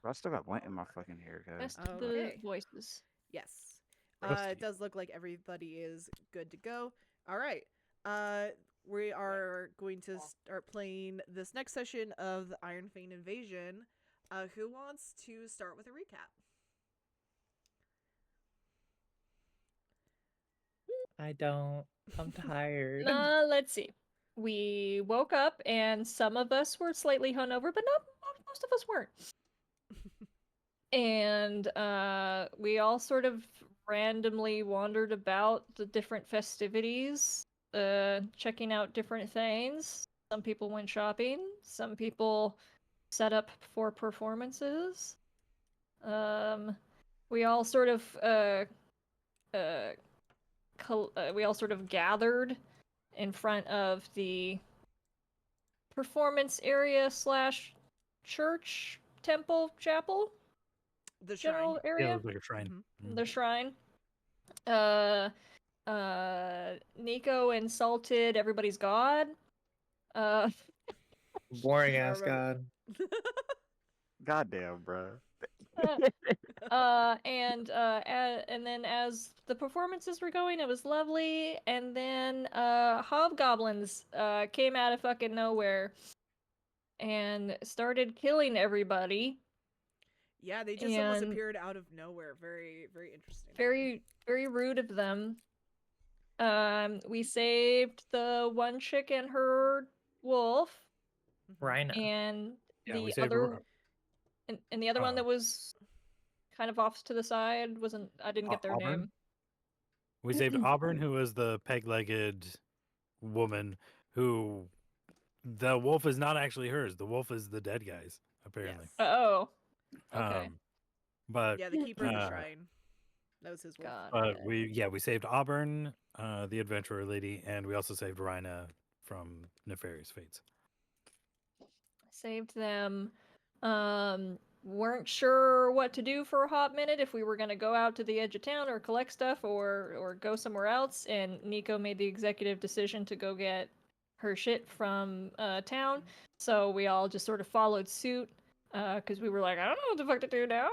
I still got lint in my fucking hair, guys. Best of Okay. the voices. Yes. Rusty. It does look like everybody is good to go. All right. We are going to start playing this next session of the Ironfang Invasion. Who wants to start with a recap? I don't. I'm tired. Let's see. We woke up and some of us were slightly hungover, but not most of us weren't. And we all sort of randomly wandered about the different festivities, checking out different things. Some people went shopping, some people set up for performances. We all sort of we all sort of gathered in front of the performance area / church, temple, chapel, The shrine. general Yeah, it area, looks like a shrine. the shrine. Nico insulted everybody's god. Boring I ass remember- god. Goddamn, bro. And then as the performances were going, it was lovely. And then hobgoblins came out of fucking nowhere and started killing everybody. Yeah, they just almost And- appeared out of nowhere. Very, very interesting. Very, very rude of them. We saved the one chick and her wolf, Rhino. and Yeah, we the saved other, and the other one uh, that was kind of off to the side wasn't. I didn't get their Auburn? name. We saved Auburn, who was the peg-legged woman who the wolf is not actually hers. The wolf is the dead guy's, apparently. Yes. Oh, okay. But Yeah, the keeper of the uh, shrine. That was his wolf. God. we saved Auburn, the adventurer lady, and we also saved Rhina from Nefarious Fates. Saved them. Weren't sure what to do for a hot minute, if we were gonna go out to the edge of town or collect stuff or go somewhere else. And Nico made the executive decision to go get her shit from town. So we all just sort of followed suit because we were like, I don't know what the fuck to do now.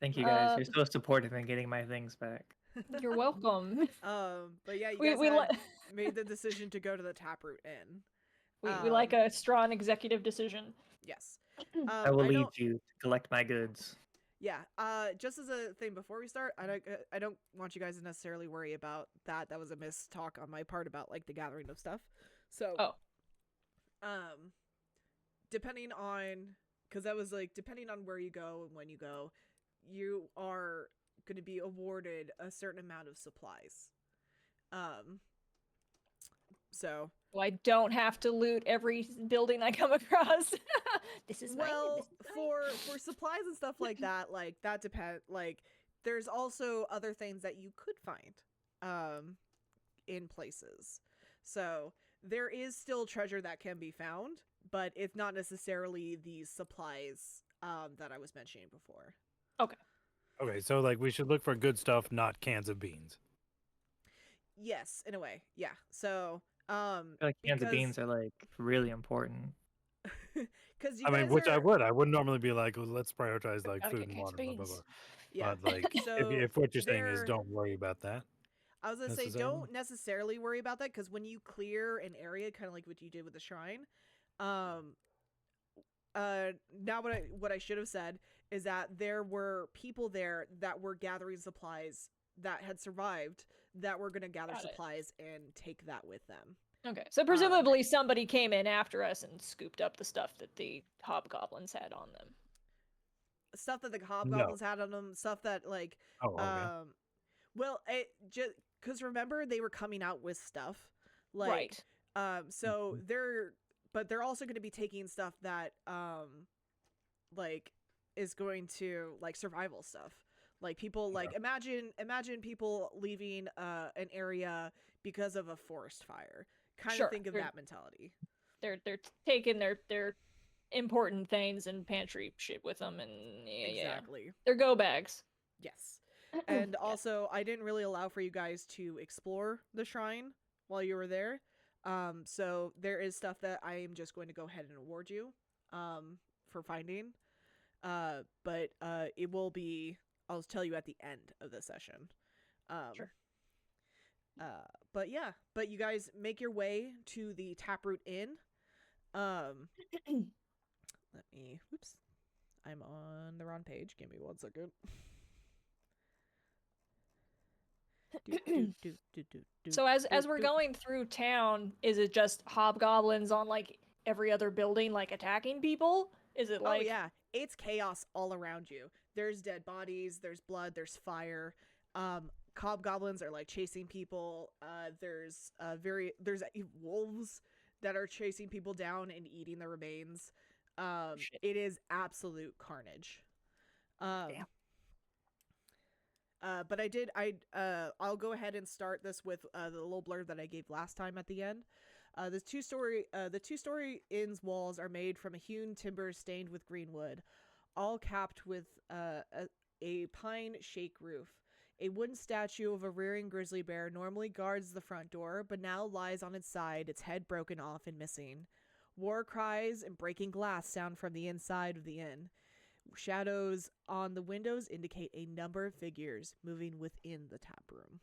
Thank you guys. You're so supportive in getting my things back. You're welcome. But yeah, you We- guys we had li- made the decision to go to the Taproot Inn. We like a strong executive decision. Yes. I will lead don't- you to collect my goods. Yeah. Just as a thing before we start, I don't want you guys to necessarily worry about that. That was a mistalk on my part about like the gathering of stuff. So. Oh. Depending on, because that was like depending on where you go and when you go, you are going to be awarded a certain amount of supplies. So. Well, I don't have to loot every building I come across. This is mine, Well, this is mine. for supplies and stuff like that, like that depend. Like, there's also other things that you could find, in places. So there is still treasure that can be found, but it's not necessarily the supplies that I was mentioning before. Okay, so like we should look for good stuff, not cans of beans. Yes, in a way, yeah. So I feel like cans of beans are like really important. because you I mean, guys which I are- would. I wouldn't normally be like, well, let's prioritize like Gotta food get and cans water, of blah, blah, beans. blah. Yeah. But like, So if what you're saying is they're- don't worry about that. I was gonna say necessarily. don't necessarily worry about that, because when you clear an area, kind of like what you did with the shrine, now what I should have said is that there were people there that were gathering supplies that had survived that were gonna gather Got it. supplies and take that with them. Okay, so presumably somebody came in after us and scooped up the stuff that the hobgoblins had on them. Stuff that the hobgoblins had on them, stuff that like Oh, okay. well, it just because remember they were coming out with stuff like Right. so they're also going to be taking stuff that like is going to like survival stuff, like people like imagine people leaving an area because of a forest fire, kind Sure, of think of they're- that mentality. They're taking their important things and pantry shit with them, and yeah, Exactly. they're go bags. Yes. And also, I didn't really allow for you guys to explore the shrine while you were there. So there is stuff that I am just going to go ahead and award you for finding. But it will be. I'll tell you at the end of the session. Sure. But yeah, but you guys make your way to the Taproot Inn. Let me. Whoops, I'm on the wrong page. Give me 1 second. So as we're going through town, is it just hobgoblins on like every other building, like attacking people? Is it like? Oh yeah, it's chaos all around you. There's dead bodies, there's blood, there's fire. Hobgoblins are like chasing people. There's wolves that are chasing people down and eating the remains. Shit. It is absolute carnage. Damn. But I'll go ahead and start this with the little blurb that I gave last time at the end. The two-story inn's walls are made from a hewn timber stained with green wood, all capped with a pine shake roof. A wooden statue of a rearing grizzly bear normally guards the front door, but now lies on its side, its head broken off and missing. War cries and breaking glass sound from the inside of the inn. Shadows on the windows indicate a number of figures moving within the tap room.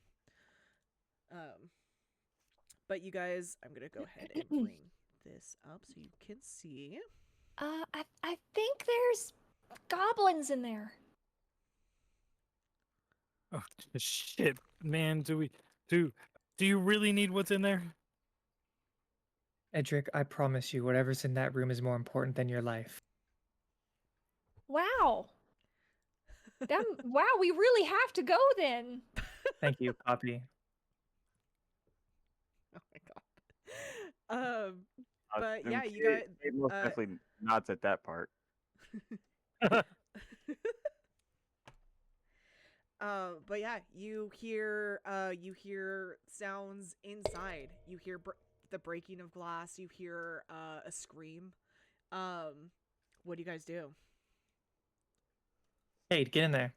But you guys, I'm gonna go ahead and bring this up so you can see. I think there's goblins in there. Oh shit, man! Do you really need what's in there? Edric, I promise you, whatever's in that room is more important than your life. Wow. Wow, we really have to go then. Thank you, Poppy. Oh my god. But yeah, you Kate- got. Kate most definitely nods at that part. But yeah, you hear sounds inside. You hear the breaking of glass. You hear a scream. What do you guys do? Cade, get in there.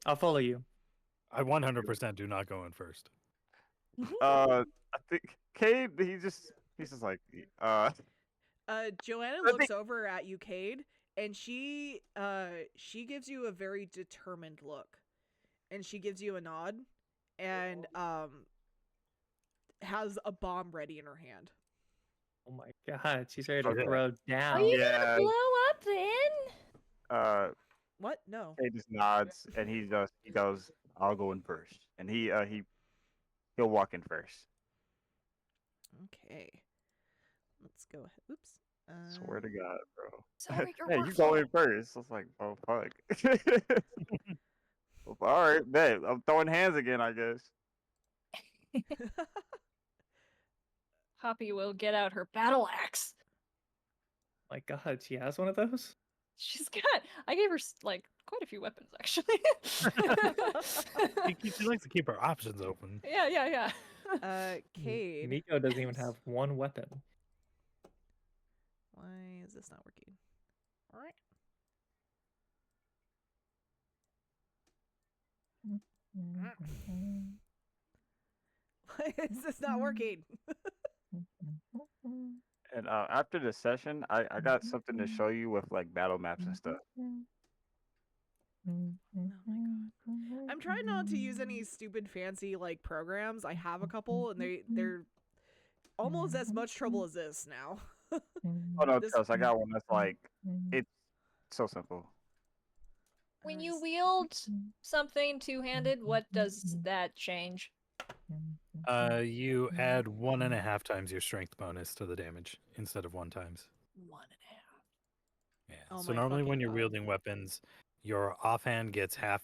I'll follow you. I 100% do not go in first. I think Cade, he's just like, Joanna I looks think- over at you, Cade, and she gives you a very determined look, and she gives you a nod, and has a bomb ready in her hand. Oh my god, she's ready to Okay. throw Are down. you Yeah. gonna blow up the inn? What? No. Cade just nods and he goes, I'll go in first, and he'll walk in first. Okay. Let's go ahead. Oops. Swear to God, bro. Sorry, your Hey, you go workflow. in first. It's like, oh fuck. Well, all right, bet. I'm throwing hands again, I guess. Poppy will get out her battle axe. My god, she has one of those? She's got. I gave her like quite a few weapons actually. She likes to keep her options open. Yeah. Cade. Nico doesn't even have one weapon. Why is this not working? All right. Why is this not working? And after the session, I got something to show you with like battle maps and stuff. Oh my god. I'm trying not to use any stupid fancy like programs. I have a couple and they're almost as much trouble as this now. Oh no, This- trust. I got one that's like it's so simple. When you wield something two-handed, what does that change? You add 1.5 times your strength bonus to the damage instead of 1 times. 1.5. Yeah. Oh So my normally when fucking you're God. wielding weapons, your offhand gets half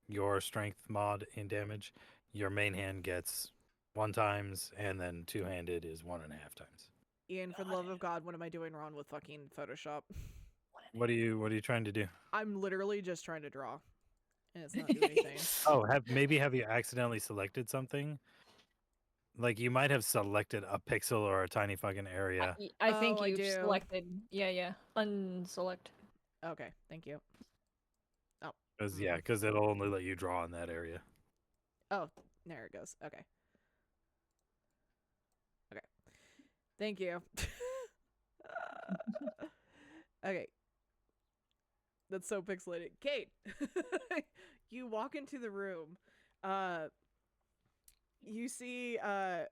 your strength mod in damage. Your main hand gets 1 times, and then two-handed is 1.5 times. Ian, for the love of God, what am I doing wrong with fucking Photoshop? What are you trying to do? I'm literally just trying to draw. And it's not doing anything. Oh, have you accidentally selected something? Like you might have selected a pixel or a tiny fucking area. I think Oh, I you do. selected. Yeah. Unselect. Okay, thank you. Oh. Because it'll only let you draw in that area. Oh, there it goes. Okay. Okay. Thank you. Okay. That's so pixelated. Kate, you walk into the room. You see or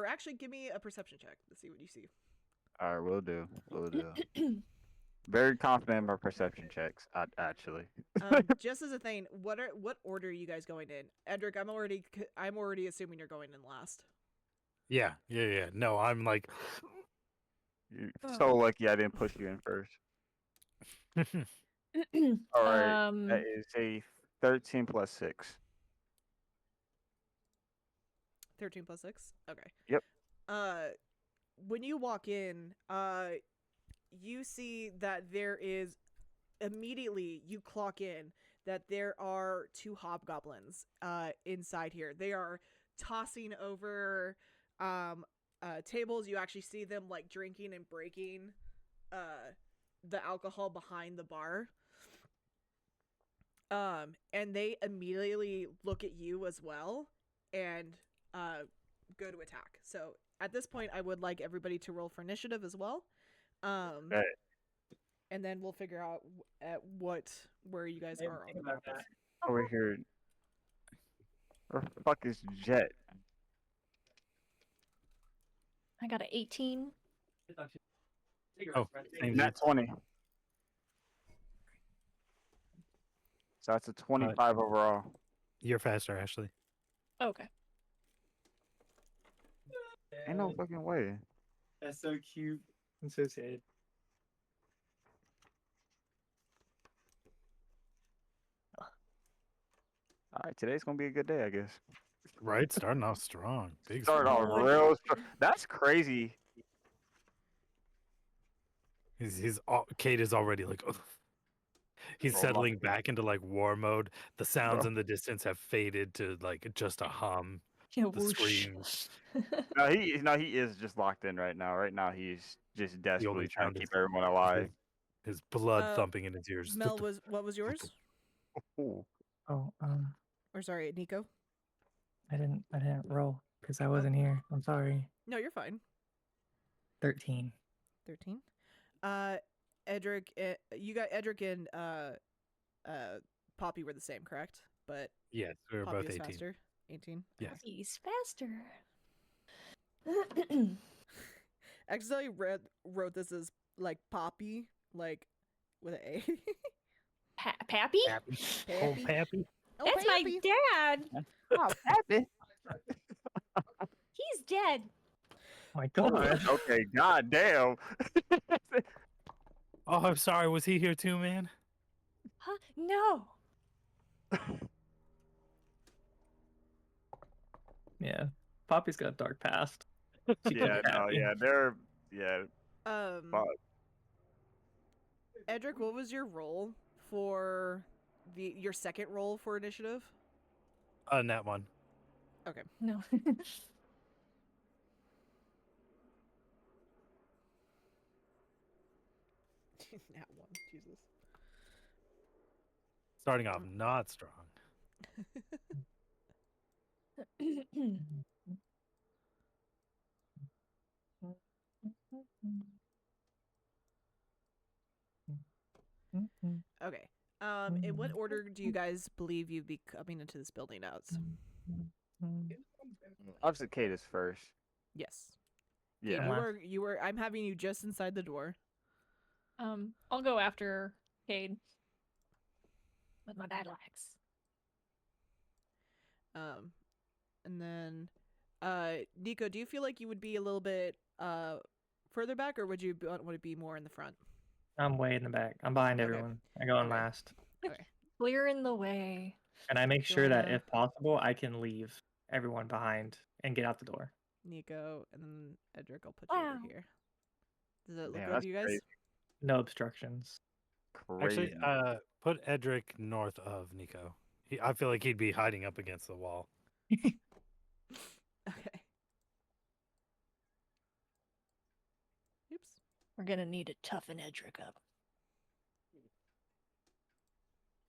actually give me a perception check to see what you see. All right, we'll do. We'll do. Very confident in my perception checks. Actually. Just as a thing, what order are you guys going in? Edric, I'm already assuming you're going in last. Yeah. No, I'm like. You're so lucky I didn't push you in first. All right. That is a 13 plus 6. 13 plus 6? Okay. Yep. When you walk in, you see that there is immediately you clock in that there are 2 hobgoblins inside here. They are tossing over tables. You actually see them like drinking and breaking the alcohol behind the bar. And they immediately look at you as well and go to attack. So at this point, I would like everybody to roll for initiative as well. Okay. And then we'll figure out where you guys are on the map. Over here. Where the fuck is Jet? I got an 18. Oh, same Nat 20. So that's a 25 overall. You're faster, Ashley. Okay. Ain't no fucking way. That's so cute. I'm so sad. All right, today's gonna be a good day, I guess. Right, starting off strong. Big Start start. off real strong. That's crazy. Kate is already like, ugh. He's Bro, settling back into like war mode. The sounds Bro. in the distance have faded to like just a hum. Yeah, The whoosh. screams. No, he is just locked in right now. Right now, he's just desperately trying sound to is keep everyone alive. His blood thumping in his ears. Mel, what was yours? Ooh. Oh, Or sorry, Nico? I didn't roll because I wasn't here. I'm sorry. No, you're fine. 13. 13. Edric, you got Edric and Poppy were the same, correct? But Yes, we were Poppy both is 18. faster. 18. Yes. He's faster. Accidentally wrote this as like Poppy, like with an A. Pappy? Pappy. Oh, Pappy. Oh, That's my Pappy. dad. Oh, happy. He's dead. My God. Okay, goddamn. Oh, I'm sorry. Was he here too, man? Huh? No. Yeah. Poppy's got a dark past. She Yeah, killed no, Pappy. yeah, they're fuck. Edric, what was your role for your second role for initiative? Nat 1. Okay. No. Nat 1, Jesus. Starting off not strong. Okay. In what order do you guys believe you'd be coming into this building as? Obviously, Kate is first. Yes. Kate, Yeah. you were. I'm having you just inside the door. I'll go after Cade with my battle axe. And then, Nico, do you feel like you would be a little bit further back, or would you want to be more in the front? I'm way in the back. I'm behind Okay. everyone. I go in Okay. last. Okay. Clearing the way. And I make sure that Joanna. if possible, I can leave everyone behind and get out the door. Nico, and then Edric, I'll put you Wow. over here. Does it look Damn, good that's to you guys? crazy. No obstructions. Crazy. Actually, put Edric north of Nico. I feel like he'd be hiding up against the wall. Okay. Oops. We're gonna need to toughen Edric up.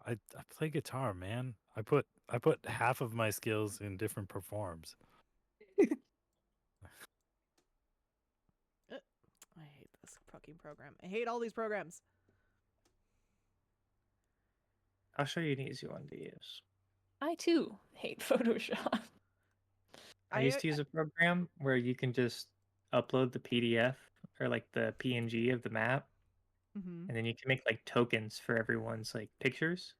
I play guitar, man. I put half of my skills in different performs. I hate this. fucking program. I hate all these programs. I'll show you an easy one to use. I too hate Photoshop. I used to use a program where you can just upload the PDF or like the PNG of the map, Mhm. and then you can make like tokens for everyone's like pictures,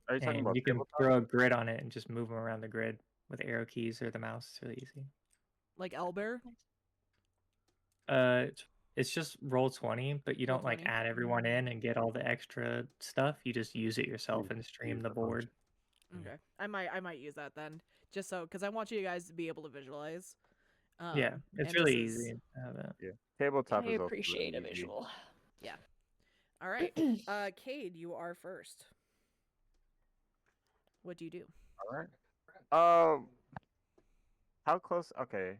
Are you talking and about you can tabletop? throw a grid on it and just move them around the grid with arrow keys or the mouse. It's really easy. Like Owlbear. It's just roll 20, but you don't like Roll20. add everyone in and get all the extra stuff. You just use it yourself and stream use the the board. function. Okay. I might use that then, just so because I want you guys to be able to visualize. Yeah, it's and really this is- easy to have it. Yeah, tabletop I is also appreciate a really easy. visual. All right. Cade, you are first. What do you do? All right. How close? Okay.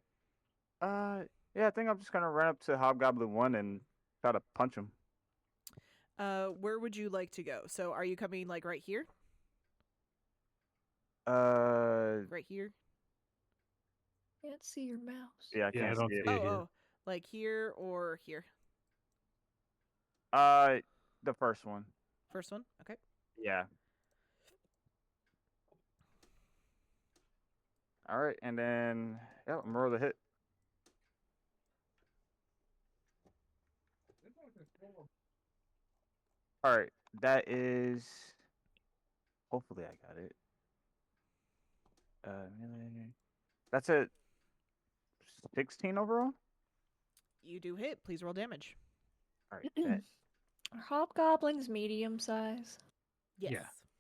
Yeah, I think I'm just gonna run up to Hobgoblin 1 and try to punch him. Where would you like to go? So, are you coming like right here? Right here? Can't see your mouse. yeah, I Yeah, I can't don't see it. see it. Oh, here. oh, like here or here? The first one. First one. Okay. Yeah. All right, and then yeah, I'm gonna roll the hit. All right, that is. Hopefully, I got it. Melee. That's a 16 overall. You do hit. Please roll damage. All right, bet. Are hobgoblins medium size? Yes.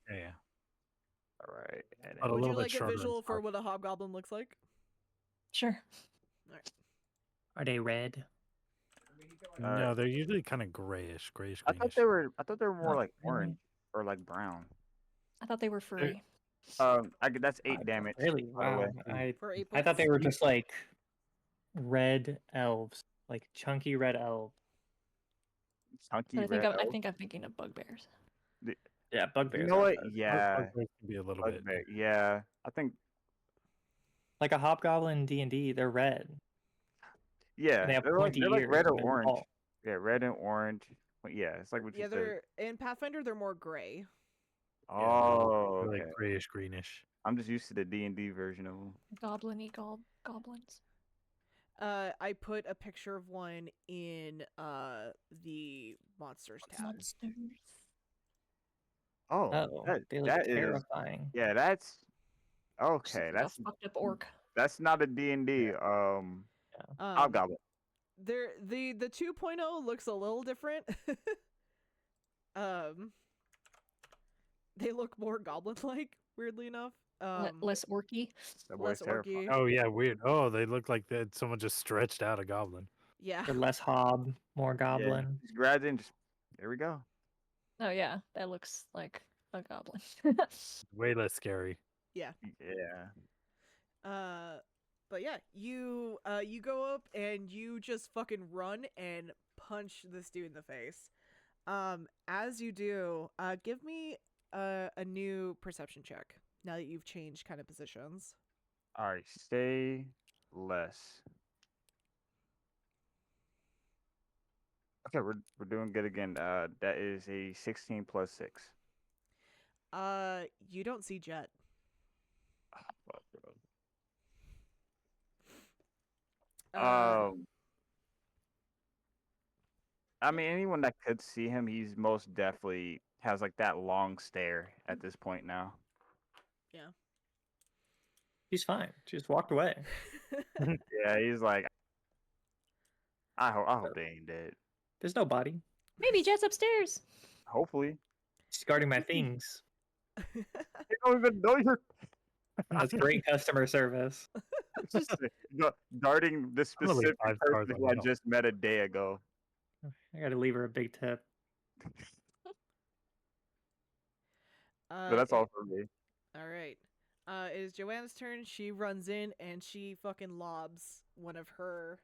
Yeah. Yeah. All right, and But a then, Would you little bit like a shorter and visual for smaller. what a hobgoblin looks like? Sure. Are they red? No, they're usually kind of grayish, greenish. I thought they were more Oh, like really? orange or like brown. I thought they were furry. That's 8 damage. Really? by the way. Wow. For 8 I thought they points? were just like red elves, like chunky red elves. Chunky But red. I think I'm thinking of bugbears. Yeah, You bugbears. know are what? red. Yeah, Bugbears can be a little bit. bugbear. Yeah, I think. Like a hobgoblin in D&D, they're red. Yeah, And they have they're pointy like ears red or and they're orange. tall. Yeah, red and orange. But yeah, it's like what you Yeah, said. they're in Pathfinder. They're more gray. Oh, They're okay. like grayish, greenish. I'm just used to the D&D version of them. Goblin-y goblins. I put a picture of one in the monsters tab. Monsters. Oh, Oh, they look that is terrifying. yeah. That's Just okay. like a fucked up orc. That's not a D&D. Hobgoblin. The 2.0 looks a little different. They look more goblin-like, weirdly enough. Less orky. That Less boy's terrifying. orky. Oh yeah, weird. Oh, they look like that someone just stretched out a goblin. Yeah. They're less hob, more Yeah, goblin. just grabs it and just there we go. Oh yeah, that looks like a goblin. Way less scary. Yeah. But yeah, you go up and you just fucking run and punch this dude in the face. As you do, give me a new perception check now that you've changed kind of positions. All right, stay less. Okay, we're doing good again. That is a 16 plus 6. You don't see Jet. Fuck, bro. Uh, I mean, anyone that could see him, he's most definitely has like that long stare at this point now. She's fine. She just walked away. Yeah, he's like, I hope they ain't dead. There's no body. Maybe Jet's upstairs. Hopefully, She's guarding my things. they don't even know you're That's great customer service. just guarding the I'm gonna leave specific 5 stars person on who I Yelp. just met a day ago. I gotta leave her a big tip. But that's all for me. All right. It is Joanna's turn. She runs in and she fucking lobs one of her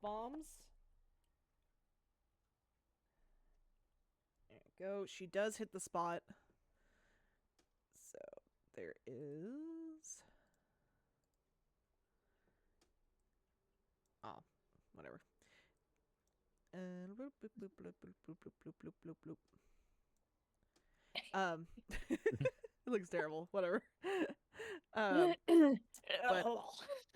bombs. There you go. She does hit the spot. So there is. Oh, whatever. bloop, bloop, bloop, bloop, bloop, bloop, bloop, bloop, bloop, bloop. It looks terrible. Whatever.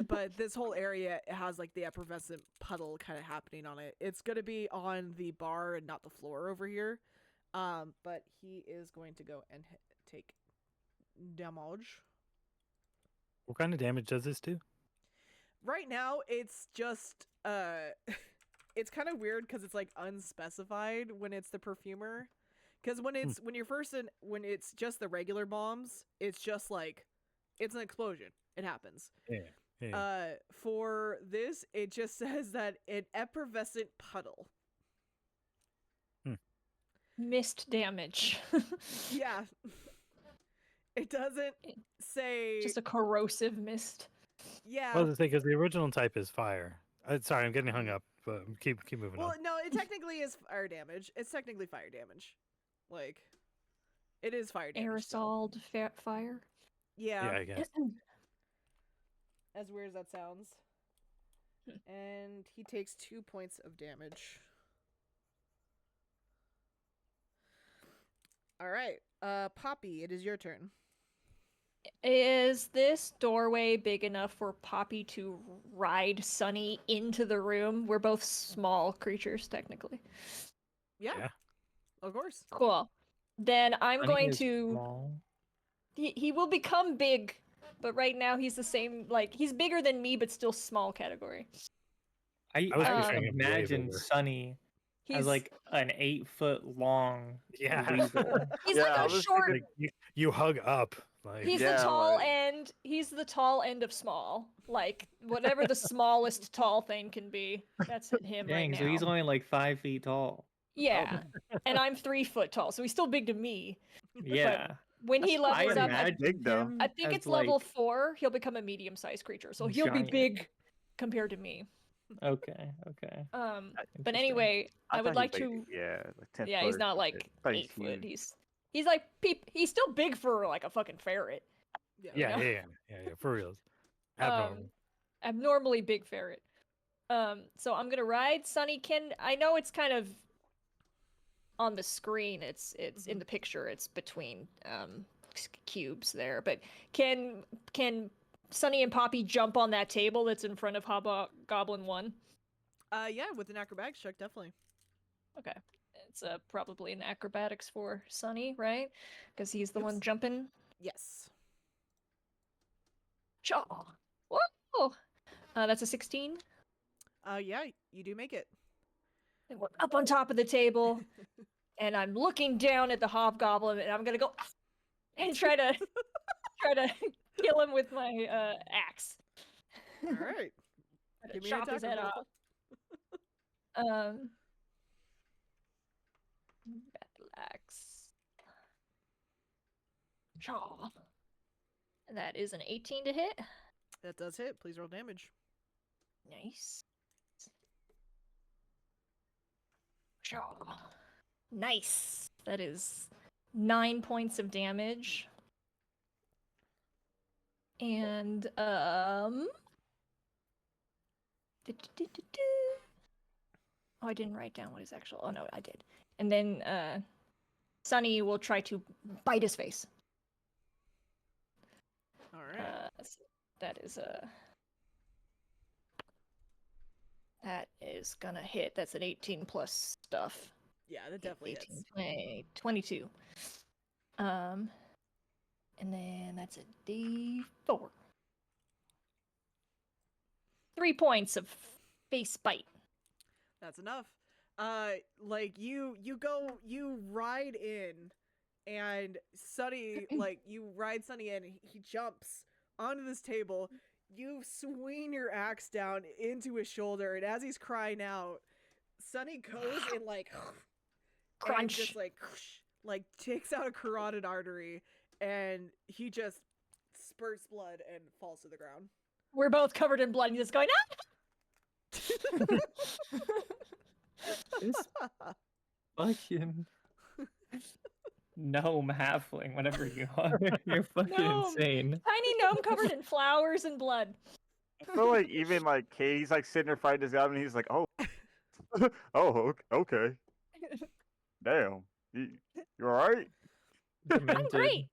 But this whole area has like the effervescent puddle kind of happening on it. It's gonna be on the bar and not the floor over here. But he is going to go and take damage. What kind of damage does this do? Right now, it's just it's kind of weird because it's like unspecified when it's the perfumer. Because when it's just the regular bombs, it's just like it's an explosion. It happens. Yeah. For this, it just says that an effervescent puddle. Mist damage. Yeah. It doesn't say. Just a corrosive mist. Yeah. Well, because the original type is fire. Sorry, I'm getting hung up, but keep moving Well, on. no, it technically is fire damage. It's technically fire damage. Like, it is fire damage. Aerosol fire. Yeah. Yeah, I guess. As weird as that sounds. And he takes 2 points of damage. All right. Poppy, it is your turn. Is this doorway big enough for Poppy to ride Sunny into the room? We're both small creatures, technically. Yeah. Yeah. Of course. Cool. Then I'm Sunny going is to. small. He will become big, but right now he's the same. Like he's bigger than me, but still small category. I was Um, picturing him way imagine bigger. Sunny He's as like an 8-foot long Yeah. weasel. he's Yeah, like I a was short. thinking- You hug up. Like, He's Yeah, the tall like- end. He's the tall end of small. Like whatever the smallest tall thing can be. That's him right Dang, now. so he's only like 5 feet tall. Yeah, and I'm 3 foot tall, so he's still big to me. Yeah. When he That's I levels up, imagine big, though. him I think as, it's level like- 4. He'll become a medium-sized creature, so he'll Giant. be big compared to me. Okay. But Interesting. anyway, I would thought like he to. was like 10 Yeah, foot he's or not something. like I thought 8 foot. huge. He's like he's still big for like a fucking ferret. Yeah. yeah, know? yeah, for reals. Abnormal. Abnormally big ferret. So I'm gonna ride Sunny. I know it's kind of on the screen. It's in the picture. It's between cubes there. But can Sunny and Poppy jump on that table that's in front of Hobgoblin 1? Yeah, with an acrobatics check, definitely. Okay. It's probably an acrobatics for Sunny, right? Because he's the one Oops. jumping. Yes. Chaw. Whoa! That's a 16. Yeah, you do make it. And we're up on top of the table, and I'm looking down at the hobgoblin, and I'm gonna go and try to kill him with my axe. All right. Try to Give me your chop his attack head roll. off. Battle axe. Chaw. And that is an 18 to hit. That does hit. Please roll damage. Nice. Chaw. Nice. That is 9 points of damage. And Oh, I didn't write down what his actual. Oh no, I did. And then Sunny will try to bite his face. All right. So that is gonna hit. That's an 18 plus stuff. Yeah, that definitely 18, hits. 20, 22. And then that's a D4. 3 points of face bite. That's enough. Like you ride in, and Sunny, like you ride Sunny in. He jumps onto this table. You swing your axe down into his shoulder, and as he's crying out, Sunny goes and like and Crunch. just like takes out a carotid artery, and he just spurts blood and falls to the ground. We're both covered in blood and he's just going, This fucking gnome halfling, whatever you are. You're fucking Gnome. insane. Tiny gnome covered in flowers and blood. I feel like even like Katie's like sitting there fighting this guy, and he's like, "Oh, Oh, okay. Damn. You all right? I'm Demented. great.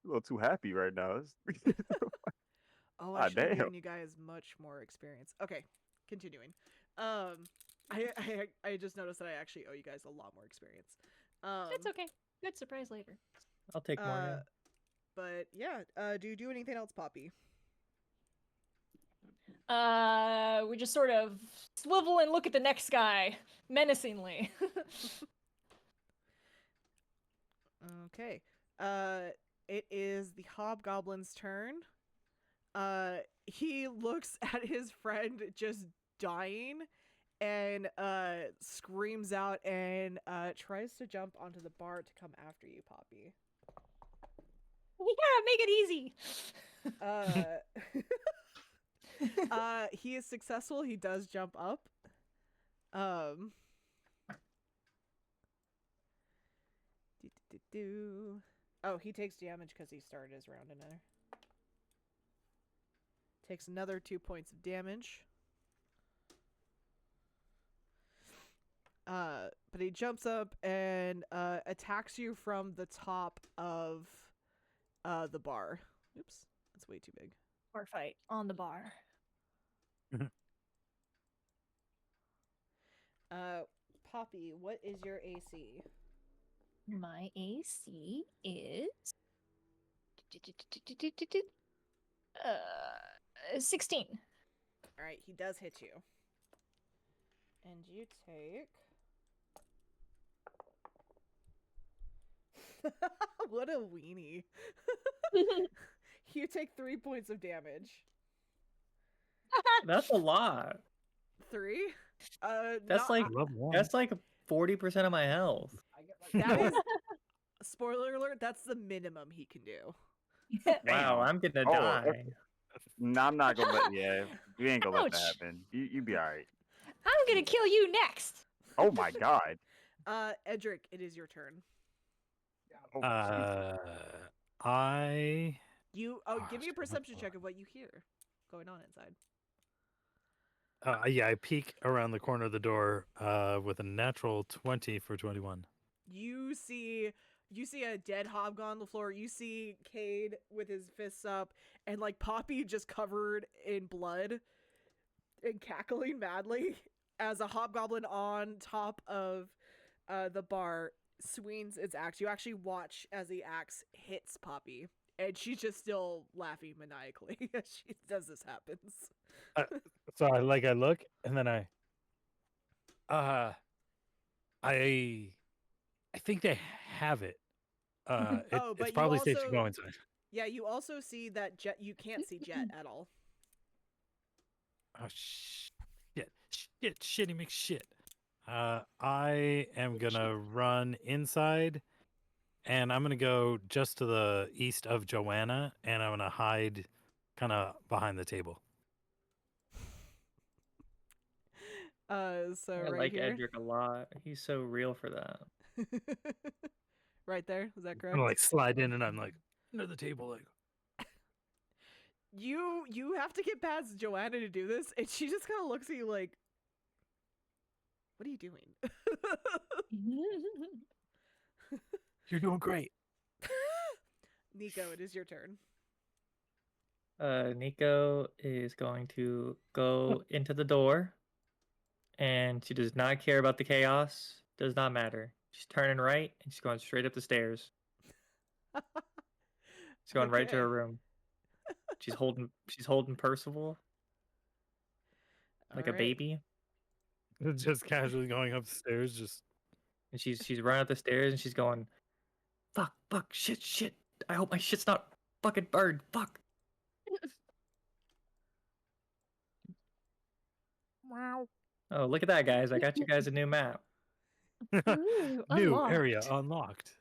A little too happy right now. Oh, I should have Damn. given you guys much more experience. Okay, continuing. I just noticed that I actually owe you guys a lot more experience. That's okay. Good surprise later. I'll take more. Yeah. But yeah, do you do anything else, Poppy? We just sort of swivel and look at the next guy menacingly. Okay. It is the hobgoblin's turn. He looks at his friend just dying and screams out and tries to jump onto the bar to come after you, Poppy. Yeah, make it easy. He is successful. He does jump up. Oh, he takes damage because he started his round in there. Takes another 2 points of damage. But he jumps up and attacks you from the top of the bar. Oops, that's way too big. Bar fight on the bar. Poppy, what is your AC? My AC is 16. All right, he does hit you. And you take... What a weenie. You take 3 points of damage. That's a lot. 3? That's like Love one. that's like 40% of my health. That is... Spoiler alert, that's the minimum he can do. Wow, Damn. I'm gonna Oh, die. No, I'm not gonna let. Yeah, we ain't gonna let that Ouch. happen. You be all right. I'm gonna kill you next. Oh my god. Edric, it is your turn. Oh, Jesus. I Give me a shit, perception what- check of what you hear going on inside. yeah, I peek around the corner of the door with a natural 20 for 21. You see a dead hobgoblin on the floor. You see Cade with his fists up and like Poppy just covered in blood and cackling madly as a hobgoblin on top of the bar swings its axe. You actually watch as the axe hits Poppy, and she's just still laughing maniacally as this happens. So I look and then I think they have it. Oh, but it's you probably safe to also- go inside. Yeah, you also see that Jet. You can't see Jet at all. Oh shitty McShit. I am gonna run inside, and I'm gonna go just to the east of Joanna, and I'm gonna hide, kind of behind the table. So I right like here, Edric a lot. He's so real for that. right there. Is that I'm correct? gonna like slide in, and I'm like under the table, like. You have to get past Joanna to do this, and she just kind of looks at you like, "What are you doing?" You're doing great. Nico, it is your turn. Nico is going to go into the door, and she does not care about the chaos. Does not matter. She's turning right, and she's going straight up the stairs. She's going right to her Okay. room. She's holding Percival like a Alright. baby, Just casually going upstairs, just and she's running up the stairs, and she's going, fuck, shit. I hope my shit's not fucking burned. Fuck. Wow. Oh, look at that, guys! I got you guys a new map. Ooh, new area unlocked. unlocked.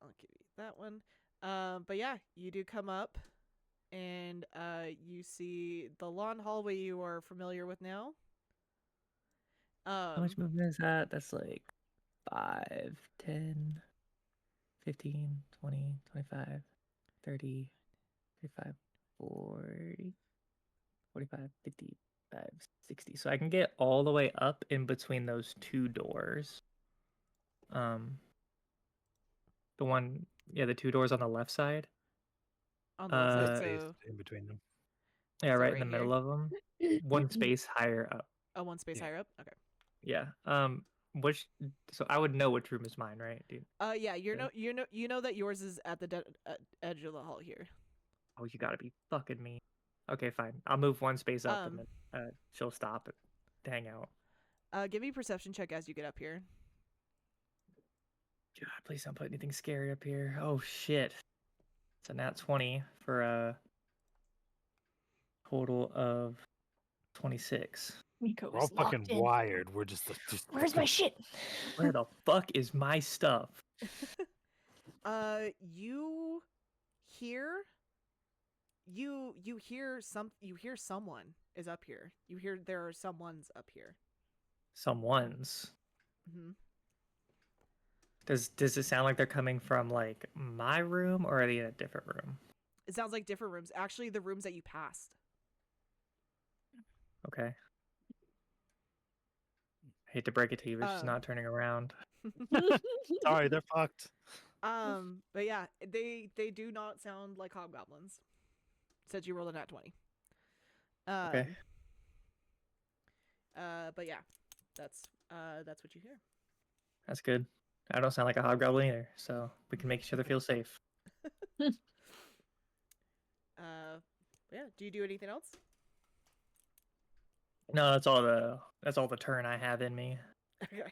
I'll give you that one. But yeah, you do come up, and you see the lawn hallway you are familiar with now. How much movement is that? That's like 5, 10, 15, 20, 25, 30, 35, 40. 45, 55, 60. So I can get all the way up in between those two doors. The two doors on the left side. On the left side, Space so in between them. Yeah, So right in right the middle here? of them. One space higher up. one space Yeah. higher up. Okay. Yeah. So I would know which room is mine, right, dude? Yeah, Okay. you know that yours is at the edge of the hall here. Oh, you gotta be fucking me. Okay, fine. I'll move one space up and Um, then she'll stop to hang out. Give me a perception check as you get up here. God, please don't put anything scary up here. Oh shit. It's a nat 20 for a total of 26. Miko We're all is locked fucking in. wired. We're just Where's my shit? Where the fuck is my stuff? You hear you hear someone is up here. You hear there are someone's up here. Someone's. Hmm. Does it sound like they're coming from like my room or are they in a different room? It sounds like different rooms. Actually, the rooms that you passed. Okay. I hate to break it to you, but she's Um. not turning around. sorry, they're fucked. But yeah, they do not sound like hobgoblins. Said you rolled a nat 20. Okay. But yeah, that's what you hear. That's good. I don't sound like a hobgoblin either, so we can make each other feel safe. Yeah. Do you do anything else? No, that's all the turn I have in me. Okay.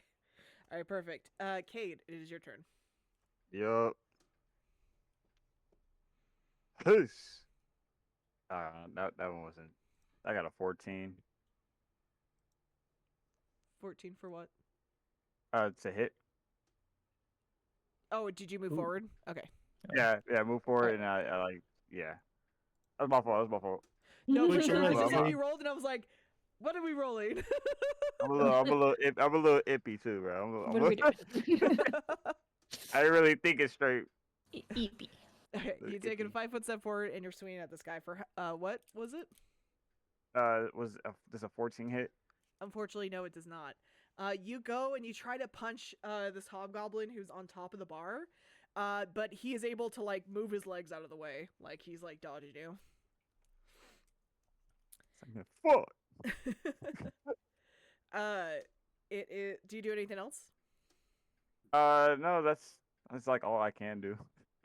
All right. Perfect. Cade, it is your turn. Yup. Peace. That one wasn't. I got a 14. 14 for what? It's a hit. Oh, did you move Ooh. forward? Okay. Yeah, move forward, and I like, yeah. That's my fault. That's my fault. No, for Wait, sure. you I rolled just low. said you rolled, and I was like, "What are we rolling?" I'm a little ippy too, bro. What are we doing? I didn't really think it straight. Eepy. Okay, you take a Ippy. 5-foot step forward, and you're swinging at this guy for what was it? Does a 14 hit? Unfortunately, no, it does not. You go and you try to punch this hobgoblin who's on top of the bar, but he is able to like move his legs out of the way, like he's like dodging you. Fuck. Do you do anything else? No, that's like all I can do.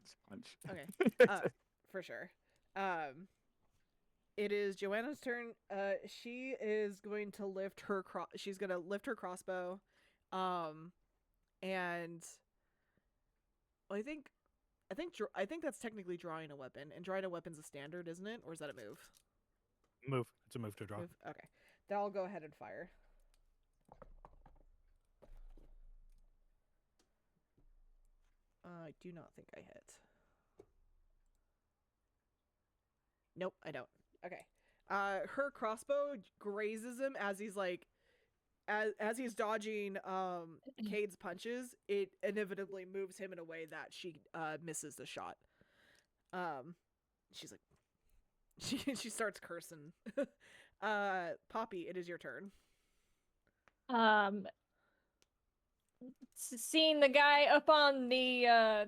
It's punch. Okay. For sure. It is Joanna's turn. She is going to lift her she's going to lift her crossbow. And well, I think that's technically drawing a weapon, and drawing a weapon's a standard, isn't it? Or is that a move? Move. It's a move to draw. Move? Okay. Then I'll go ahead and fire. I do not think I hit. Nope, I don't. Okay. Her crossbow grazes him as he's like, as he's dodging Cade's punches. It inevitably moves him in a way that she misses the shot. She's like, she starts cursing. Poppy, it is your turn. Seeing the guy up on the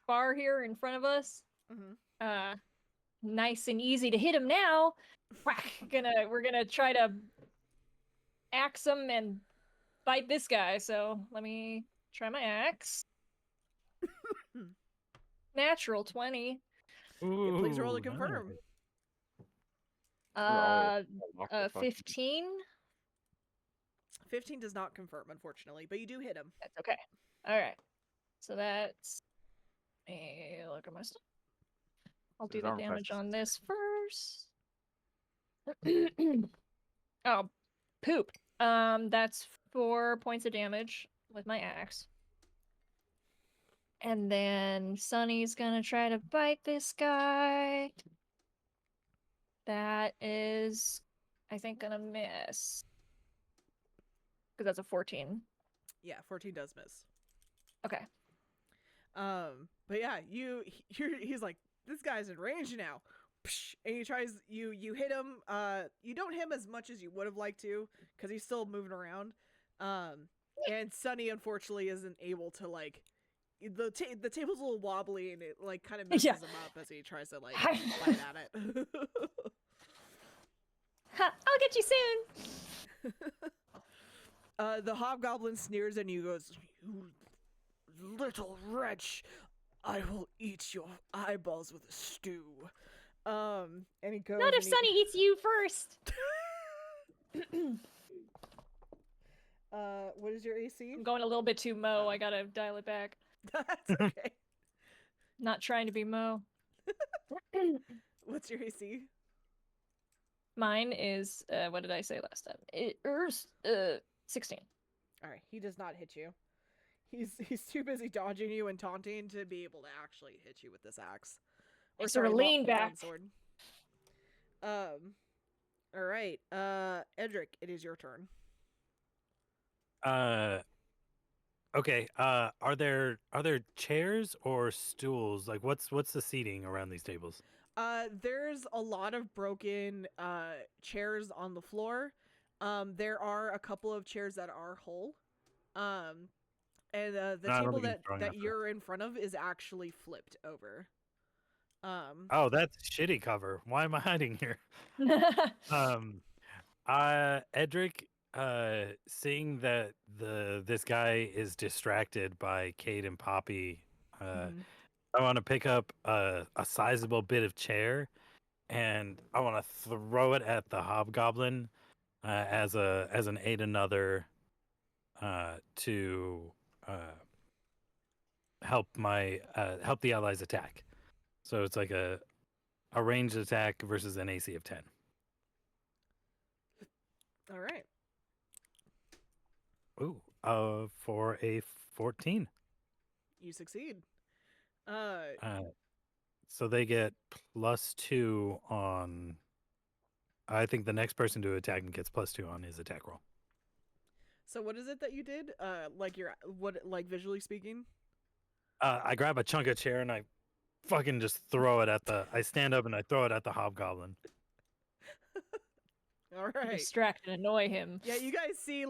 bar here in front of us. Mm-hmm. Nice and easy to hit him now. Whack! We're gonna try to axe him and bite this guy. So let me try my axe. Natural 20. Yeah, please roll to Ooh, confirm. nice. 15. 15 does not confirm, unfortunately, but you do hit him. That's okay. All right. So that's. Hey, look at my stuff. I'll do His the armor damage class is on this first. Oh, poop. That's 4 points of damage with my axe. And then Sunny's gonna try to bite this guy. That is, I think, gonna miss. Because that's a 14. Yeah, 14 does miss. Okay. But yeah, he's like, this guy's in range now. psh, and you hit him. You don't hit him as much as you would have liked to because he's still moving around. And Sunny unfortunately isn't able to like the table's a little wobbly and it like kind of messes Yeah. him up as he tries to like bite at it. Ha, I'll get you soon. The hobgoblin sneers and you goes, "You little wretch, I will eat your eyeballs with a stew." And he goes. Not if and he- Sunny eats you first. What is your AC? I'm going a little bit too Mo. I gotta dial it back. That's okay. Not trying to be Mo. What's your AC? Mine is what did I say last time? 16. All right, he does not hit you. He's too busy dodging you and taunting to be able to actually hit you with this axe. I sort of lean back. longsword. All right. Edric, it is your turn. Okay. Are there chairs or stools? Like, what's the seating around these tables? There's a lot of broken chairs on the floor. There are a couple of chairs that are whole. And the No, I don't table think he's throwing that up there. you're in front of is actually flipped over. Oh, that's shitty cover. Why am I hiding here? Edric, seeing that this guy is distracted by Kate and Poppy, Mhm. I want to pick up a sizable bit of chair, and I want to throw it at the hobgoblin as an aid another to help help the allies attack. So it's like a ranged attack versus an AC of 10. All right. Ooh, for a 14. You succeed. So they get +2 on. I think the next person to attack him gets +2 on his attack roll. So what is it that you did? Like visually speaking? I grab a chunk of chair and I fucking just throw it at the. I stand up and I throw it at the hobgoblin. All right. Distract and annoy him. Yeah, you guys see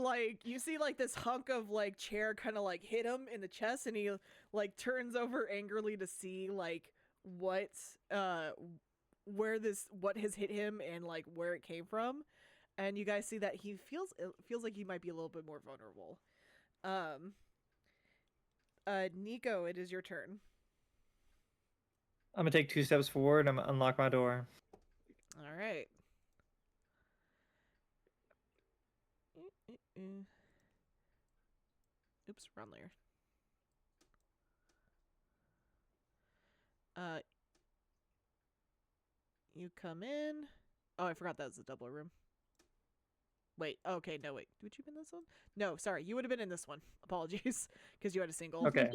this hunk of like chair kind of like hit him in the chest, and he like turns over angrily to see like what has hit him and like where it came from, and you guys see that it feels like he might be a little bit more vulnerable. Nico, it is your turn. I'm gonna take 2 steps forward and I'm gonna unlock my door. All right. Oops, wrong layer. You come in. Oh, I forgot that was a double room. Wait, okay, no, wait. Would you have been this one? No, sorry, you would have been in this one. Apologies, because you had a single. Okay.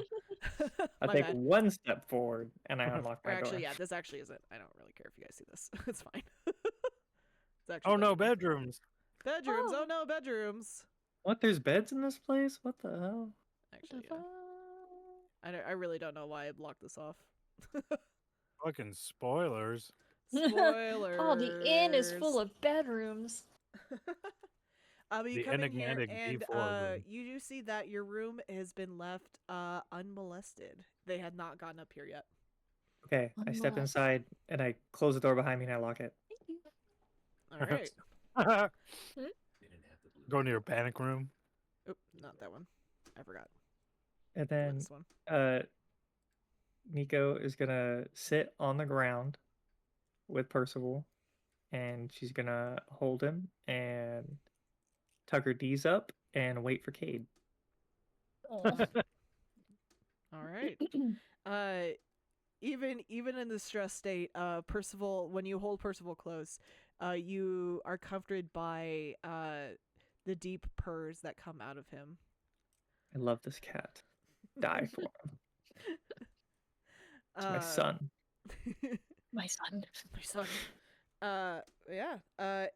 I My take bad. 1 step forward and I unlock Or my actually, door. yeah, this actually isn't. I don't really care if you guys see this. It's fine. It's actually Oh no, better. bedrooms. Bedrooms. Oh. Oh no, bedrooms. What? There's beds in this place? What the hell? Actually, yeah. I really don't know why I blocked this off. Fucking spoilers. Spoilers. Oh, the inn is full of bedrooms. But you The come in here enigmatic and D4 room. you do see that your room has been left unmolested. They had not gotten up here yet. Okay, I step Unlock. inside and I close the door behind me and I lock it. All right. Go to your panic room. Oop, not that one. I forgot. And Go then this one. Nico is gonna sit on the ground with Percival and she's gonna hold him and tuck her knees up and wait for Cade. Aw. All right. Even in the stress state, Percival, when you hold Percival close, you are comforted by the deep purrs that come out of him. I love this cat. Die for him. It's my son. My son. My son. Yeah.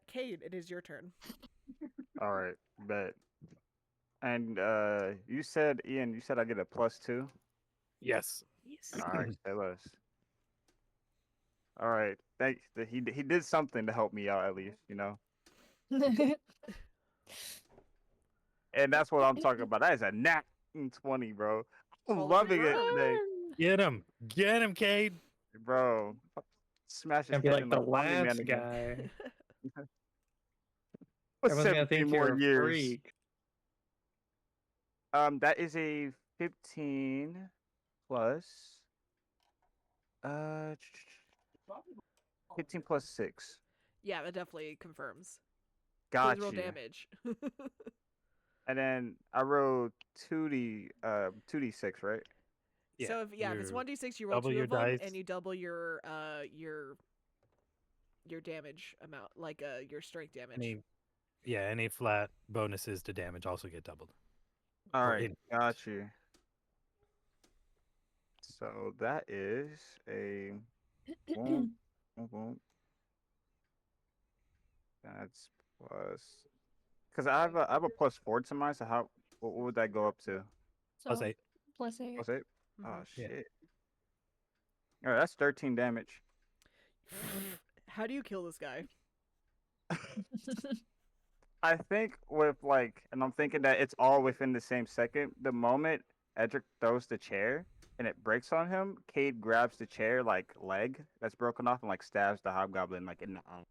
Cade, it is your turn. All right, bet. And you said, Ian, you said I get a +2. Yes. All right, say less. All right. Thanks. He did something to help me out at least, you know. And that's what I'm talking about. That is a nat 20, bro. I'm Roll loving it confirm. today, Get him, Cade. bro. Smash his Gonna be head like in the the Omni-Man last again. guy. For Everyone's gonna 17 think more you're a years. freak. That is a 15 plus uh 15 plus 6. Yeah, that definitely confirms. Please Got roll you. damage. And then I rolled 2d6, right? Yeah, So if it's you 1d6, you roll double 2 your of them, dice. and you double your damage amount, like your strength damage. Any flat bonuses to damage also get doubled. All Or right, in- got you. So that is a boom, boom, boom. That's plus because I have a +4 to mine. So what would that go up to? Plus So, 8. +8. +8. Oh Mhm. Yeah. shit! All right, that's 13 damage. How do you kill this guy? I think and I'm thinking that it's all within the same second. The moment Edric throws the chair and it breaks on him, Cade grabs the chair leg that's broken off and stabs the hobgoblin in the eye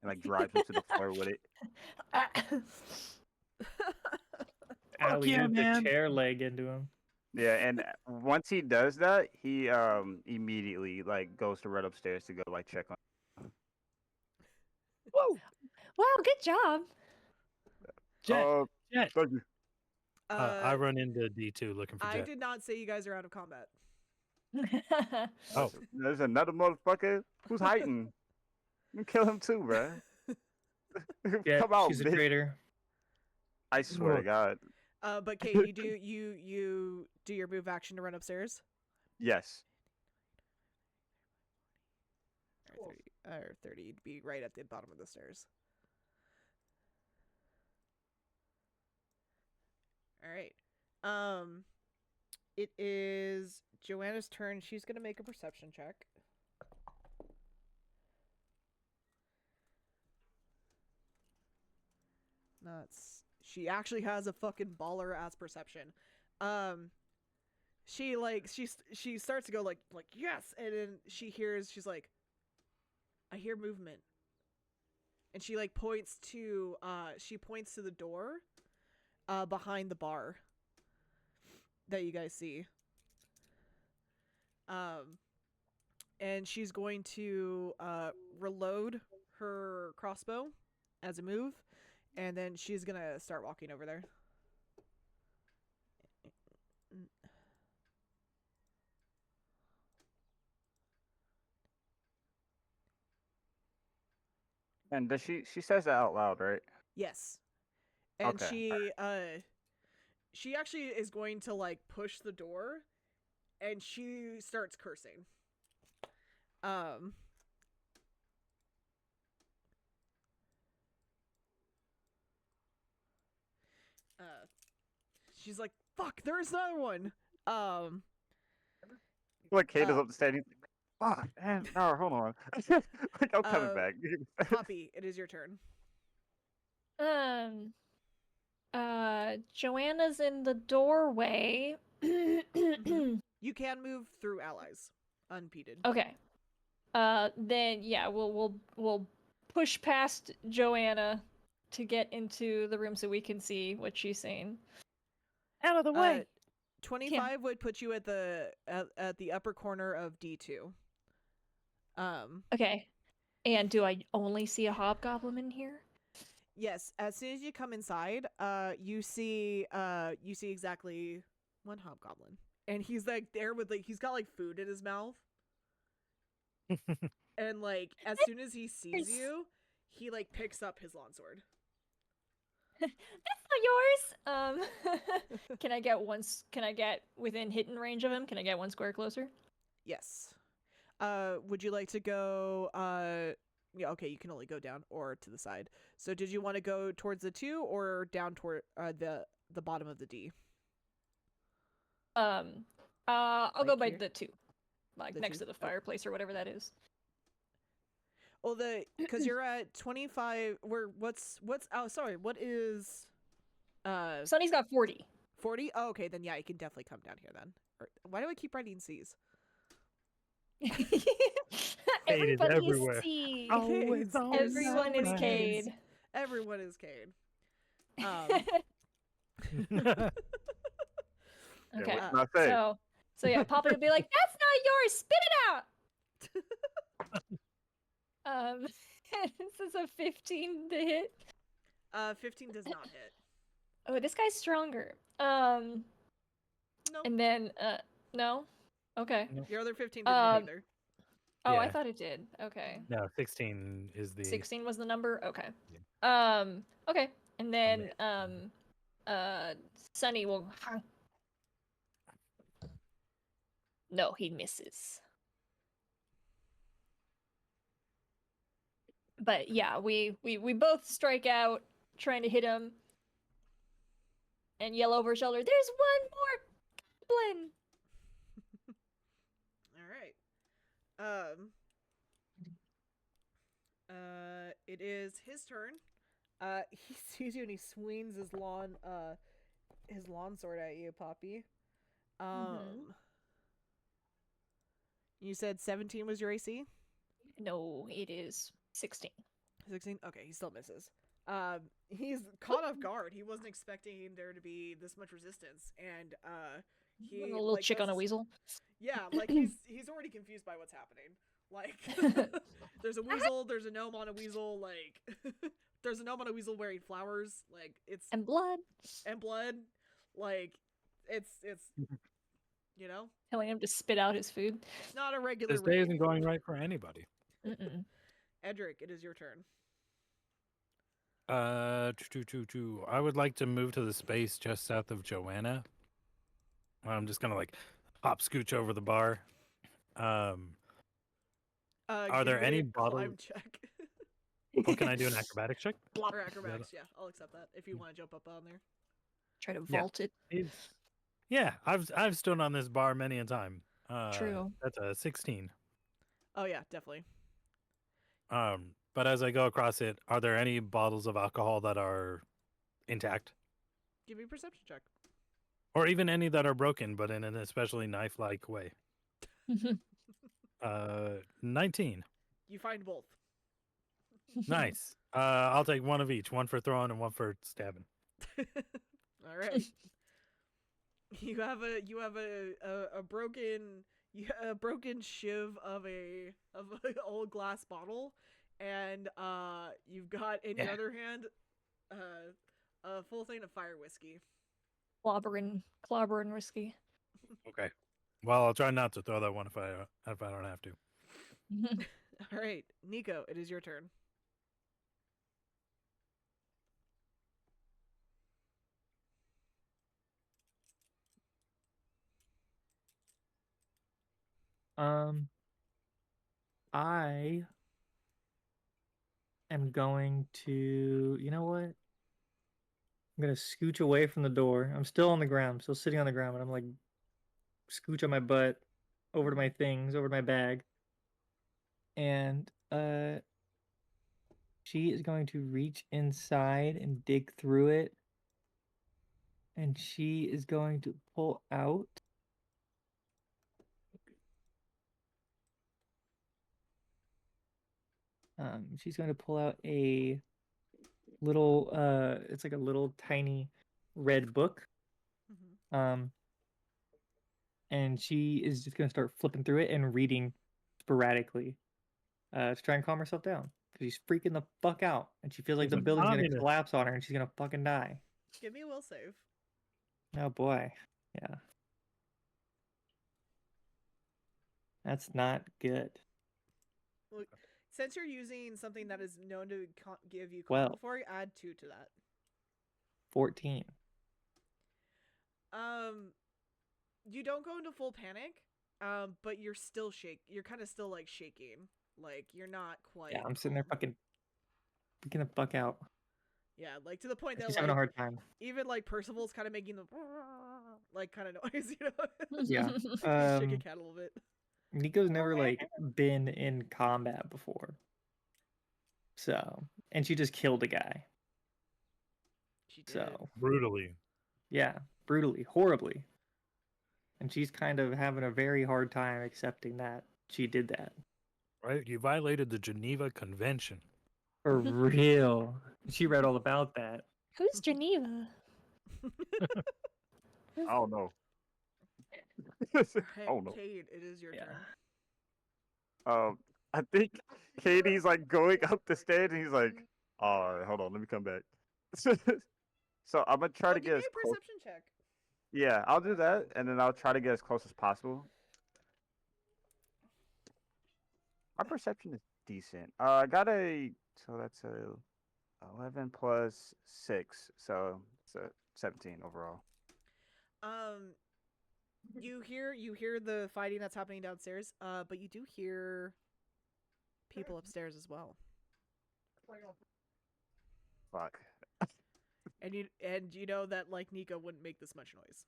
and drives him to the floor with it. Alley yeah, oop the man. chair leg into him. Yeah, and once he does that, he immediately goes to run upstairs to go check on. Whoa! Wow, good job. Jet, Oh, Jet. thank you. I run into D2 looking for I Jet. did not say you guys are out of combat. Oh, There's another motherfucker who's hiding. You kill him too, bruh. Yeah, Come out, she's a bitch. traitor. I swear to God. But Kate, you do your move action to run upstairs. Yes. Or 30. You'd be right at the bottom of the stairs. All right. It is Joanna's turn. She's gonna make a perception check. Nuts. She actually has a fucking baller ass perception. She she starts to go like yes, and then she's like, I hear movement, and she points to the door, behind the bar that you guys see. And she's going to reload her crossbow as a move, and then she's gonna start walking over there. And does she says that out loud, right? Yes, and Okay. she actually is going to push the door, and she starts cursing. She's like, fuck, there's another one. Cade is up the stairs. Fuck, man. No, hold on. I'm coming back. Poppy, it is your turn. Joanna's in the doorway. You can move through allies unimpeded. Okay. Then yeah, we'll push past Joanna to get into the room so we can see what she's saying. out of the way. 25 would put you at the upper corner of D2. Okay. And do I only see a hobgoblin in here? Yes, as soon as you come inside, you see exactly one hobgoblin. And he's there with he's got food in his mouth. And as soon as he sees you, he picks up his longsword. That's not yours. Can I get within hitting range of him? Can I get one square closer? Yes. Would you like to go yeah, okay, you can only go down or to the side. So did you want to go towards the 2 or down toward the bottom of the D? I'll go by here? the 2. The Next 2? to the fireplace or whatever that is. Well, because you're at 25. What's oh sorry, what is Sunny's got 40. 40? Oh, okay, then yeah, you can definitely come down here then. Why do I keep writing C's? Everybody is everywhere. C. Always There's on Everyone so is many Cade. Ks. Everyone is Cade. Okay. what can I say? So yeah, Poppy would be like, "That's not yours. Spit it out." This is a 15 to hit. 15 does not hit. Oh, this guy's stronger. No, And then no. Okay. your other 15 didn't hit either. Oh, I Yeah. thought it did. Okay. No, 16 is the 16 was the number. Okay. Yeah. Okay. And then Sunny will. No, he misses. But yeah, we both strike out trying to hit him and yell over his shoulder, "There's one more goblin!" All right. It is his turn. He sees you and he swings his lawn sword at you, Poppy. You said 17 was your AC? No, it is 16. 16? Okay, he still misses. He's caught off guard. He wasn't expecting there to be this much resistance, and he A little chick on a weasel. Yeah, like he's already confused by what's happening. Like, there's a weasel, there's a gnome on a weasel, like, there's a gnome on a weasel wearing flowers, like, it's... And blood. And blood, like, it's, you know? Telling him to spit out his food. It's not a regular This day raid. isn't going right for anybody. Edric, it is your turn. I would like to move to the space just south of Joanna. I'm just gonna like hop scooch over the bar. Are there give me any a climb bottles? check. Oh, can I do an acrobatics check? Or acrobatics, yeah. I'll accept that if you want to jump up on there. Try to Yeah. vault it. Yeah, I've stood on this bar many a time. True. That's a 16. Oh yeah, definitely. But as I go across it, are there any bottles of alcohol that are intact? Give me a perception check. Or even any that are broken, but in an especially knife-like way? 19. You find both. Nice. I'll take one of each, one for throwing and one for stabbing. All right. You have a broken shiv of a old glass bottle, and you've got in your other hand a full thing of fire whiskey. Clobbering whiskey. Okay. Well, I'll try not to throw that one if I don't have to. All right, Nico, it is your turn. I am going to, you know what? I'm gonna scooch away from the door. I'm still on the ground, I'm still sitting on the ground, but I'm like scooch on my butt over to my things, over to my bag. And she is going to reach inside and dig through it. And she is going to pull out she's going to pull out a little it's like a little tiny red book. And she is just going to start flipping through it and reading sporadically to try and calm herself down, because she's freaking the fuck out and she feels like the building's going to collapse on her and she's going to fucking die. Give me a will save. Oh boy. Yeah. That's not good. Well, since you're using something that is known to give you Well. calm before, add 2 to that. 14. You don't go into full panic, but you're still you're kind of still like shaking, like you're not quite. Yeah, I'm sitting there fucking freaking the fuck out. Yeah, like to the point that She's like having a hard time. even like Percival's kind of making the like kind of noise, you know? Yeah. Shake a cat a little bit. Nico's never like been in combat before. So, and she just killed a guy. She did. So, Brutally. yeah, brutally, horribly. And she's kind of having a very hard time accepting that she did that. Right? You violated the Geneva Convention. For real. She read all about that. Who's Geneva? I don't know. Alright, Oh no. Cade, it is your Yeah. turn. I think Katie's like going up the stairs, and he's like, "All right, hold on, let me come back." So I'm gonna try to Give get me as a close. perception check. Yeah, I'll do that, and then I'll try to get as close as possible. My perception is decent. I got so that's a 11 plus 6, so it's a 17 overall. Um, you hear the fighting that's happening downstairs. But you do hear people upstairs as well. Fuck. And you know that like Nico wouldn't make this much noise.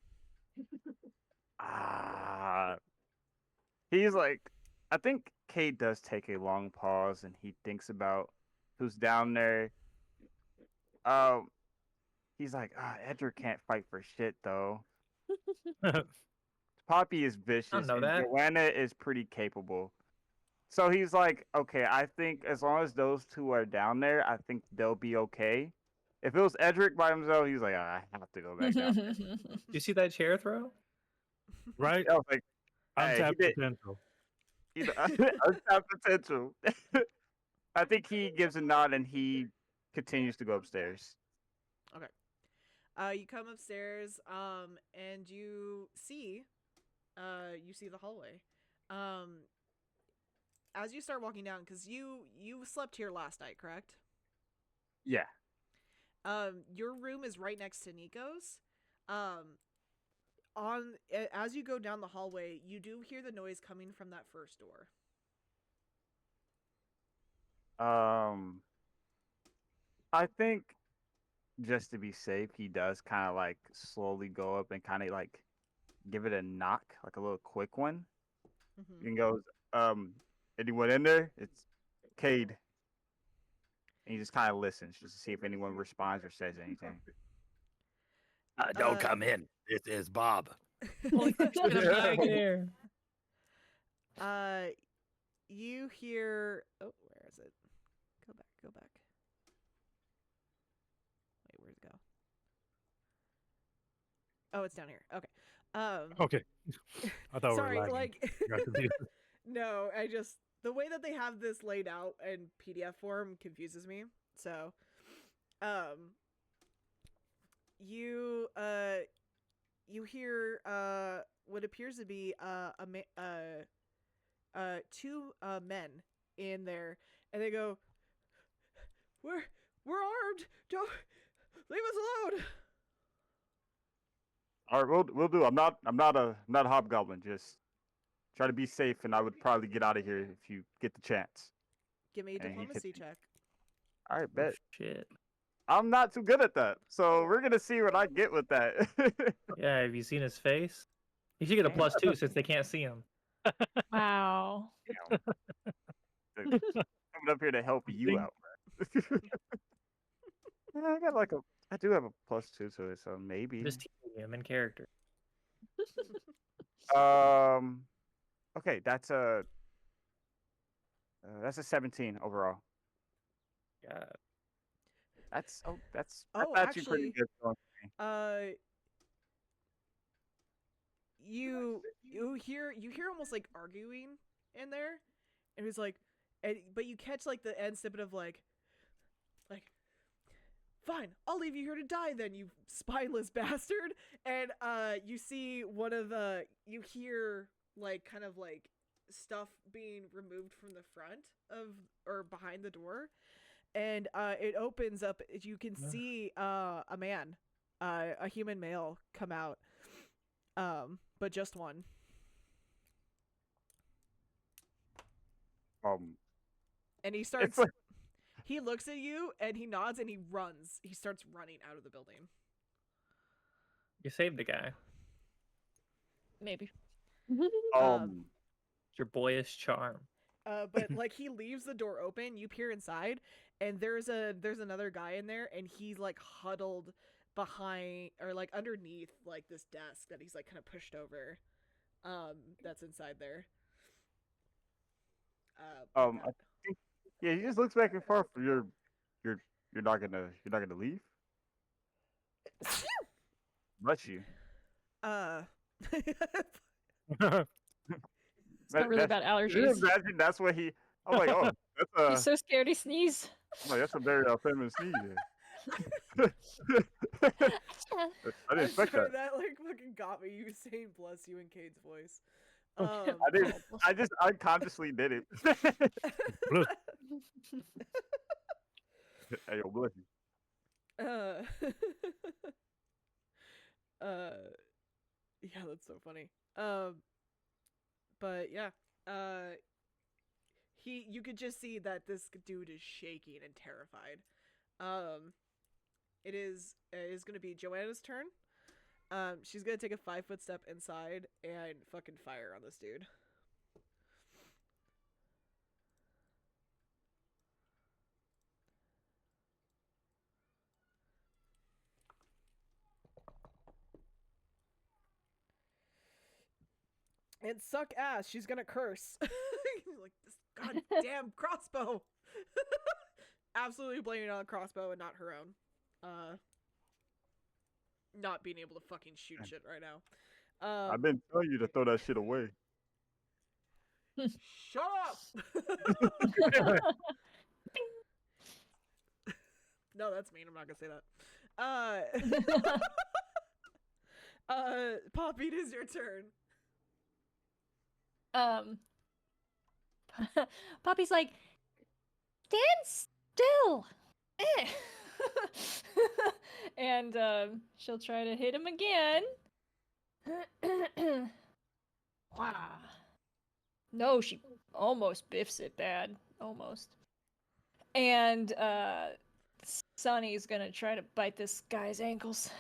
He's like, I think Kate does take a long pause, and he thinks about who's down there. Um, he's like, Edric can't fight for shit though. Poppy is vicious, know and that. Joanna is pretty capable. So he's like, okay, I think as long as those two are down there, I think they'll be okay. If it was Edric by himself, he's like, I have to go back down. Do you see that chair throw? Right? I was like, hey, he Untapped did. potential. Untapped potential. I think he gives a nod and he continues to go upstairs. You come upstairs, and you see the hallway. As you start walking down, because you slept here last night, correct? Yeah. Your room is right next to Nico's. As you go down the hallway, you do hear the noise coming from that first door. I think just to be safe, he does kind of like slowly go up and kind of like give it a knock, like a little quick one. Mm-hmm. And goes, anyone in there? It's Cade. And he just kind of listens just to see if anyone responds or says anything. Don't come in. This is Bob. Holy fuck, get him back in here. You hear. Oh, where is it? Go back. Wait, where'd it go? Oh, it's down here. Okay. Okay. I thought Sorry, we were lagging. like. Got confused. No, the way that they have this laid out in PDF form confuses me. So, you hear what appears to be two men in there, and they go, we're armed, don't leave us alone. All right, we'll do. I'm not a hobgoblin. Just try to be safe, and I would probably get out of here if you get the chance. Give me a And he diplomacy could- check. All right, Oh, bet. shit. I'm not too good at that, so we're gonna see what I get with that. Yeah, have you seen his face? He should get a Damn. +2 since they can't see him. Wow. Coming up here to help you out, man. I do have a +2 to it, so maybe. Just teaching him in character. Okay, that's a 17 overall. Yeah. That's that's Oh, actually pretty actually, good. Going. You hear almost like arguing in there, and it's like, but you catch like the end snippet of like, fine, I'll leave you here to die then, you spineless bastard. And you see you hear like kind of like stuff being removed from the front of or behind the door, and it opens up. You can see a man, a human male, come out, but just one. And he starts. like- He looks at you and he nods and he runs. He starts running out of the building. You saved the guy. Maybe. It's your boyish charm. But like he leaves the door open, you peer inside, and there's another guy in there, and he's like huddled behind or like underneath like this desk that he's like kind of pushed over. That's inside there. Like I think, yeah, he just looks back and forth. You're you're not gonna leave. Bless you. that. It's not really about Can you allergies. imagine that's what he? I'm like, oh, that's He's so scared he sneezed. I'm like, that's a very feminine sneeze. There. I didn't I'm expect sorry, that. that like fucking got me. You saying "bless you" in Cade's voice. I didn't. I just unconsciously did it. Hey, yo, bless you. uh, yeah, that's so funny. But yeah, you could just see that this dude is shaking and terrified. It is gonna be Joanna's turn. She's gonna take a 5-foot step inside and fucking fire on this dude. And suck ass, she's gonna curse. Like this goddamn crossbow. Absolutely blaming it on crossbow and not her own. Not being able to fucking shoot shit right now. I've been telling you to throw that shit away. Shut up! No, that's mean. I'm not gonna say that. Poppy, it is your turn. Poppy's like, stand still. Eh. And she'll try to hit him again. Wow. No, she almost biffs it bad. Almost. And Sonny's gonna try to bite this guy's ankles.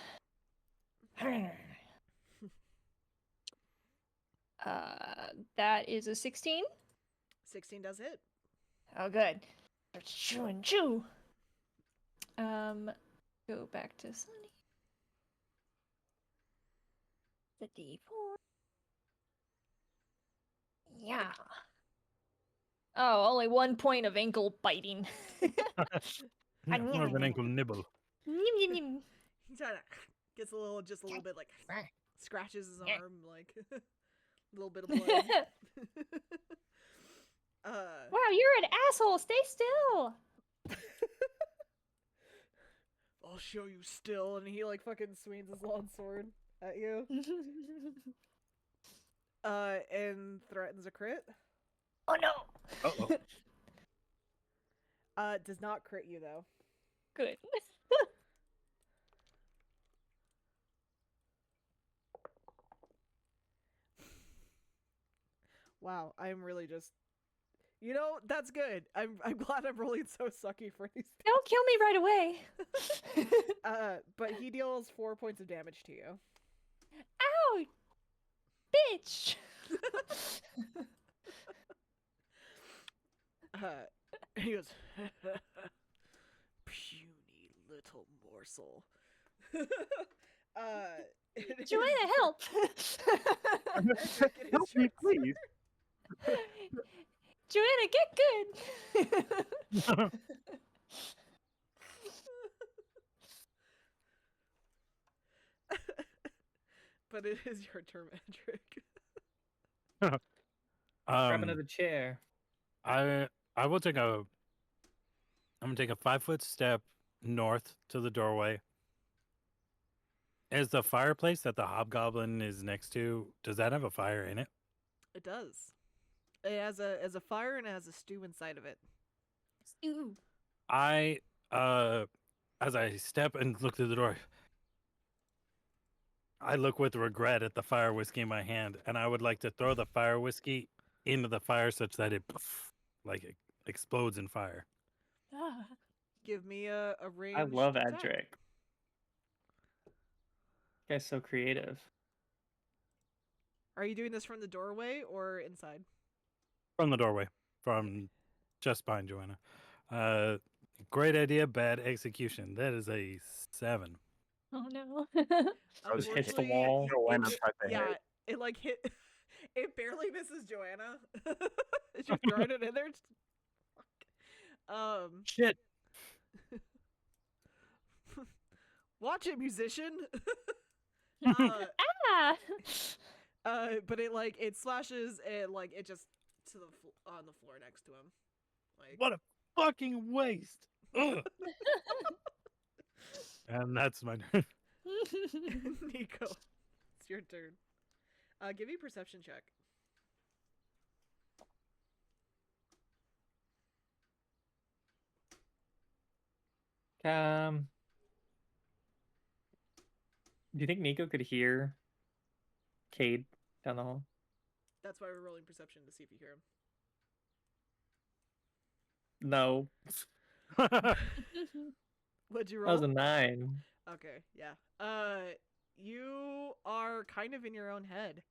That is a 16. 16 does hit. Oh, good. Chew and chew. Go back to Sunny. The D4. Yeah. Oh, only 1 point of ankle biting. More of an ankle nibble. He kind of gets just a little bit like scratches his arm, like a little bit of blood. Wow, you're an asshole. Stay still. I'll show you still, and he like fucking swings his long sword at you. And threatens a crit. Oh no. Uh-oh. Does not crit you though. Good. Wow, I'm really just. You know, that's good. I'm glad I'm rolling so sucky for these. Don't kill me right away. But he deals 4 points of damage to you. Ow, bitch. He goes, puny little morsel. Joanna, help. Help me, please. Joanna, get good. But it is your turn, Edric. Grab another chair. I will take a. I'm gonna take a 5-foot step north to the doorway. Is the fireplace that the hobgoblin is next to? Does that have a fire in it? It does. It has a fire and it has a stew inside of it. Stew. I as I step and look through the door, I look with regret at the fire whiskey in my hand, and I would like to throw the fire whiskey into the fire such that it it explodes in fire. Ah. Give me a range. I love attack. Edric. Guy's so creative. Are you doing this from the doorway or inside? From the doorway, from just behind Joanna. Great idea, bad execution. That is a 7. Oh no. Just hits the Unfortunately, wall. Joanna it, tried to yeah, hit. it like hit. It barely misses Joanna. She's throwing it in there. Um, Shit. watch it, musician. Ah! But it slashes and it just to the on the floor next to him. Like What a fucking waste. Ugh. And that's my turn. Nico, it's your turn. Give me a perception check. Do you think Nico could hear Cade down the hall? That's why we're rolling perception to see if you hear him. No. What'd you That was roll? a 9. Okay, yeah. You are kind of in your own head.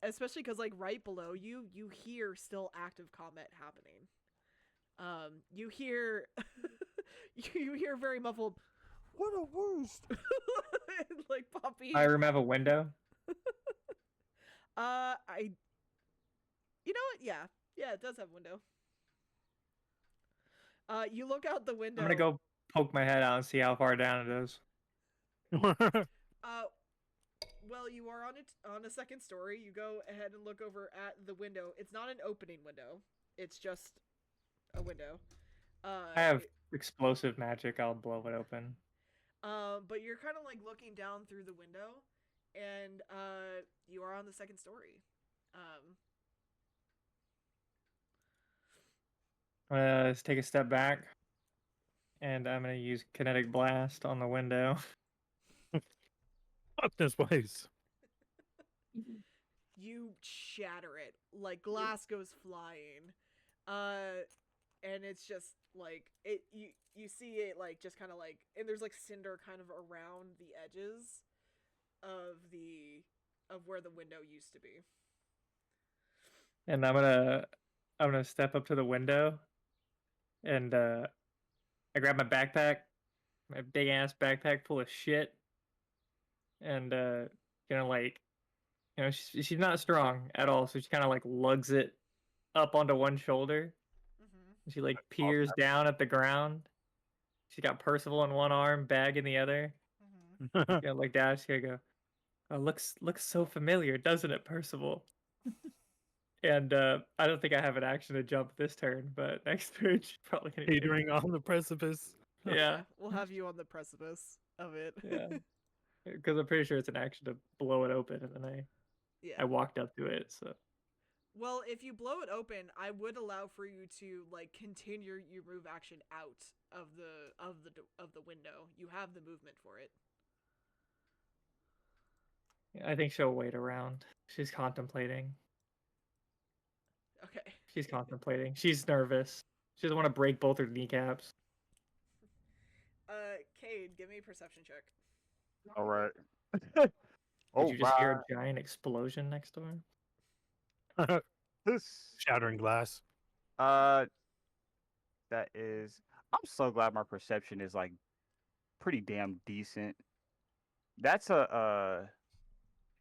Especially because right below you, you hear still active combat happening. You hear, you hear very muffled. What a worst! Like Poppy. My room have a window. You know what? Yeah, it does have a window. You look out the window. I'm gonna go poke my head out and see how far down it is. Well, you are on a second story. You go ahead and look over at the window. It's not an opening window. It's just a window. I have explosive magic. I'll blow it open. But you're kind of looking down through the window, and you are on the second story. I'm gonna take a step back, and I'm gonna use kinetic blast on the window. Fuck this place. You shatter it. Glass goes flying. And it's just it you see it just kind of and there's cinder kind of around the edges of where the window used to be. And I'm gonna step up to the window, and I grab my backpack, my big ass backpack full of shit, and she's not strong at all, so she kind of lugs it up onto one shoulder. Mm-hmm. She peers down at the ground. She got Percival in one arm, bag in the other. Mm-hmm. Like that. She's gonna go, "Oh, looks so familiar, doesn't it, Percival?" And I don't think I have an action to jump this turn, but next turn she's probably gonna be Teetering on the precipice. Yeah, We'll have you on the precipice of it. yeah. Because I'm pretty sure it's an action to blow it open, and then Yeah. I walked up to it. So Well, if you blow it open, I would allow for you to continue your move action out of the window. You have the movement for it. I think she'll wait around. She's contemplating. Okay. She's contemplating. She's nervous. She doesn't want to break both her kneecaps. Cade, give me a perception check. All right. Did Oh, you just wow. hear a giant explosion next door? This Shattering glass. that is. I'm so glad my perception is pretty damn decent. That's a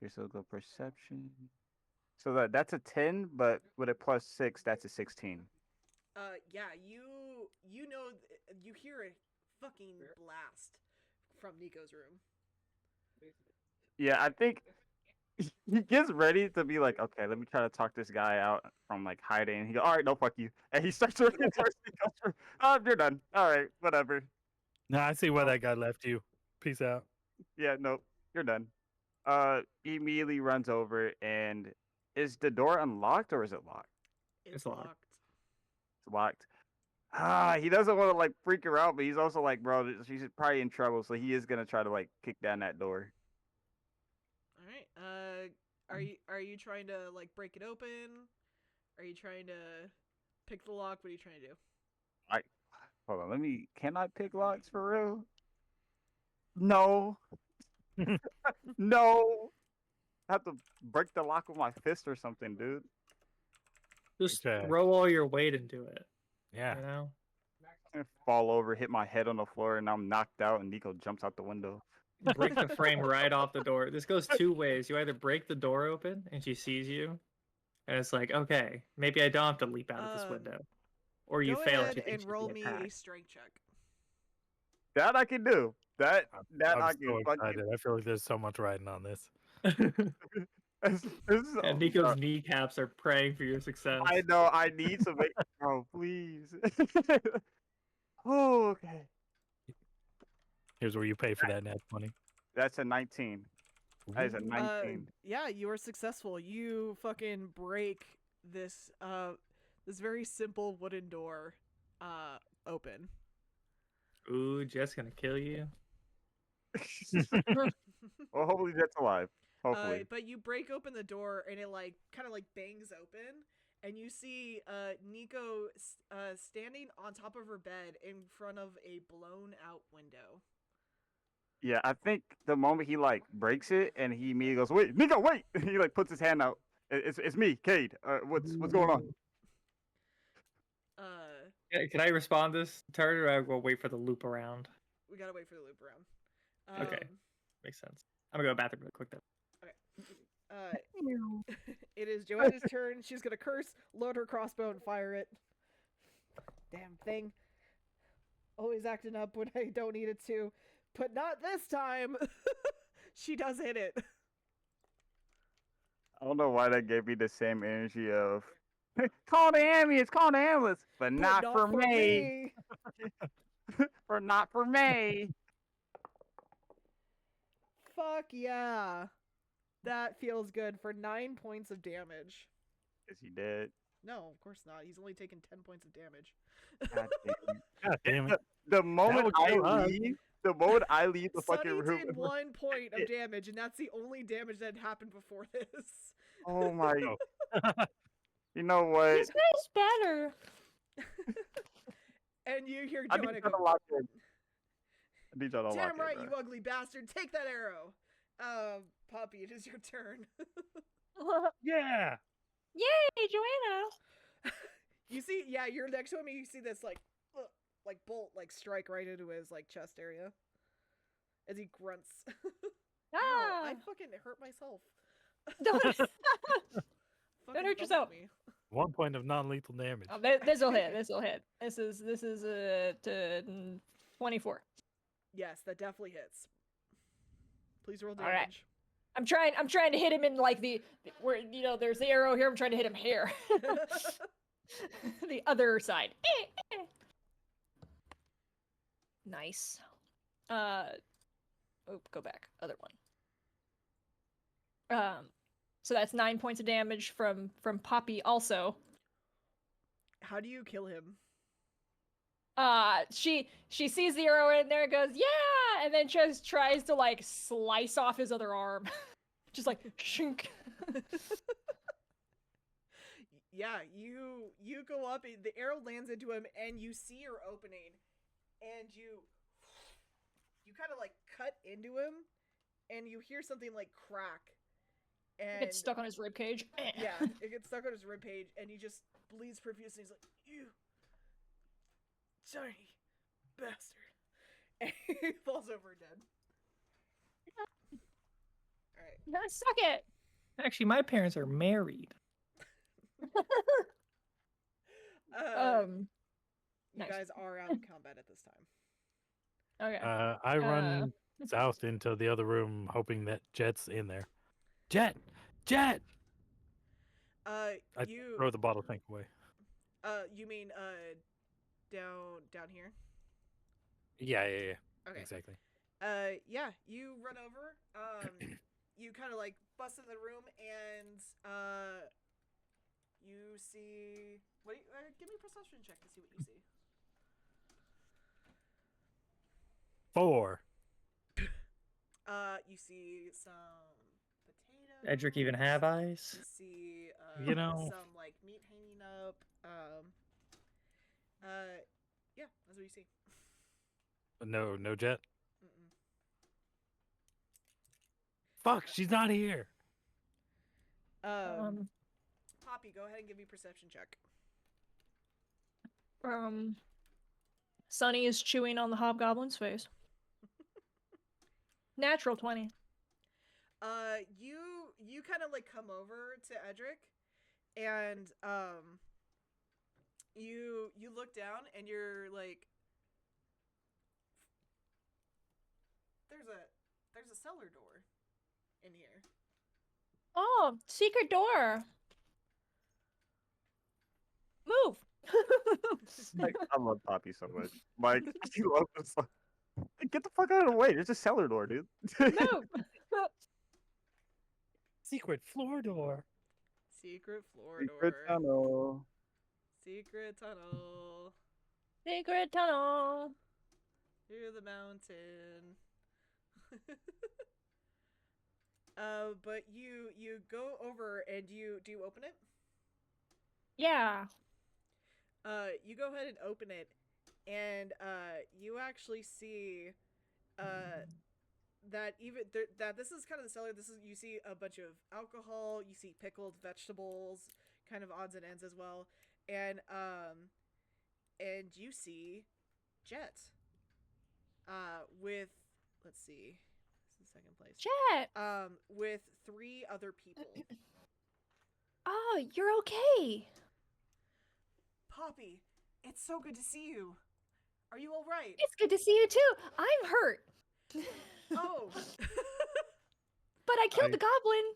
here's a good perception. So that's a 10, but with a +6, that's a 16. Yeah, you know you hear a fucking blast from Nico's room. Yeah, I think he gets ready to be okay, let me try to talk this guy out from hiding. He goes, all right, no, fuck you, and he starts running towards Nico. Oh, you're done. All right, whatever. Nah, I see why that guy left you. Peace out. Yeah, nope, you're done. He immediately runs over, and is the door unlocked or is it locked? It's locked. locked. It's locked. He doesn't want to freak her out, but he's also bro, she's probably in trouble, so he is gonna try to kick down that door. All right. Are you trying to break it open? Are you trying to pick the lock? What are you trying to do? Hold on, can I pick locks for real? No. No. I have to break the lock with my fist or something, dude. Just Okay. throw all your weight into it. Yeah. You know? I fall over, hit my head on the floor, and I'm knocked out. And Nico jumps out the window. Break the frame right off the door. This goes two ways. You either break the door open and she sees you, and it's like, okay, maybe I don't have to leap out of this window, or you Go fail and ahead she thinks and you're roll being me a attacked. strength check. That I can do. That I'm I so can fucking. excited. I feel like there's so much riding on this. This is, And Nico's kneecaps are praying for your success. I know. I need to make. Oh, please. Oh, okay. Here's where you pay for that nat 20. That's a 19. That is a Ooh. 19. Yeah, you are successful. You fucking break this this very simple wooden door open. Ooh, Jet's gonna kill you. Well, hopefully that's alive. Hopefully. But you break open the door and it like kind of like bangs open, and you see Nico standing on top of her bed in front of a blown out window. Yeah, I think the moment he like breaks it and he immediately goes, "Wait, Nico, wait!" He like puts his hand out. It's me, Cade. What's going on? Can I respond this turn, or I will wait for the loop around? We gotta wait for the loop around. Okay. Makes sense. I'm gonna go to the bathroom really quick though. It is Joanna's turn. She's gonna curse, load her crossbow, and fire it. Damn thing. Always acting up when I don't need it to. But not this time! She does hit it. I don't know why that gave me the same energy of call the ambulance, call the ambulance, but not for me. For not for me. Fuck yeah. That feels good for 9 points of damage. Is he dead? No, of course not. He's only taken 10 points of damage. God damn it. God damn it. The moment would I kill us. leave, the fucking Sunny room. did 1 point of damage, and that's the only damage that happened before this. Oh my! Oh. You know what? This guy's better. And you hear I need Joanna y'all to go, lock in. I need y'all to lock damn in, right, bro. you ugly bastard. Take that arrow. Poppy, it is your turn. Yeah. Yay, Joanna! You see, yeah, you're next to him, and you see this, like bolt, like, strike right into his, like, chest area. As he grunts. Ah! I fucking hurt myself. Don't, Fucking don't hurt thumped yourself. me. 1 point of non-lethal damage. Oh, this will hit. This will hit. This is to 24. Yes, that definitely hits. Please roll All right. damage. I'm trying to hit him in like the where there's the arrow here. I'm trying to hit him here. The other side. Nice. Go back. Other one. So that's 9 points of damage from Poppy also. How do you kill him? She sees the arrow in there and goes, yeah, and then just tries to like slice off his other arm. Just like shink. Yeah, you go up, the arrow lands into him, and you see your opening, and you kind of like cut into him, and you hear something like crack, and It gets stuck on his rib cage. yeah, it gets stuck on his ribcage, and he just bleeds profusely. He's like, "You tiny bastard," and he falls over dead. All right. No, suck it. Actually, my parents are married. You Nice. guys are out of combat at this time. Okay. I run south into the other room, hoping that Jet's in there. Jet! Jet! I You throw the bottle tank away. you mean down here? Yeah. Okay. Exactly. Yeah, you run over. You kind of like bust in the room, and you see. What? Give me a perception check to see what you see. 4. You see some potatoes. Edric even have eyes? You see, some like meat hanging up. Yeah, that's what you see. No Jet. Mm-mm. Fuck, she's not here. Poppy, go ahead and give me a perception check. Sunny is chewing on the hobgoblin's face. Natural 20. You kind of like come over to Edric, and you look down and you're like, there's a cellar door in here. Oh, secret door. Move. Like, I love Poppy so much. Like, I love this. Get the fuck out of the way. There's a cellar door, dude. Move. Secret floor door. Secret floor Secret door. tunnel. Secret tunnel Secret tunnel. through the mountain. But you go over and do you open it? Yeah. You go ahead and open it, and you actually see that that this is kind of the cellar. You see a bunch of alcohol, you see pickled vegetables, kind of odds and ends as well, and you see Jet with, let's see, this is second place. Jet. With 3 other people. Oh, you're okay. Poppy, it's so good to see you. Are you all right? It's good to see you too. I'm hurt. Oh. But I killed the goblin.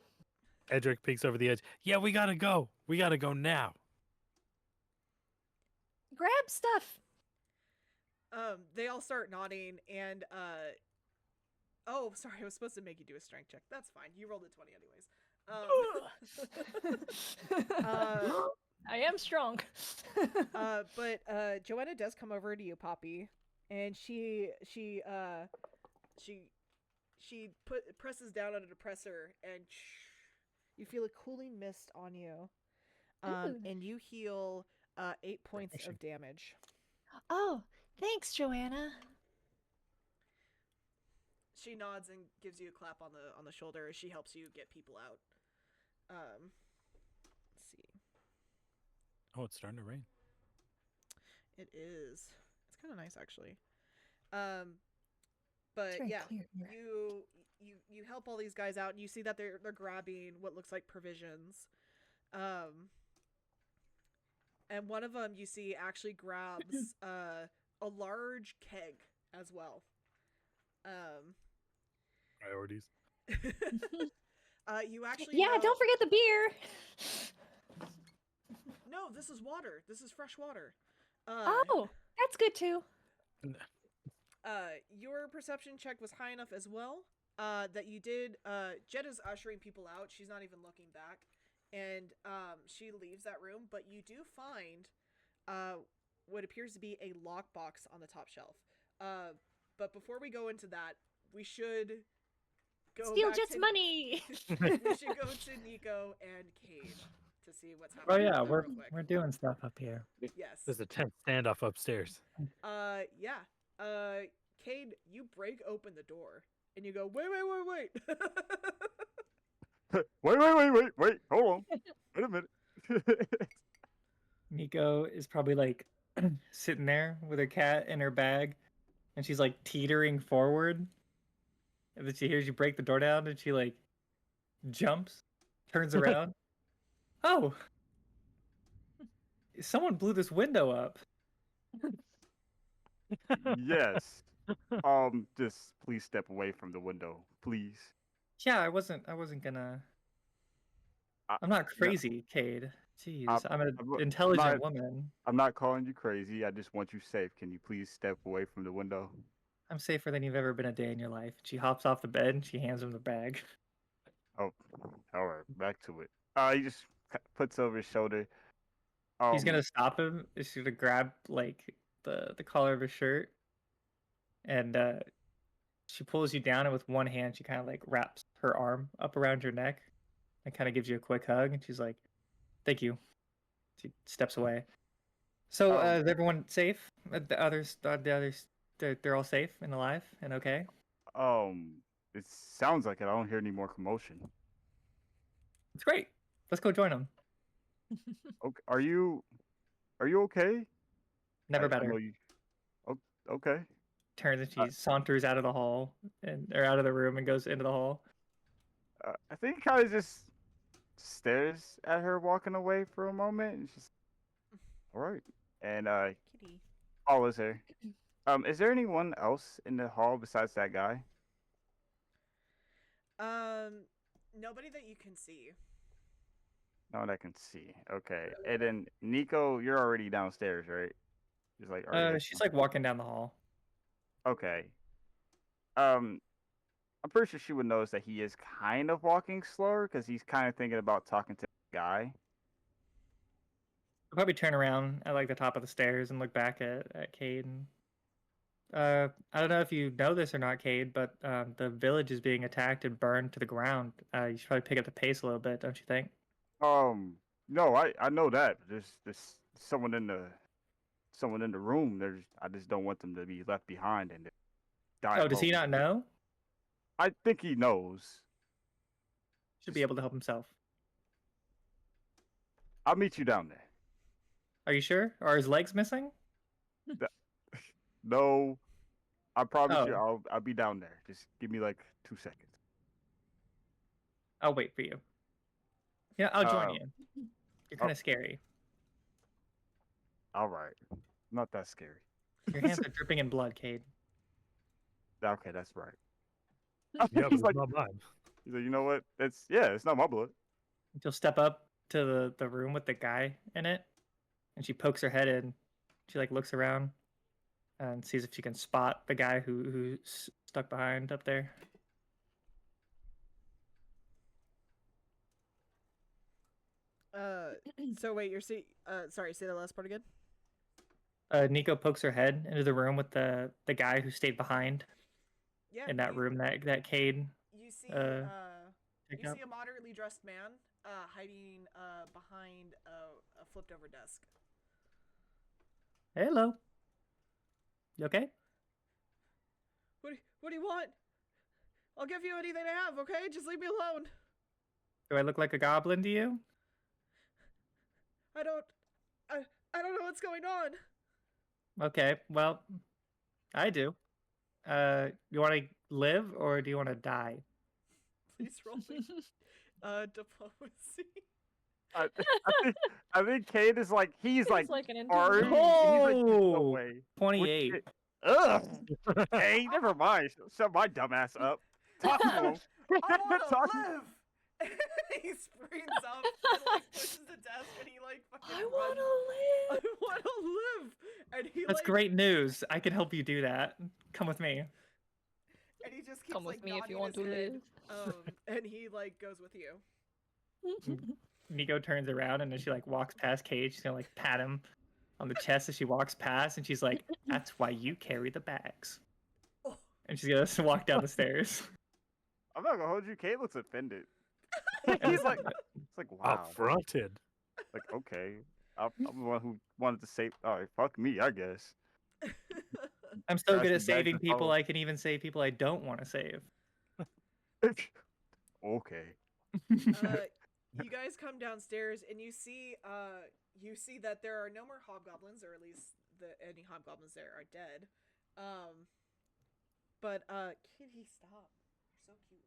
Edric peeks over the edge. Yeah, we gotta go. We gotta go now. Grab stuff. They all start nodding, and oh, sorry, I was supposed to make you do a strength check. That's fine. You rolled a 20 anyways. I am strong. But Joanna does come over to you, Poppy, and she presses down on a depressor, and you feel a cooling mist on you. Ooh. And you heal 8 points of damage. Oh, thanks, Joanna. She nods and gives you a clap on the shoulder as she helps you get people out. Let's see. Oh, it's starting to rain. It is. It's kind of nice, actually. But very yeah, clear here. you help all these guys out, and you see that they're grabbing what looks like provisions. And one of them you see actually grabs a large keg as well. Priorities. You actually Yeah, know... don't forget the beer. No, this is water. This is fresh water. Oh, that's good too. Your perception check was high enough as well. That you did. Jet is ushering people out. She's not even looking back, and she leaves that room. But you do find what appears to be a lockbox on the top shelf. But before we go into that, we should go Steal back Jet's to... money. We should go to Nico and Cade to see what's Oh happening. yeah, with them we're real quick. we're doing stuff up here. Yes. There's a tense standoff upstairs. Yeah. Cade, you break open the door and you go, wait. Wait. Hold on. Wait a minute. Nico is probably like sitting there with her cat in her bag, and she's like teetering forward. And then she hears you break the door down, and she like jumps, turns around. Oh, someone blew this window up. Yes. Just please step away from the window, please. Yeah, I wasn't gonna. I'm not crazy, Cade. Jeez, I'm an intelligent woman. I'm not calling you crazy. I just want you safe. Can you please step away from the window? I'm safer than you've ever been a day in your life. She hops off the bed and she hands him the bag. Oh, all right. Back to it. He just puts over his shoulder. He's gonna stop him. He's gonna grab like the collar of his shirt, and she pulls you down, and with one hand she kind of like wraps her arm up around your neck and kind of gives you a quick hug, and she's like, "Thank you." She steps away. So is everyone safe? The others, they're all safe and alive and okay. It sounds like it. I don't hear any more commotion. It's great. Let's go join them. Okay. Are you okay? Never I better. know you... Okay. Turns and she saunters out of the hall or out of the room and goes into the hall. I think he kind of just stares at her walking away for a moment, and she's all right, and Kitty. follows her. Is there anyone else in the hall besides that guy? Nobody that you can see. Not that I can see. Okay, and then Nico, you're already downstairs, right? Just like already. She's like walking down the hall. Okay. Um, I'm pretty sure she would notice that he is kind of walking slower because he's kind of thinking about talking to the guy. I'll probably turn around at like the top of the stairs and look back at Cade. And, I don't know if you know this or not, Cade, but the village is being attacked and burned to the ground. You should probably pick up the pace a little bit, don't you think? No, I know that. There's someone in the room. I just don't want them to be left behind and die. Oh, does he not know? I think he knows. Should be able to help himself. I'll meet you down there. Are you sure? Are his legs missing? No, I promise you, Oh. I'll be down there. Just give me like 2 seconds. I'll wait for you. Yeah, I'll join Uh, you. You're kind of scary. All right, not that scary. Your hands are dripping in blood, Cade. Okay, that's right. Yeah, but He's it's like, not mine. you know what? It's not my blood. She'll step up to the room with the guy in it, and she pokes her head in. She like looks around and sees if she can spot the guy who's stuck behind up there. So wait, sorry, say the last part again. Nico pokes her head into the room with the guy who stayed behind Yeah. in that room that Cade. You see, picked you up. see a moderately dressed man, hiding behind a flipped over desk. Hello. You okay? What do you want? I'll give you anything I have, okay? Just leave me alone. Do I look like a goblin to you? I don't know what's going on. Okay, well, I do. You want to live or do you want to die? Please roll me. Diplomacy. I think Cade is like he's like like an already. intimidation. He's like, no Oh! way. 28. Ugh. Hey, never mind. Shut my dumb ass up. Talk to him. I want to Talk- live. He springs up and like pushes the desk and he like fucking I want to I live. want to live. And he That's like great news. I can help you do that. Come with me. and he just keeps Come like with me if you nodding want his to head. live. And he like goes with you. Nico turns around and then she like walks past Cade. She's gonna like pat him on the chest as she walks past, and she's like, "That's why you carry the bags." Oh. And she's gonna walk down the stairs. I'm not gonna hold you. Cade looks offended. And He's like, it's like wow. Affronted. Like okay, I'm the one who wanted to save. All right, fuck me, I guess. I'm so Grass good at and bags saving and people. follow. I can even save people I don't want to save. Okay. You guys come downstairs and you see that there are no more hobgoblins, or at least any hobgoblins there are dead. But Kitty, stop. You're so cute.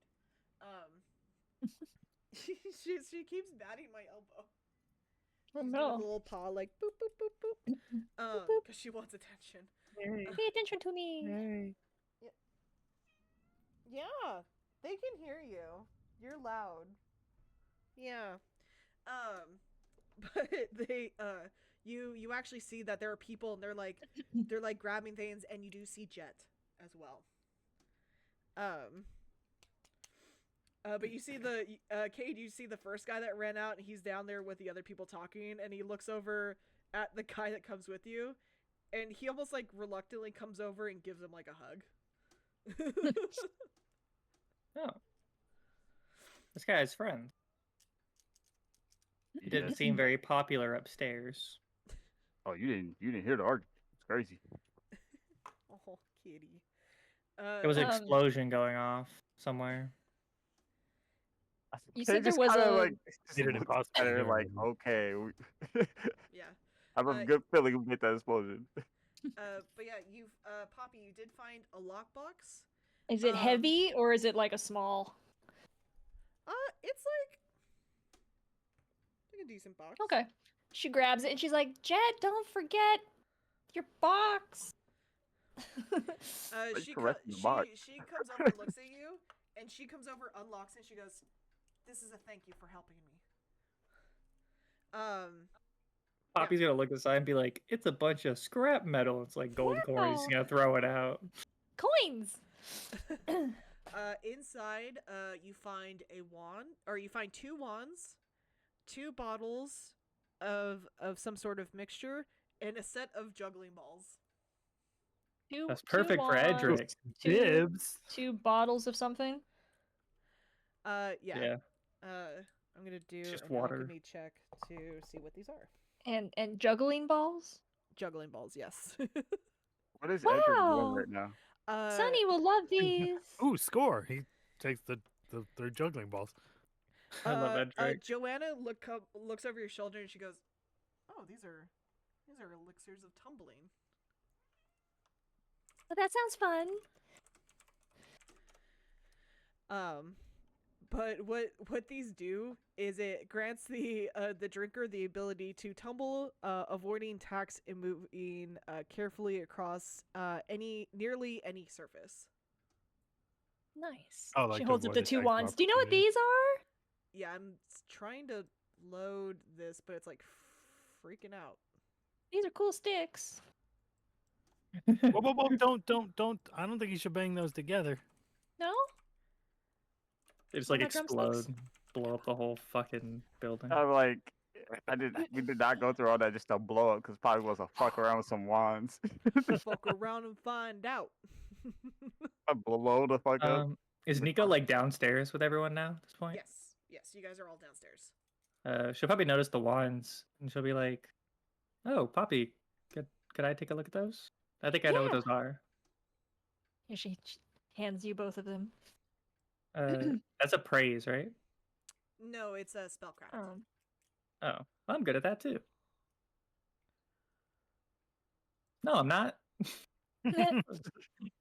She keeps batting my elbow. Oh She's doing no. a little paw like boop boop boop boop. Because she wants attention. Pay attention to me. Yeah, they can hear you. You're loud. Yeah. But they you actually see that there are people and they're like grabbing things, and you do see Jet as well. But you see Cade, you see the first guy that ran out, and he's down there with the other people talking, and he looks over at the guy that comes with you, and he almost like reluctantly comes over and gives him like a hug. Oh, this guy's friend. He didn't seem very popular upstairs. Oh, you didn't hear the argument. It's crazy. Oh, Kitty. There was an explosion going off somewhere. You They said there just was kinda, a- like, just Made it looked impossible at to her hear like, him. okay. Yeah. I have a good feeling we'll get that explosion. But yeah, you've Poppy, you did find a lockbox. Is it heavy or is it like a small? It's like a decent box. Okay. She grabs it and she's like, Jet, don't forget your box. Like She caressing the box. she comes over and looks at you, and she comes over, unlocks it, and she goes, "This is a thank you for helping me." Poppy's gonna look aside and be like, "It's a bunch of scrap metal." It's like gold coin. He's Wow. gonna throw it out. Coins. Inside, you find a wand, or you find 2 wands, 2 bottles of some sort of mixture, and a set of juggling balls. That's perfect for wands, Edric. Dibs. 2 bottles of something. Yeah. I'm gonna do It's just an water. alchemy check to see what these are. And juggling balls. Juggling balls, yes. What is Edric doing Wow. right now? Sunny will love these. Ooh, score! He takes the 3 juggling balls. I love Edric. Joanna looks over your shoulder and she goes, "Oh, these are elixirs of tumbling." Well, that sounds fun. But what these do is it grants the drinker the ability to tumble, avoiding tacks and moving carefully across nearly any surface. Nice. Oh, like she to holds up the avoid 2 attacks of wands. Do you know what opportunity. these are? Yeah, I'm trying to load this, but it's like freaking out. These are cool sticks. Whoa, don't. I don't think you should bang those together. No? They just What like about drumsticks? explode, blow up the whole fucking building. I'm like, we did not go through all that just to blow up because probably was a fuck around with some wands. Fuck around and find out. I blow the fuck up. Is Nico like downstairs with everyone now at this point? Yes, you guys are all downstairs. She'll probably notice the wands and she'll be like, "Oh, Poppy, could I take a look at those? I think I know what Yeah. those are." Here she hands you both of them. That's a praise, right? No, it's a spellcraft. Oh, I'm good at that too. No, I'm not.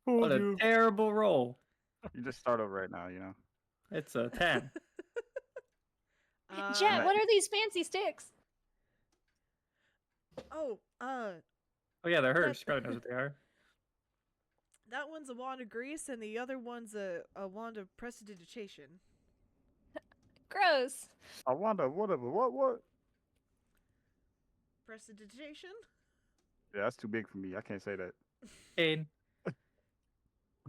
What a terrible roll. You just start over right now, you know. It's a 10. Jet, what are these fancy sticks? Oh, Oh yeah, they're hers. She probably knows what they are. that one's a wand of grease, and the other one's a wand of prestidigitation. Gross. I wonder what? Prestidigitation? Yeah, that's too big for me. I can't say that. Kane,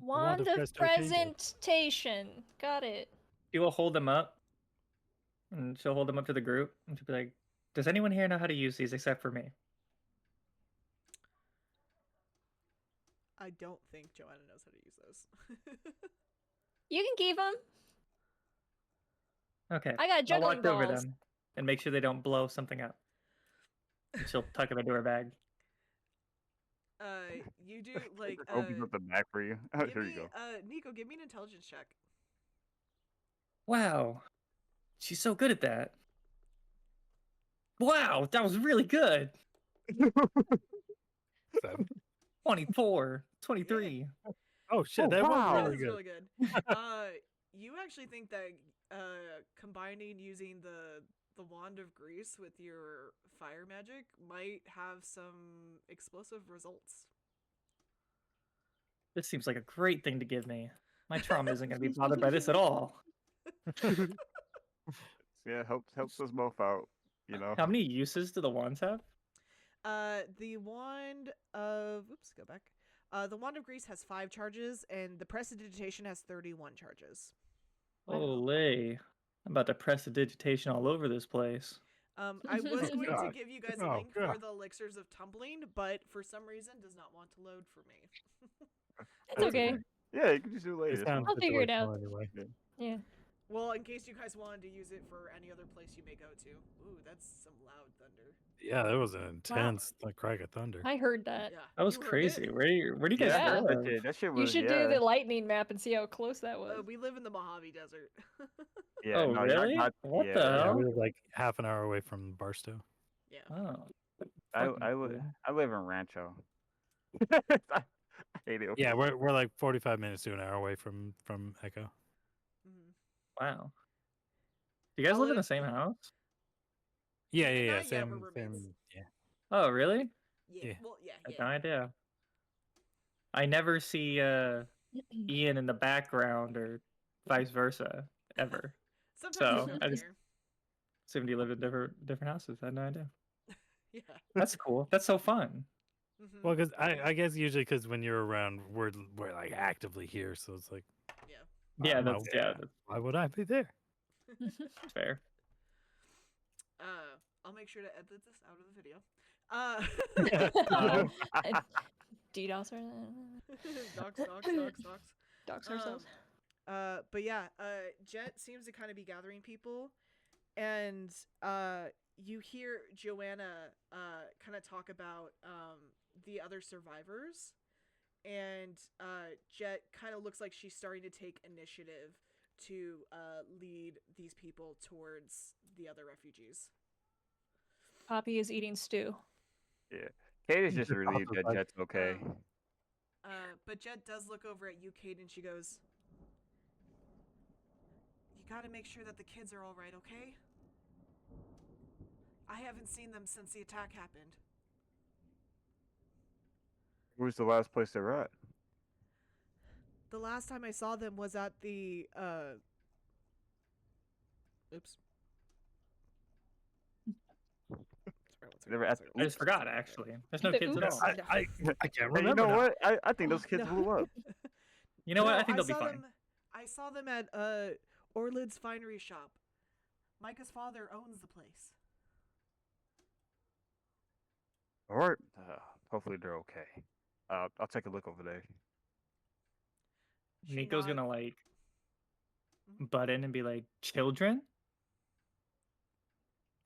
Wand of presentation. Got it. she will hold them up, and she'll hold them up to the group, and she'll be like, "Does anyone here know how to use these except for me?" I don't think Joanna knows how to use those. You can keep them. Okay. I got I'll juggling walk over balls. them and make sure they don't blow something up. And she'll tuck them into her bag. You do like Opens up the back for you. Here you go. Nico, give me an intelligence check. Wow. She's so good at that. Wow, that was really good. 7. 24, 23. Oh shit, Oh, that wow. was That's really good. really good. You actually think that combining using the wand of grease with your fire magic might have some explosive results. This seems like a great thing to give me. My trauma isn't going to be bothered by this at all. Yeah, helps us both out. You know. How many uses do the wands have? The wand of go back. The wand of grease has 5 charges, and the prestidigitation has 31 charges. Holy. I'm about to press the digitation all over this place. I was going to God. give you guys a Oh, link for God. the elixirs of tumbling, but for some reason does not want to load for me. It's okay. Yeah, you can just do it later. It it's fine. sounds I'll figure it out. situational Anyway. Yeah. Well, in case you guys wanted to use it for any other place you may go to. Ooh, that's some loud thunder. Yeah, that was an intense crack of thunder. I heard that. Yeah, That was you heard crazy. it. Where do you guys Yeah. live? That shit You was. should do the lightning map and see how close that was. We live in the Mojave Desert. Yeah, Oh, no, really? What the Yeah, hell? we were like half an hour away from Barstow. Yeah. Oh. I fucking I, cool. I live in Rancho. I hate it. Yeah, we're like 45 minutes to an hour away from Echo. Mhm. Wow. Do you guys I'll live let in the it- same house? Yeah, Nick and yeah, I, yeah. yeah, we're Same, roommates. same. Yeah. Oh, really? Yeah. Yeah. Well, yeah, I had yeah. no idea. I never see Ian in the background or vice versa ever. Sometimes you So show up I just here. assumed you lived in different houses. I had no idea. Yeah. That's cool. That's so fun. Mhm. Well, because I guess usually because when you're around, we're like actively here, so it's like, Yeah. Yeah, why, that's why would I be there? fair. I'll make sure to edit this out of the video. Oh. DDoS or Docs. dox ourselves. But yeah, Jet seems to kind of be gathering people, and you hear Joanna kind of talk about the other survivors, and Jet kind of looks like she's starting to take initiative to lead these people towards the other refugees. Poppy is eating stew. Yeah. Kate is just Just relieved also that like- Jet's okay. But Jet does look over at you, Kate, and she goes, "You gotta make sure that the kids are all right, okay? I haven't seen them since the attack happened." Who's the last place they were at? The last time I saw them was at the oops. Sorry, They were at the I just forgot actually. There's no kids at all. I can't Hey, remember. you know now. what? I think those kids blew up. You know what? No, I think they'll be saw fine. I saw them at Orlid's Finery Shop. Micah's father owns the place. All right. Hopefully they're okay. I'll take a look over there. She Nico's nod- gonna like Mhm. butt in and be like, "Children."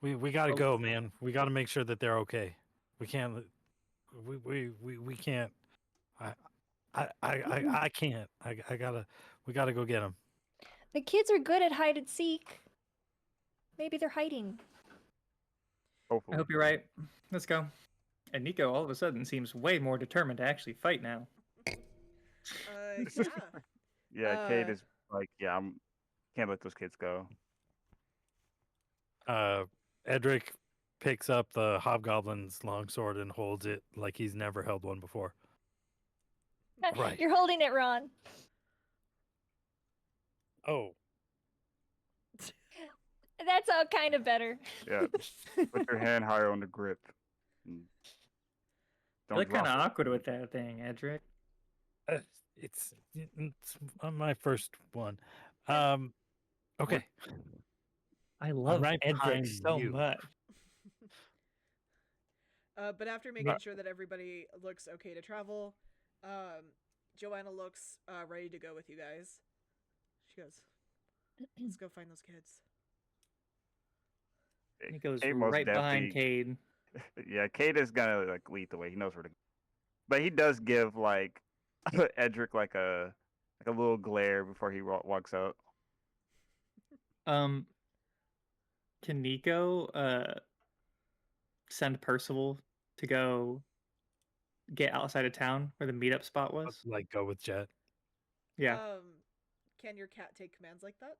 We gotta Oh. go, man. We gotta make sure that they're okay. We can't. We can't. I can't. I gotta. We gotta go get them. The kids are good at hide and seek. Maybe they're hiding. I Hopefully. hope you're right. Let's go. And Nico all of a sudden seems way more determined to actually fight now. Yeah. Yeah, Kate Uh, is like, yeah, can't let those kids go. Edric picks up the hobgoblin's longsword and holds it like he's never held one before. Right. You're holding it, Ron. Oh, That's all kind of better. Yeah. Put your hand higher on the grip. And You don't look kind of drop it. awkward with that thing, Edric. it's my first one. Okay. I love right Edric behind so you. much. But after making sure that everybody looks okay to travel, Joanna looks ready to go with you guys. She goes, "Let's go find those kids." Nico's Kate most right behind definitely- Cade. Yeah, Kate is gonna like lead the way. He knows where to go. But he does give like Edric like a little glare before he walks out. Can Nico send Percival to go get outside of town where the meetup spot was? Like go with Jet. Yeah, Can your cat take commands like that?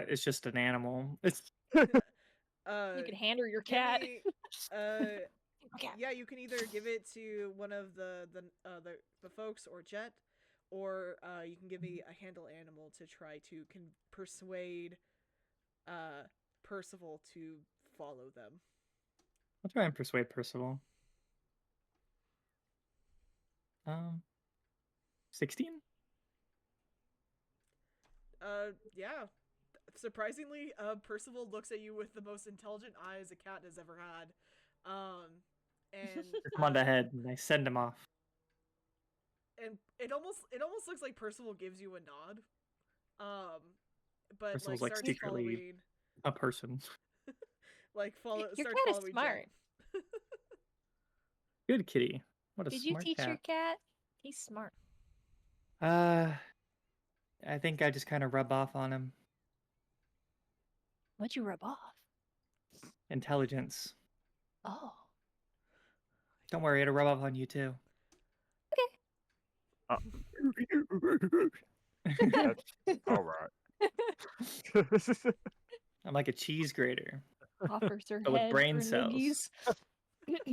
it's just an animal. It's You can hand her your give cat. me- Okay. yeah, you can either give it to one of the folks or Jet, or you can give me a handle animal to try to persuade Percival to follow them. I'll try and persuade Percival. 16? Yeah. Surprisingly, Percival looks at you with the most intelligent eyes a cat has ever had. And I'm on the head and I send him off. and it almost looks like Percival gives you a nod. But Percival's, like like, starts secretly- following, A person. like Your start cat is following smart. Jet. Good kitty. What a Did you smart teach cat. your cat? He's smart. I think I just kind of rub off on him. What'd you rub off? Intelligence. Oh. Don't worry, it'll rub off on you too. All right. I'm like a cheese grater, Offers her but with head brain for cells. niggies.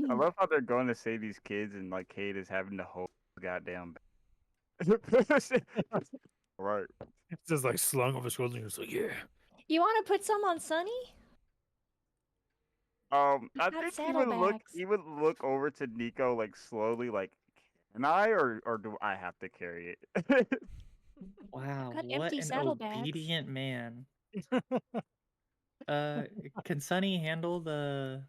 I love how they're going to save these kids and like Cade is having to hold the goddamn. Right. It's just like slung over his shoulder. And it's like, yeah. You want to put some on Sunny? I got think he would look. saddlebags. He would look over to Nico like slowly, like, "Can I, or do I have to carry it?" Wow, Got what empty an saddlebags. obedient man. Can Sunny handle the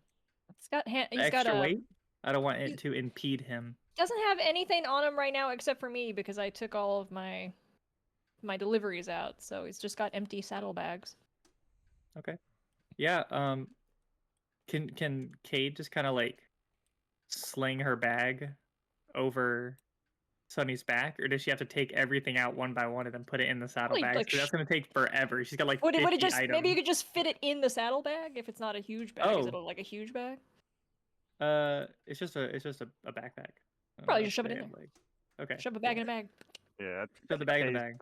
He's got he's extra got a weight? I don't want it to impede him. doesn't have anything on him right now except for me because I took all of my deliveries out, so he's just got empty saddlebags. Okay. Yeah, can Cade just kind of like sling her bag over Sunny's back, or does she have to take everything out one by one and then put it in the saddlebags? like, 'Cause that's gonna take forever. She's got like Would 50 it just items. maybe you could just fit it in the saddlebag if it's not a huge bag? Is it Oh. like a huge bag? It's just a backpack. Probably just shove it in there. Like, okay. Shove a bag in a bag. Yeah. Shove the bag in the bag.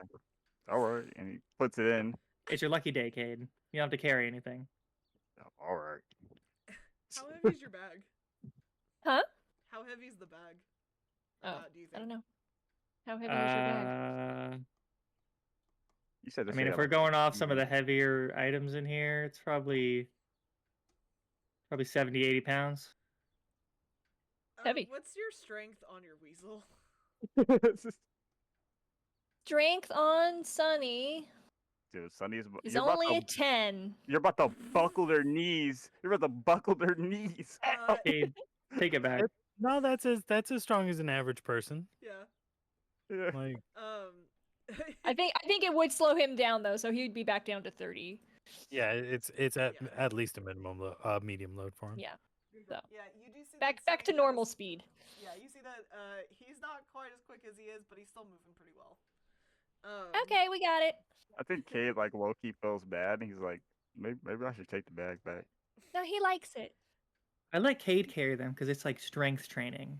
All right, and he puts it in. It's your lucky day, Cade. You don't have to carry anything. All right. How heavy is your bag? Huh? How heavy is the bag? Oh, Do you think? I don't know. How heavy is your bag? You said. I mean, if we're going off some of the heavier items in here, it's probably 70, 80 pounds. Heavy. What's your strength on your weasel? Strength on Sunny Dude, Sunny's. is only a 10. You're about to buckle their knees. You're about to buckle their knees. Cade, take it back. No, that's as strong as an average person. Yeah. Yeah. Like, I think it would slow him down though, so he'd be back down to 30. yeah, it's at least a minimum medium load for him. Yeah. So Yeah, you do see back that to Sunny normal has- speed. Yeah, you see that he's not quite as quick as he is, but he's still moving pretty well. Okay, we got it. I think Cade like low-key feels bad, and he's like, maybe I should take the bag back. No, he likes it. I let Cade carry them because it's like strength training.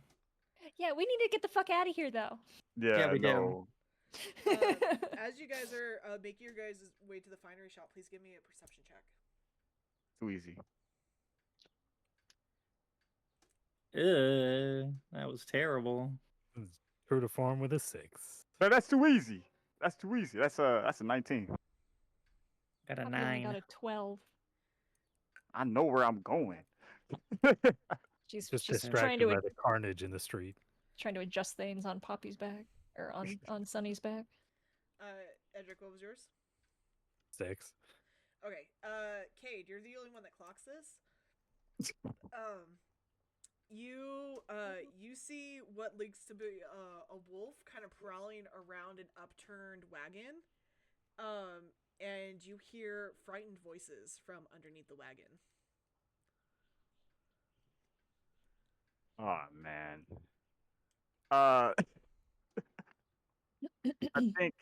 Yeah, we need to get the fuck out of here though. Yeah, we do. no. As you guys are making your guys' way to the finery shop, please give me a perception check. Too easy. That was terrible. True to form with a 6. But that's too easy. That's too easy. That's a 19. Got a Probably only 9. got a 12. I know where I'm going. She's Just trying distracted to by the carnage in the street. trying to adjust things on Poppy's back or on Sunny's back. Edric, what was yours? 6. Okay, Cade, you're the only one that clocks this. You see what looks to be a wolf kind of prowling around an upturned wagon, and you hear frightened voices from underneath the wagon. Oh man. I think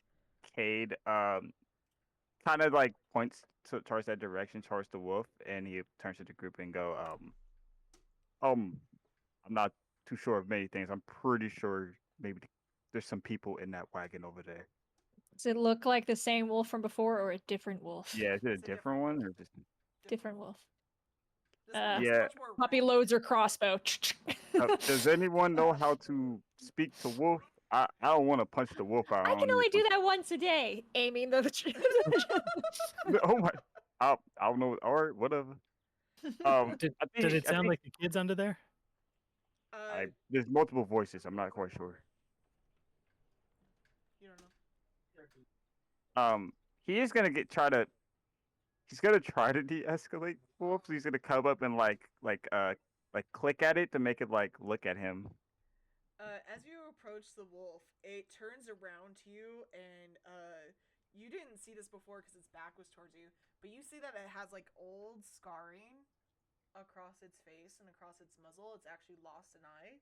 Cade kind of like points towards that direction, towards the wolf, and he turns to the group and go, I'm not too sure of many things. I'm pretty sure maybe there's some people in that wagon over there. Does it look like the same wolf from before or a different wolf? Yeah, is it a It's a different one or just? Different wolf. This one is Yeah. much more Poppy raw. loads her crossbow. Does anyone know how to speak to wolf? I don't want to punch the wolf out. I can only do that once a day, aiming the. Oh my! I don't know. All right, whatever. Did I think, it sound like the kids under there? there's multiple voices. I'm not quite sure. You don't know. He is gonna he's gonna try to de-escalate wolf. So he's gonna come up and like click at it to make it like look at him. As you approach the wolf, it turns around to you, and you didn't see this before because its back was towards you, but you see that it has like old scarring across its face and across its muzzle. It's actually lost an eye.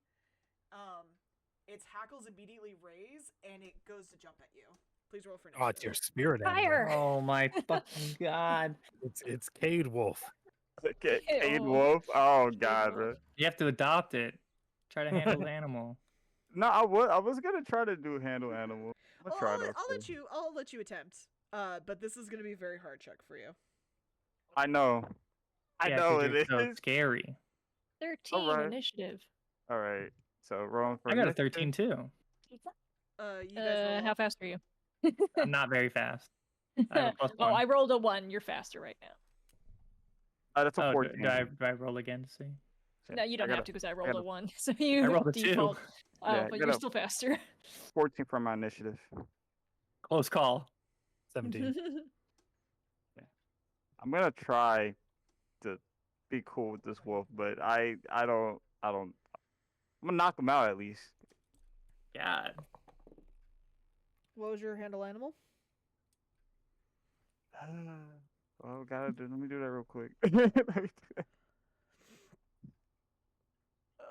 Its hackles immediately raise, and it goes to jump at you. Please roll for Oh, it's your initiative. spirit animal. Fire! Oh my fucking god. It's Cade Wolf. Okay, Cade Ew. Wolf. Oh Cade god, Wolf. bro. You have to adopt it. Try to handle the animal. No, I was gonna try to do handle animal. I'm Well, gonna try I'll, those. I'll let you attempt. But this is gonna be a very hard check for you. I know. I Yeah, know 'cause it you're so is. scary. 13 Alright. initiative. All right. So rolling for I got a initiative. 13 too. You guys roll How fast are you? I'm not very fast. I have a plus Oh, one. I rolled a 1. You're faster right now. That's a Oh, 14. do I roll again to see? Yeah, No, you I don't got have a- to because I I rolled got a a 1. So you rolled a 2. default. Oh, Yeah, I but got you're a- still faster. 14 from my initiative. Close call. 17. I'm gonna try to be cool with this wolf, but I don't. I'm gonna knock him out at least. God. What was your handle animal? Well, gotta do. Let me do that real quick. Let me do that.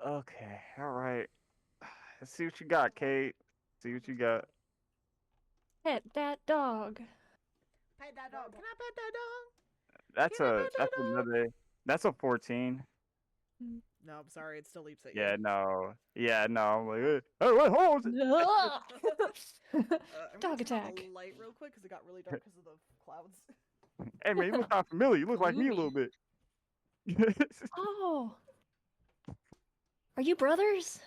Okay. All right. Let's see what you got, Kate. See what you got. Pet that dog. Pet that dog. Can I pet that dog? That's Can I a pet that that's dog? another. That's a 14. No, I'm sorry. It still leaps at Yeah, you. no. Yeah, no. I'm like, hey, wait, hold on. I'm Dog gonna turn on attack. the light real quick because it got really dark because of the clouds. Hey, man, you look kind of familiar. You look like me a Gloomy. little bit. Oh. Are you brothers?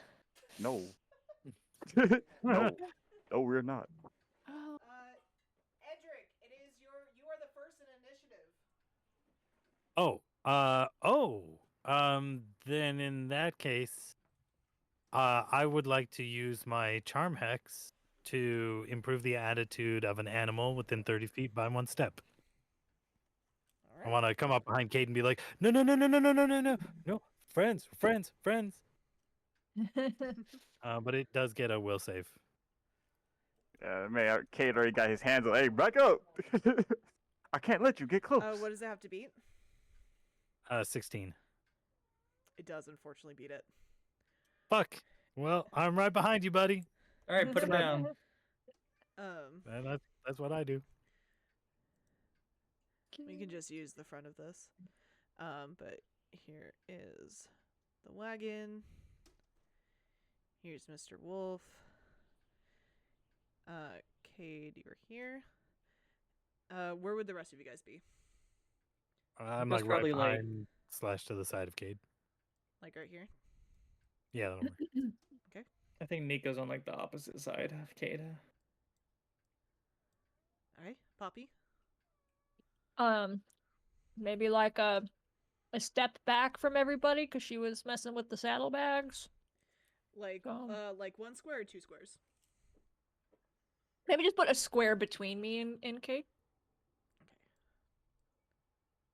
No. No. No, we're not. Oh. Edric, you are the first in initiative. Then in that case, I would like to use my charm hex to improve the attitude of an animal within 30 feet by 1 step. All I right. want to come up behind Kate and be like, no, no, no, no, no, no, no, no, no, no, friends. But it does get a will save. Man, Kate already got his hands on. Hey, back up. I can't let you get close. What does it have to beat? 16. It does unfortunately beat it. Fuck. Well, I'm right behind you, buddy. All right, put him down. Um, That's what I do. we can just use the front of this. But here is the wagon. Here's Mr. Wolf. Cade, you're here. Where would the rest of you guys be? I'm That's like right probably, like- behind slash to the side of Cade. Like right here? Yeah, that'll work. I think Nico's on like the opposite side of Kate. Alright, Poppy. Maybe like a step back from everybody because she was messing with the saddlebags. Like 1 square or 2 squares? Maybe just put a square between me and Kate.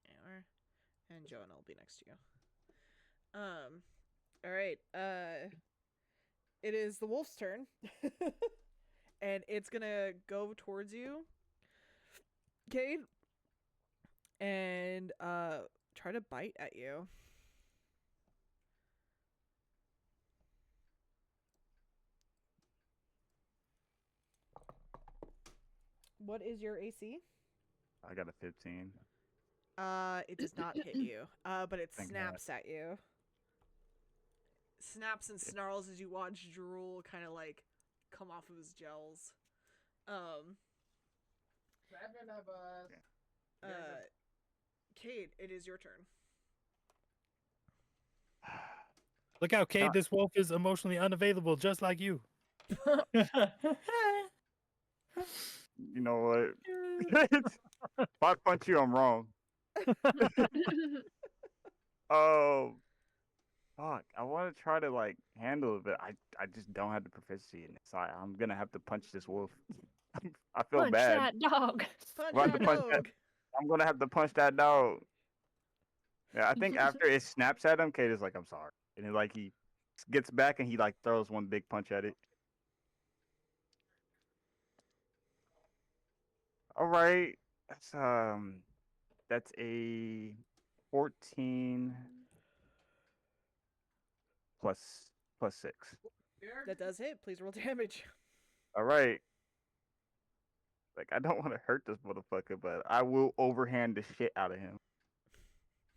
Okay. And Joanna will be next to you. Alright, it is the wolf's turn. And it's gonna go towards you, Cade, and try to bite at you. What is your AC? I got a 15. It does not hit you. But it Thank God. snaps at you. Snaps and snarls as you watch drool kind of like come off of his gels. Cade, it is your turn. Look out, Cade. This wolf is emotionally unavailable, just like you. You know what? If I punch you, I'm wrong. Oh, fuck. I want to try to like handle it, but I just don't have the proficiency in it. So I'm gonna have to punch this wolf. I feel Punch bad. that dog. Punch Run that the punch dog. I'm gonna have to punch that dog. Yeah, I think after it snaps at him, Kate is like, "I'm sorry," and then like he gets back and he like throws one big punch at it. All right, that's a 14 plus 6. That does hit. Please roll damage. All right. Like I don't want to hurt this motherfucker, but I will overhand the shit out of him.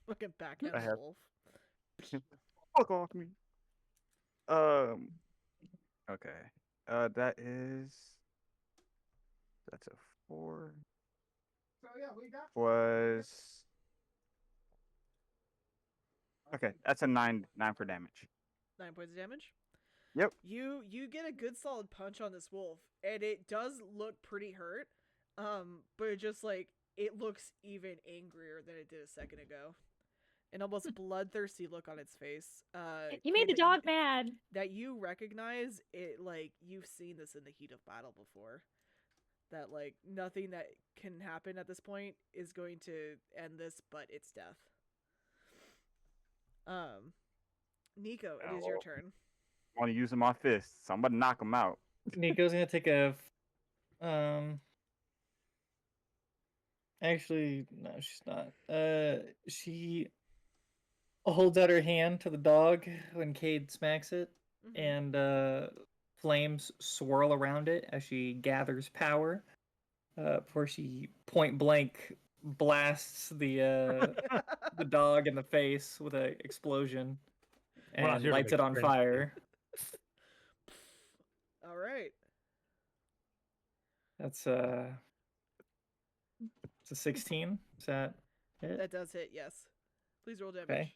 Fucking backhand I have- wolf. Fuck off me. Um. Okay. That's a 4. Was okay. That's a 9 for damage. 9 points of damage. Yep. You get a good solid punch on this wolf, and it does look pretty hurt. But it just like it looks even angrier than it did a second ago. An almost bloodthirsty look on its face. You made the Kid, dog mad. that you recognize it, like you've seen this in the heat of battle before. That like nothing that can happen at this point is going to end this but its death. Nico, it is your turn. I want to use my fists. I'm gonna knock him out. Nico's gonna take a. Actually, no, she's not. She holds out her hand to the dog when Cade smacks it, Mhm. and flames swirl around it as she gathers power. Before she point blank blasts the dog in the face with an explosion We're not and here to lights make it on friends here. fire. All right. That's it's a 16. Is that it? That does hit, yes. Please roll damage. Okay.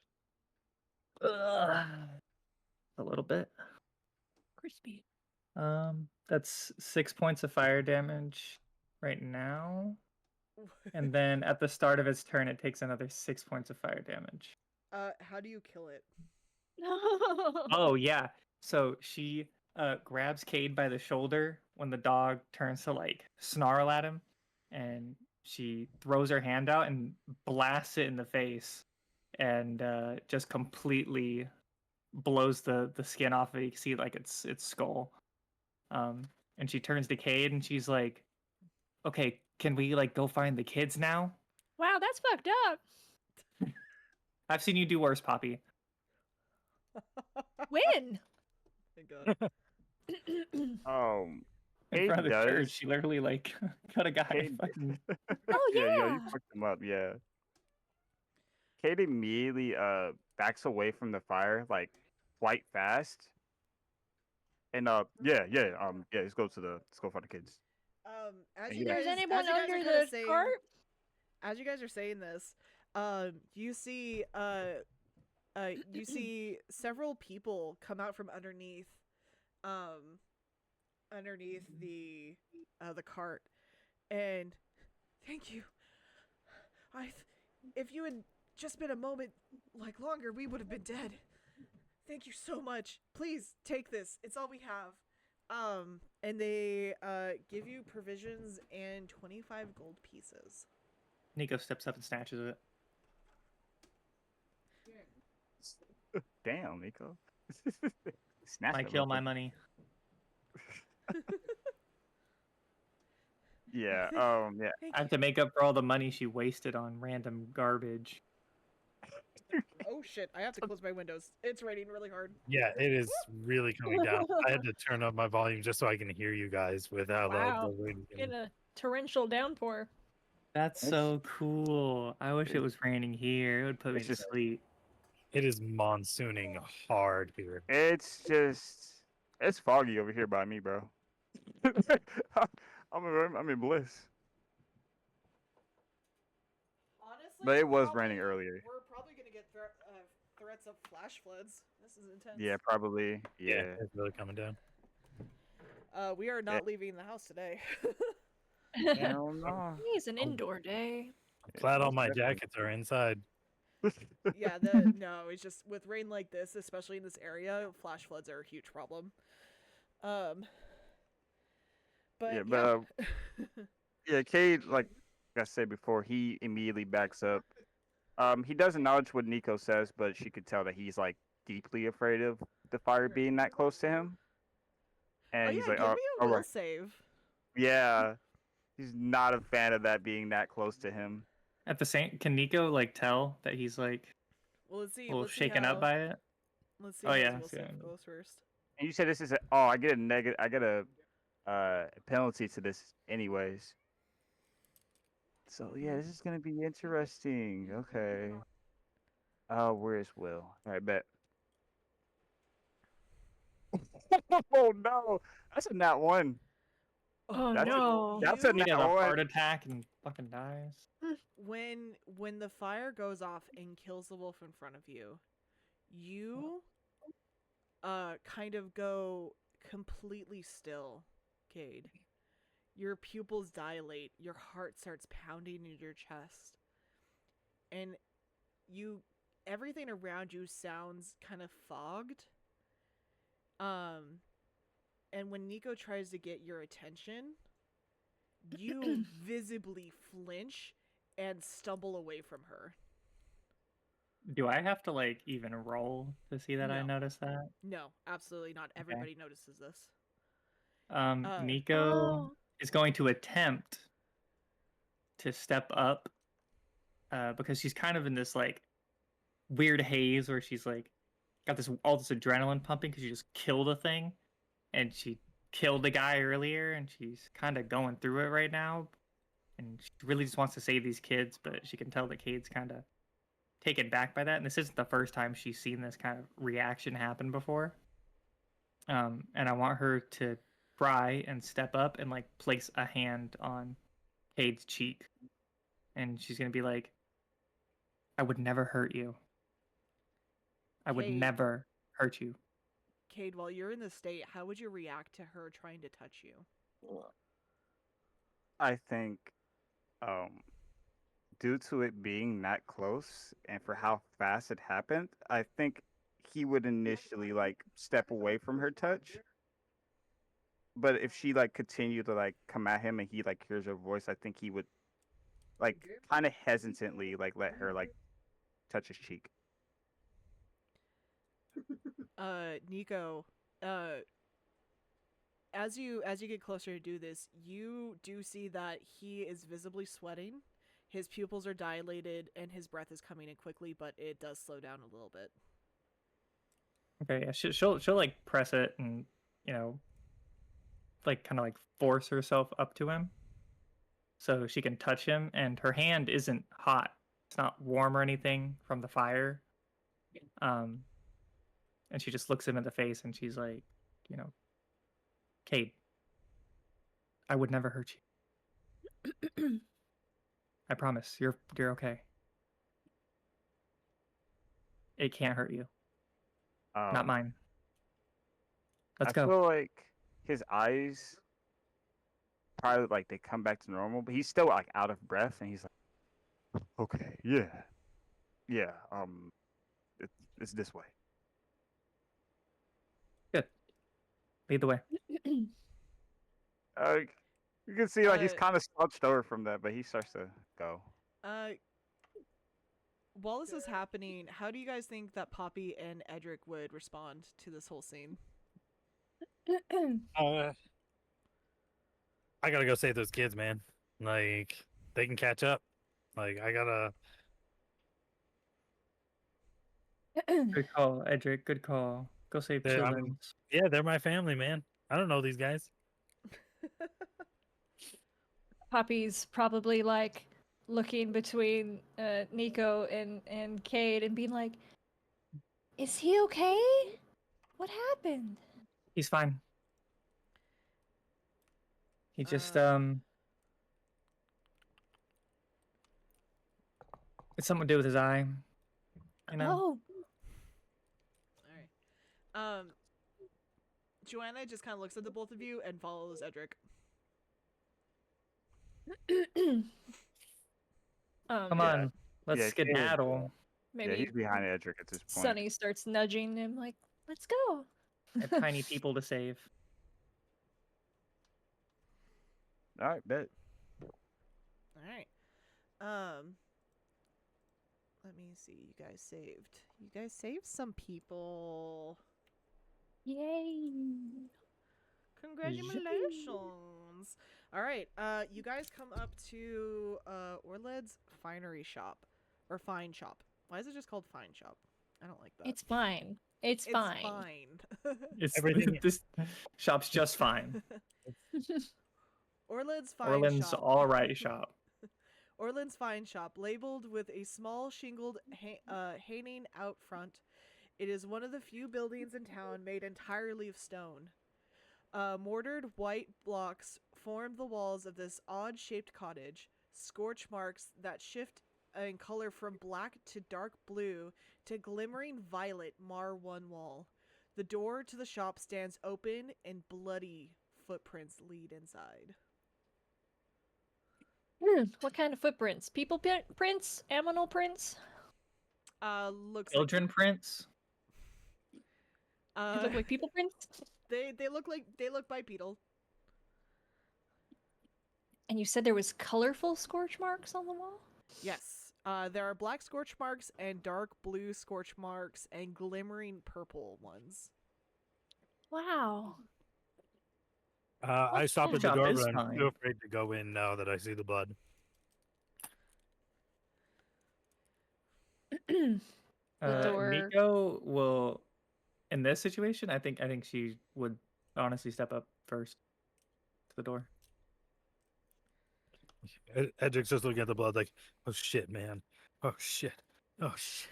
Ugh. A little bit. Crispy. That's 6 points of fire damage right now. And then at the start of its turn, it takes another 6 points of fire damage. How do you kill it? Oh yeah. So she grabs Cade by the shoulder when the dog turns to like snarl at him, and she throws her hand out and blasts it in the face, and just completely blows the skin off of it. You can see like its skull. And she turns to Cade and she's like, "Okay, can we like go find the kids now? Wow, that's fucked up. I've seen you do worse, Poppy." When? Thank God. In Cade front of the church, does. she literally like cut a guy. Cade. Fucking... Oh Yeah, you yeah. fucked him up. Yeah. Cade immediately backs away from the fire like quite fast. And let's go find the kids. As And you he, like, guys, Is anyone as you guys under are kind of the saying, cart? as you guys are saying this, you see, you see several people come out from underneath, underneath the cart, and thank you. If you had just been a moment like longer, we would have been dead. Thank you so much. Please take this. It's all we have. And they give you provisions and 25 gold pieces. Nico steps up and snatches it. damn, Nico. Snatch I that kill real my quick. money. Yeah. Yeah. Thank I have to make up for all the money she wasted on random garbage. Oh shit, I have to close my windows. It's raining really hard. Yeah, it is really coming down. I had to turn up my volume just so I can hear you guys with how loud Wow. the rain is In getting. a torrential downpour. That's It's- so cool. I wish it was raining here. It would put me It's to just- sleep. It is monsooning hard here. It's foggy over here by me, bro. I'm in bliss. Honestly, But it was raining earlier. We're probably gonna get threats of flash floods. This is intense. Yeah, probably. Yeah. It's really coming down. We are not leaving the house today. Hell no. It's an indoor day. I'm glad all most my definitely. jackets are inside. Yeah, no, it's just with rain like this, especially in this area, flash floods are a huge problem. But Yeah, yeah, but yeah, Cade, like I said before, he immediately backs up. He does acknowledge what Nico says, but she could tell that he's like deeply afraid of the fire being that close to him. And oh he's yeah, like, give "Oh, me a all will right." save. Yeah, he's not a fan of that being that close to him. At the same, can Nico like tell that he's like Well, let's see. a little Let's shaken see how, up by it? Let's see Oh, how yeah, his will yeah. save goes first. And you said this is I get a negative. I get a penalty to this anyways. So yeah, this is gonna be interesting. Okay. Oh, where's Will? All right, bet. Oh no, that's a nat one. Oh That's no. that's a You- He has nat a one. heart attack and fucking dies. when the fire goes off and kills the wolf in front of you, you kind of go completely still, Cade. Your pupils dilate, your heart starts pounding in your chest, and you everything around you sounds kind of fogged. And when Nico tries to get your attention, you visibly flinch and stumble away from her. Do I have to like even roll to see that I No. noticed that? No, absolutely not. Everybody notices this. Nico Oh. is going to attempt to step up because she's kind of in this like weird haze where she's like got this all this adrenaline pumping because she just killed a thing and she killed the guy earlier and she's kind of going through it right now and she really just wants to save these kids, but she can tell that Cade's kind of taken back by that, and this isn't the first time she's seen this kind of reaction happen before. And I want her to try and step up and like place a hand on Cade's cheek, and she's gonna be like, "I would never hurt you. I would Cade. never hurt you." Cade, while you're in this state, how would you react to her trying to touch you? I think, um, due to it being that close and for how fast it happened, I think he would initially like step away from her touch. But if she like continued to like come at him and he like hears her voice, I think he would like kind of hesitantly like let her like touch his cheek. Nico, as you get closer to do this, you do see that he is visibly sweating. His pupils are dilated and his breath is coming in quickly, but it does slow down a little bit. Okay, yeah, she'll like press it and you know like kind of like force herself up to him so she can touch him, and her hand isn't hot. It's not warm or anything from the fire. Um, and she just looks him in the face and she's like, you know, Kate, I would never hurt you. I promise. You're okay. It can't hurt you. Not Um, mine. Let's I go. feel like his eyes probably like they come back to normal, but he's still like out of breath, and he's like, "Okay, yeah, yeah, it's this way." Good. Lead the way. Uh, you can see like he's Uh, kind of slouched over from that, but he starts to go. Uh, while this is happening, how do you guys think that Poppy and Edric would respond to this whole scene? I gotta go save those kids, man. Like they can catch up. Like I gotta. Good call, Edric. Good call. Go save I children. mean, yeah, they're my family, man. I don't know these guys. Poppy's probably like looking between Nico and Cade and being like, "Is he okay? What happened?" He's fine. He just Uh, it's something to do with his eye. You know? Oh, All right. Joanna just kind of looks at the both of you and follows Edric. Come Yeah. on. Let's Yeah, skedaddle. Yeah, maybe he's behind Edric at this point. Sunny starts nudging him like, "Let's go." I have tiny people to save. All right, bet. All right. Let me see. You guys saved. You guys saved some people. Yay! Congratulations. All right. You guys come up to Orled's finery shop or fine shop. Why is it just called fine shop? I don't like that. It's fine. It's fine. fine. It's Everything- this shop's just fine. Orled's fine Orland's shop. all right shop. Orland's fine shop, labeled with a small shingled hanging out front, It is one of the few buildings in town made entirely of stone. Mortared white blocks form the walls of this odd-shaped cottage. Scorch marks that shift in color from black to dark blue to glimmering violet mar one wall. The door to the shop stands open and bloody footprints lead inside. What kind of footprints? People prints? Aminal prints? Looks Children prints. like They look like people prints? they look bipedal. And you said there was colorful scorch marks on the wall? Yes. There are black scorch marks and dark blue scorch marks and glimmering purple ones. Wow. I stop at the Shop door, is but I'm fine. too afraid to go in now that I see the blood. The door. Nico will, in this situation, I think she would honestly step up first to the door. Edric's just looking at the blood like, oh shit, man. Oh shit. Oh shit.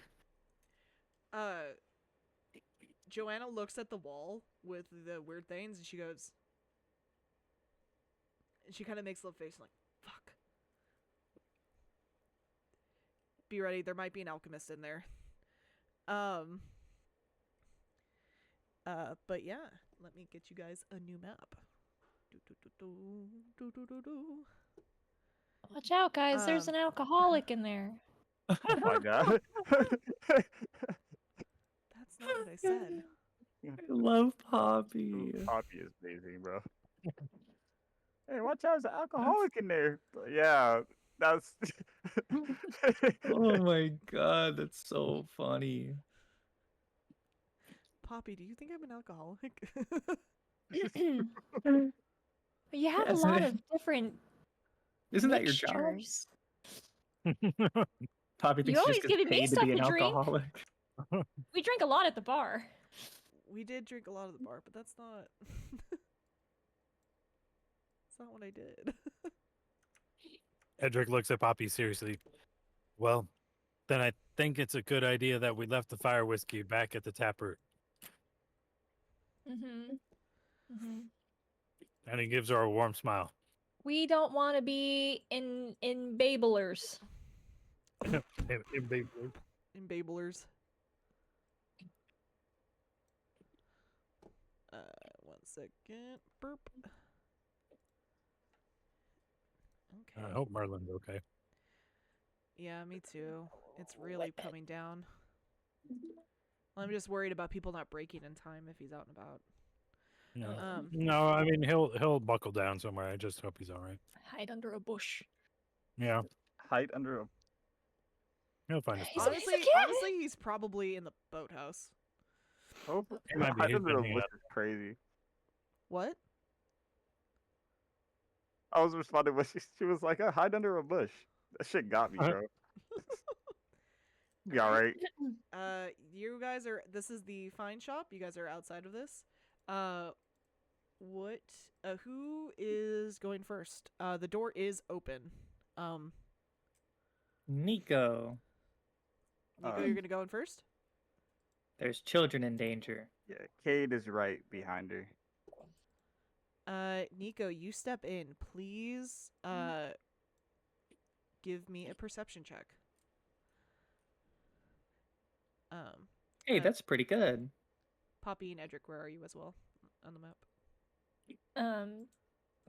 Joanna looks at the wall with the weird things and she goes, and she kind of makes a little face like, fuck. Be ready, there might be an alchemist in there. But yeah, let me get you guys a new map. Watch out, guys. There's an alcoholic in there. Oh my god. That's not what I said. I love Poppy. Poppy is amazing, bro. Hey, watch out, there's an alcoholic in there. But yeah, that's. Oh my god, that's so funny. Poppy, do you think I'm an alcoholic? You have Isn't a lot it- of different Isn't that your job? mixtures. Poppy You thinks she always just gets giving me paid to stuff be an to drink. alcoholic. We drink a lot at the bar. We did drink a lot of the bar, but that's not. That's not what I did. Edric looks at Poppy seriously. Well, then I think it's a good idea that we left the fire whiskey back at the taproot. Mm-hmm. Mm-hmm. And he gives her a warm smile. We don't want to be in babblers. In Babelers. 1 second. Burp. Okay. I hope Merlin's okay. Yeah, me too. It's really coming down. I'm just worried about people not breaking in time if he's out and about. No, no. I mean he'll buckle down somewhere. I just hope he's all right. Hide under a bush. Yeah, Hide under a. he'll find his He's spot. a Honestly, kid. honestly, he's probably in the boathouse. Oh, He might be. hide He's under a been hanging bush out. is crazy. What? I was responding when she was like, oh, hide under a bush. That shit got me, bro. Be alright. You guys are. This is the fine shop. You guys are outside of this. What? Who is going first? The door is open. Nico, Nico, you're gonna go in first. there's children in danger. Yeah, Cade is right behind her. Nico, you step in, please. Give me a perception check. Hey, that's pretty good. Poppy and Edric, where are you as well on the map?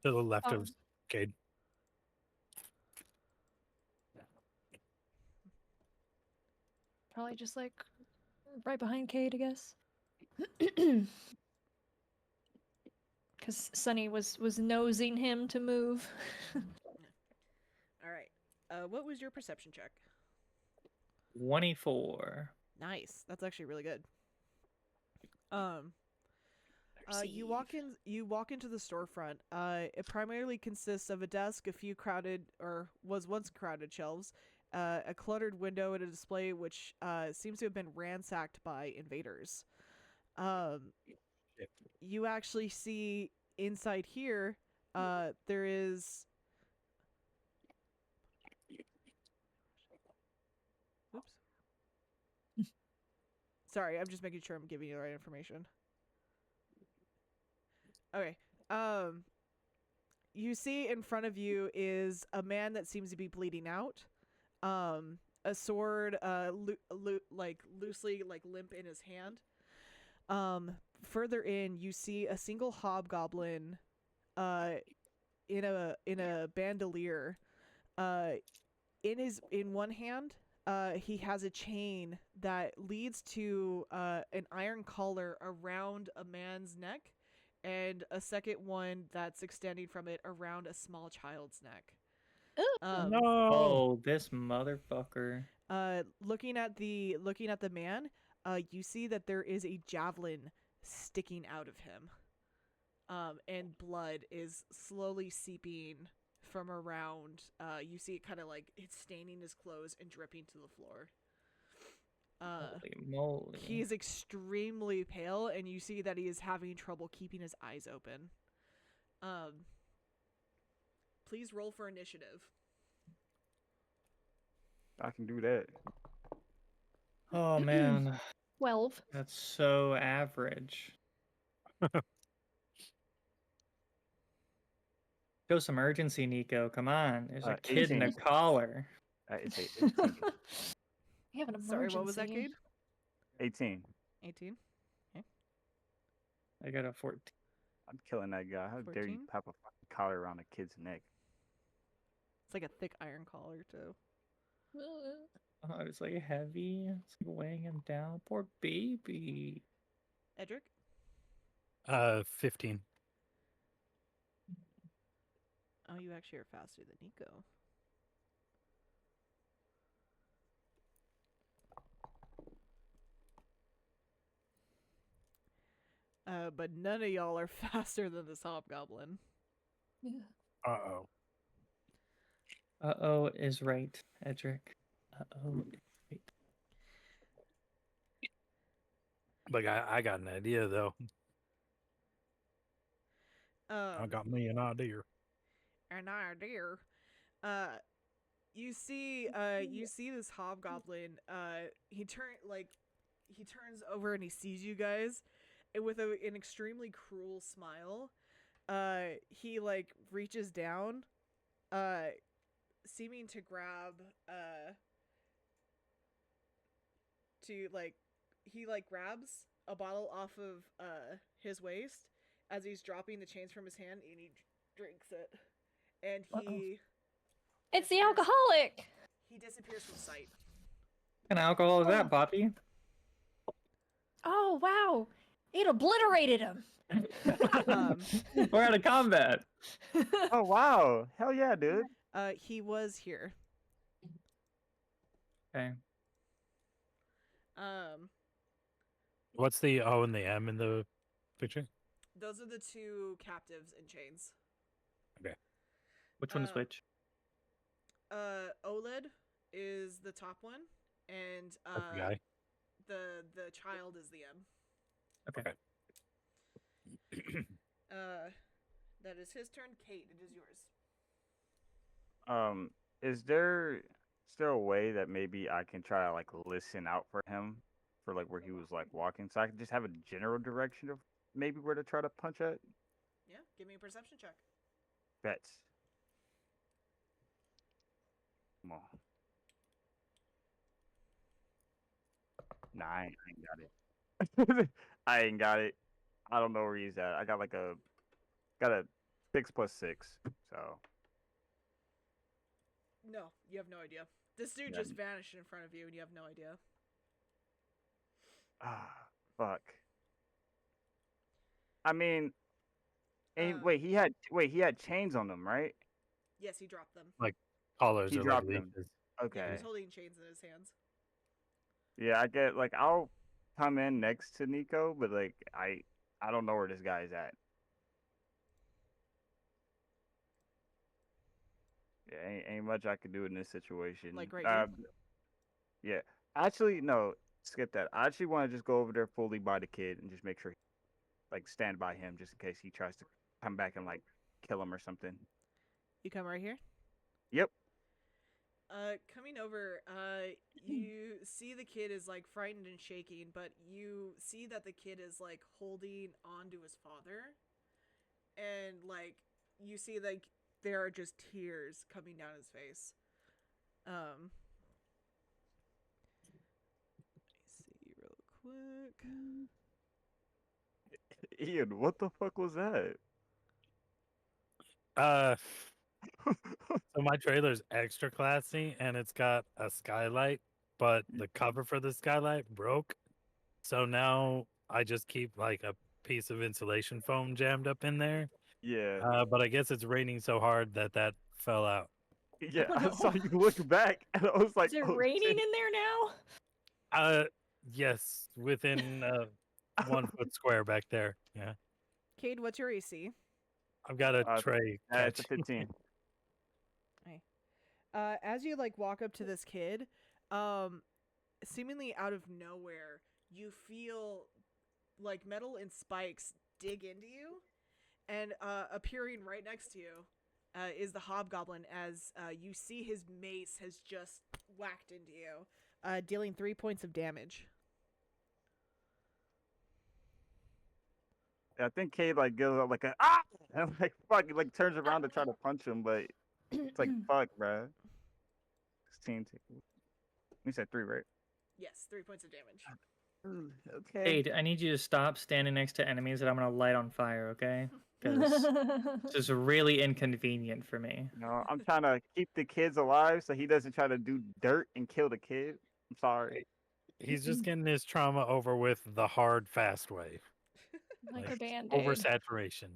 To the left Um, of Cade. Probably just like right behind Cade, I guess. Because Sunny was nosing him to move. All right. What was your perception check? 24. Nice. That's actually really good. You walk into the storefront. It primarily consists of a desk, a few crowded or was once crowded shelves, a cluttered window, and a display which seems to have been ransacked by invaders. You actually see inside here, there is. Oops. Sorry, I'm just making sure I'm giving you the right information. Okay. You see in front of you is a man that seems to be bleeding out. A sword, loosely limp in his hand. Further in, you see a single hobgoblin, in a bandolier. In one hand, he has a chain that leads to an iron collar around a man's neck, and a second one that's extending from it around a small child's neck. No. Oh, this motherfucker. Looking at the man, you see that there is a javelin sticking out of him. And blood is slowly seeping from around. You see it kind of like it's staining his clothes and dripping to the floor. Holy moly. He is extremely pale, and you see that he is having trouble keeping his eyes open. Please roll for initiative. I can do that. Oh man, 12. that's so average. Show some urgency, Nico. Come on. There's a kid in a 18. collar. It's 18. We have an emergency. Sorry, what was that, Cade? 18. 18. I got a 14. I'm killing that guy. How dare you 14? pop a fucking collar around a kid's neck? It's like a thick iron collar too. Oh, it's like heavy. It's like weighing him down. Poor baby. Edric? 15. Oh, you actually are faster than Nico. But none of y'all are faster than this hobgoblin. Uh-oh. Uh-oh is right, Edric. Uh-oh is right. But I got an idea, though. I got me an idea. An idea. You see this hobgoblin. He turns over and he sees you guys, and with an extremely cruel smile, he reaches down, seeming to grab he grabs a bottle off of his waist as he's dropping the chains from his hand, and he drinks it, and he It's the alcoholic! he disappears from sight. What kind of alcohol is that, Poppy? Oh, wow! It obliterated him! We're out of combat. Oh wow! Hell yeah, dude. He was here. Okay. What's the O and the M in the picture? Those are the two captives in chains. Which one's which? OLED is the top one, and That's the guy. the child is the M. Okay. That is his turn. Kate, it is yours. Is there still a way that maybe I can try to listen out for him for where he was walking, so I can just have a general direction of maybe where to try to punch at? Yeah, give me a perception check. Bets. Come on. Nah, I ain't got it. I ain't got it. I don't know where he's at. I got a 6 + 6. So No, you have no idea. This dude Yeah. just vanished in front of you, and you have no idea. fuck. I mean, Uh, he had chains on them, right? Yes, he dropped them. Collars He are dropped them. leashes. Yeah, Okay. he's holding chains in his hands. Yeah, I get I'll come in next to Nico, but I don't know where this guy's at. Yeah, ain't much I could do in this situation. Like right here? Yeah. Actually, no, skip that. I actually want to just go over there fully by the kid and just make sure stand by him just in case he tries to come back and kill him or something. You come right here? Yep. Coming over, you see the kid is like frightened and shaking, but you see that the kid is like holding on to his father, and like you see like there are just tears coming down his face. Let me see real quick. Ian, what the fuck was that? So my trailer's extra classy, and it's got a skylight, but the cover for the skylight broke. So now I just keep like a piece of insulation foam jammed up in there. Yeah, But I guess it's raining so hard that fell out. yeah. Oh, I saw no. you look back, and I was like, Is it "Oh raining shit!" in there now? Yes, within 1 foot square back there. Yeah, Cade, what's your AC? I've got a Uh, tray it's a catch. 15. Hey. As you like walk up to this kid, seemingly out of nowhere, you feel like metal and spikes dig into you, and appearing right next to you is the hobgoblin. As you see, his mace has just whacked into you, dealing 3 points of damage. I think Cade like gives up like a ah, and like fuck, like turns around to try to punch him, but it's like fuck, bro. 16. You said 3, right? Yes, 3 points of damage. Okay. Kate, I need you to stop standing next to enemies that I'm gonna light on fire, okay? Because this is really inconvenient for me. No, I'm trying to keep the kids alive so he doesn't try to do dirt and kill the kid. I'm sorry. He's just getting his trauma over with the hard, fast way. Like a Like band-aid. oversaturation. Oh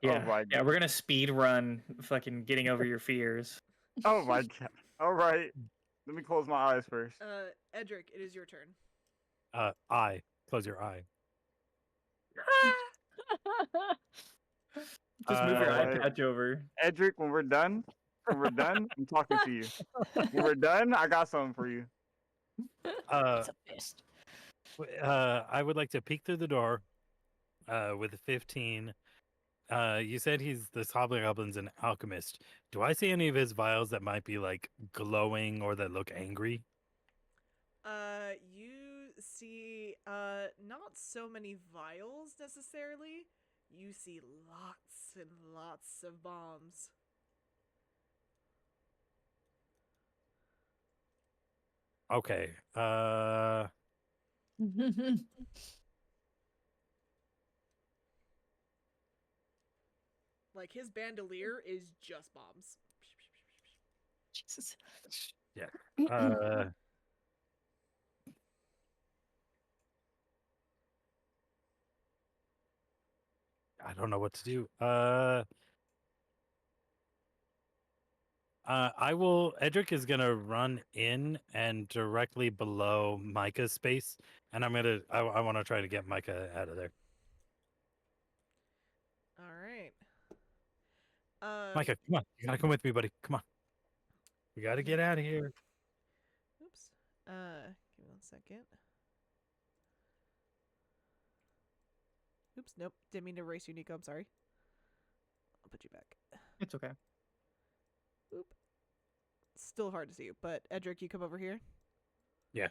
Yeah, my yeah, we're gonna speed run fucking getting over your fears. Oh my god. All right. Let me close my eyes first. Edric, it is your turn. Eye. Close your eye. Just move your eye Alright. patch over. Edric, when we're done, I'm talking to you. When we're done, I got something for you. Uh, It's a fist. I would like to peek through the door with a 15. You said this hobgoblin's an alchemist. Do I see any of his vials that might be like glowing or that look angry? You see, not so many vials necessarily. You see lots and lots of bombs. Okay. Like, his bandolier is just bombs. Jesus. Yeah. Uh, I don't know what to do. I will. Edric is gonna run in and directly below Micah's space, and I'm gonna. I want to try to get Micah out of there. All right. Micah, come on! You gotta come with me, buddy. Come on. We gotta get out of here. Oops. Give me 1 second. Oops, nope. Didn't mean to erase you, Nico. I'm sorry. I'll put you back. It's okay. Oop. Still hard to see you, but Edric, you come over here. Yeah.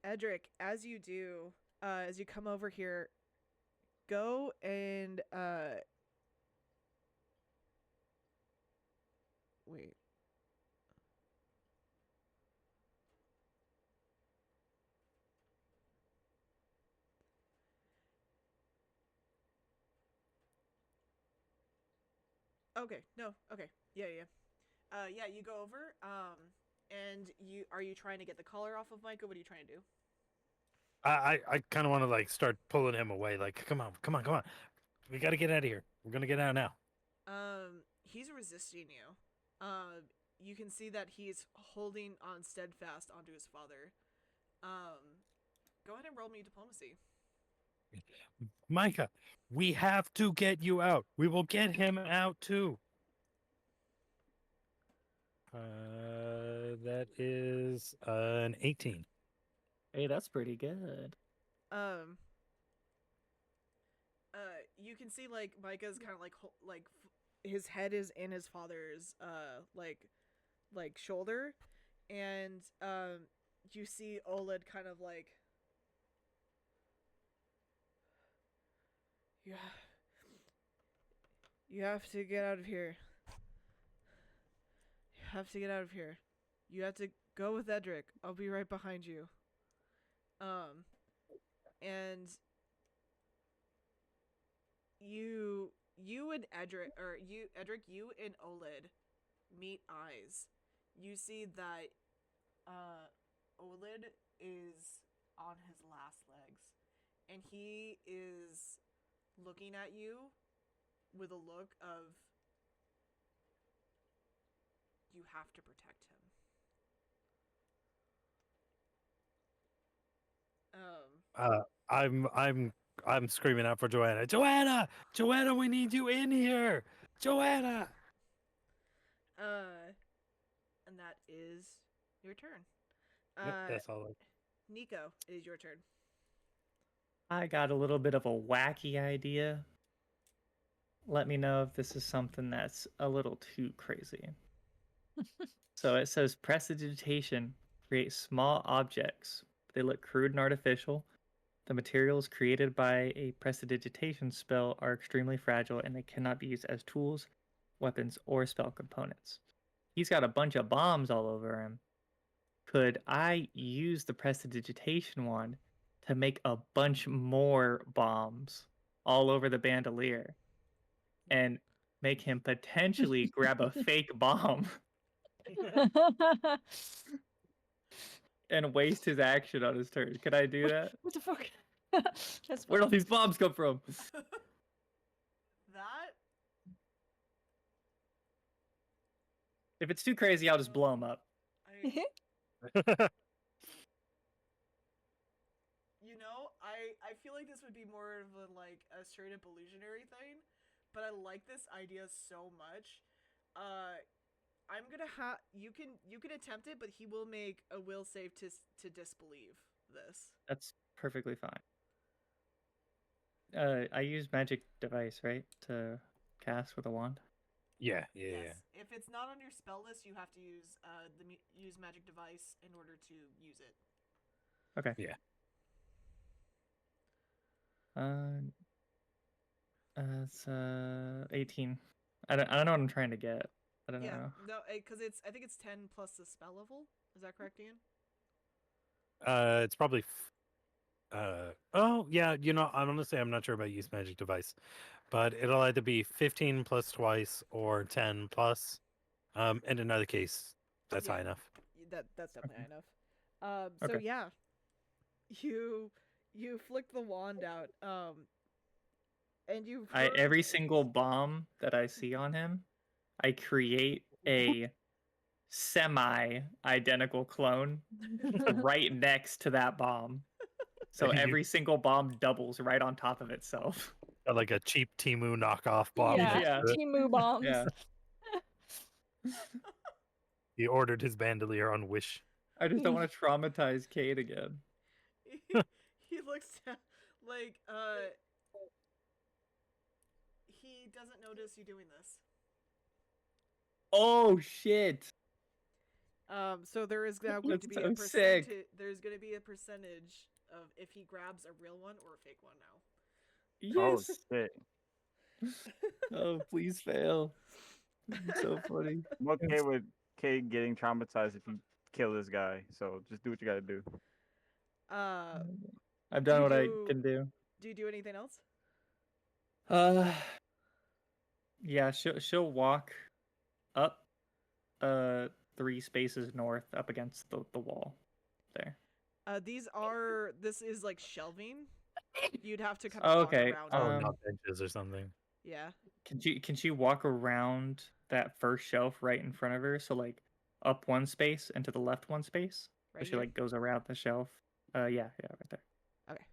Edric, as you do, as you come over here, go and wait. Okay, no, okay. Yeah. Yeah, you go over, and are you trying to get the collar off of Micah? What are you trying to do? I kind of want to like start pulling him away. Like, come on. We gotta get out of here. We're gonna get out now. He's resisting you. You can see that he's holding on steadfast onto his father. Go ahead and roll me diplomacy. Micah, we have to get you out. We will get him out too. That is an 18. Hey, that's pretty good. You can see like Micah's kind of like his head is in his father's like shoulder, and you see Oled kind of like, yeah, you have to get out of here. You have to get out of here. You have to go with Edric. I'll be right behind you. And you and Edric, or Edric, you and Oled meet eyes. You see that Oled is on his last legs, and he is looking at you with a look of, you have to protect him. I'm screaming out for Joanna. Joanna, we need you in here. Joanna. And that is your turn. Yep, that's all. Nico, it is your turn. I got a little bit of a wacky idea. Let me know if this is something that's a little too crazy. So it says prestidigitation creates small objects. They look crude and artificial. The materials created by a prestidigitation spell are extremely fragile and they cannot be used as tools, weapons, or spell components. He's got a bunch of bombs all over him. Could I use the prestidigitation wand to make a bunch more bombs all over the bandolier and make him potentially grab a fake bomb and waste his action on his turn? Could I do that? What the fuck? That's Where'd all these bombs come from? That If it's too crazy, I'll just blow him up. I feel like this would be more of a straight up illusionary thing, but I like this idea so much. I'm gonna have you can attempt it, but he will make a will save to disbelieve this. That's perfectly fine. I use magic device, right, to cast with a wand. Yeah. Yes. If it's not on your spell list, you have to use use magic device in order to use it. Okay. Yeah. It's 18. I don't know what I'm trying to get. I don't know. No, because I think it's 10 plus the spell level. Is that correct, Ian? It's probably. Oh yeah. I'm not sure about use magic device, but it'll either be 15 plus twice or 10 plus. In another case, that's high enough. That's definitely high enough. So Okay. yeah, you flick the wand out. And Every single bomb that I see on him, I create a semi-identical clone right next to that bomb. So every single bomb doubles right on top of itself. Like a cheap Timu knockoff bomb. Yeah, Timu bombs. Yeah. He ordered his bandolier on Wish. I just don't want to traumatize Cade again. He looks like he doesn't notice you doing this. Oh shit. So there is now going to be a percentage. There's going to be a percentage of if he grabs a real one or a fake one now. Yes. Oh shit. Oh, please fail. So funny. I'm okay with Kate getting traumatized if you kill this guy. So just do what you gotta do. I've done what I can do. Do you do anything else? Yeah, she'll walk up 3 spaces north up against the wall there. This is like shelving. You'd have to kind of walk around. Not benches or something. Yeah. Can she walk around that first shelf right in front of her? So like up 1 space and to the left 1 space. Right So she like goes around the shelf. Yeah, right there. Okay.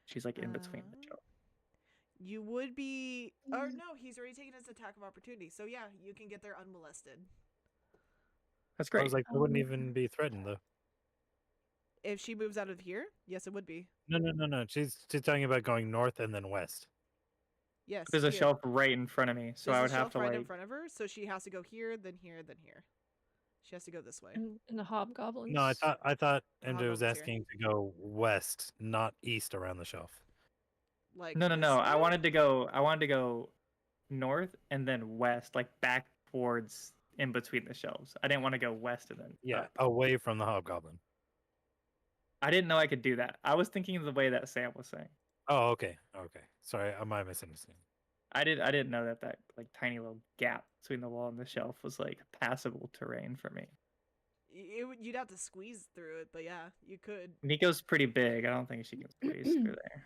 She's like in between the shelf. You would be. Or no, he's already taken his attack of opportunity. So yeah, you can get there unmolested. That's great. I was like, I wouldn't even be threatened though. If she moves out of here, yes, it would be. No. She's talking about going north and then west. Yes. There's a here. shelf right in front of me, so There's I a would have shelf to right in like. front of her, so she has to go here, then here, then here. She has to go this way. And the hobgoblins. No, I thought The MJ was hobgoblin's here. asking to go west, not east around the shelf. Like No, no, this no. I way? wanted to go. I wanted to go north and then west, like back towards in between the shelves. I didn't want to go west and then Yeah, up. away from the hobgoblin. I didn't know I could do that. I was thinking of the way that Sam was saying. Oh, okay. Okay. Sorry, I might have misunderstood. I didn't know that like tiny little gap between the wall and the shelf was like passable terrain for me. You'd have to squeeze through it, but yeah, you could. Nico's pretty big. I don't think she can squeeze through there.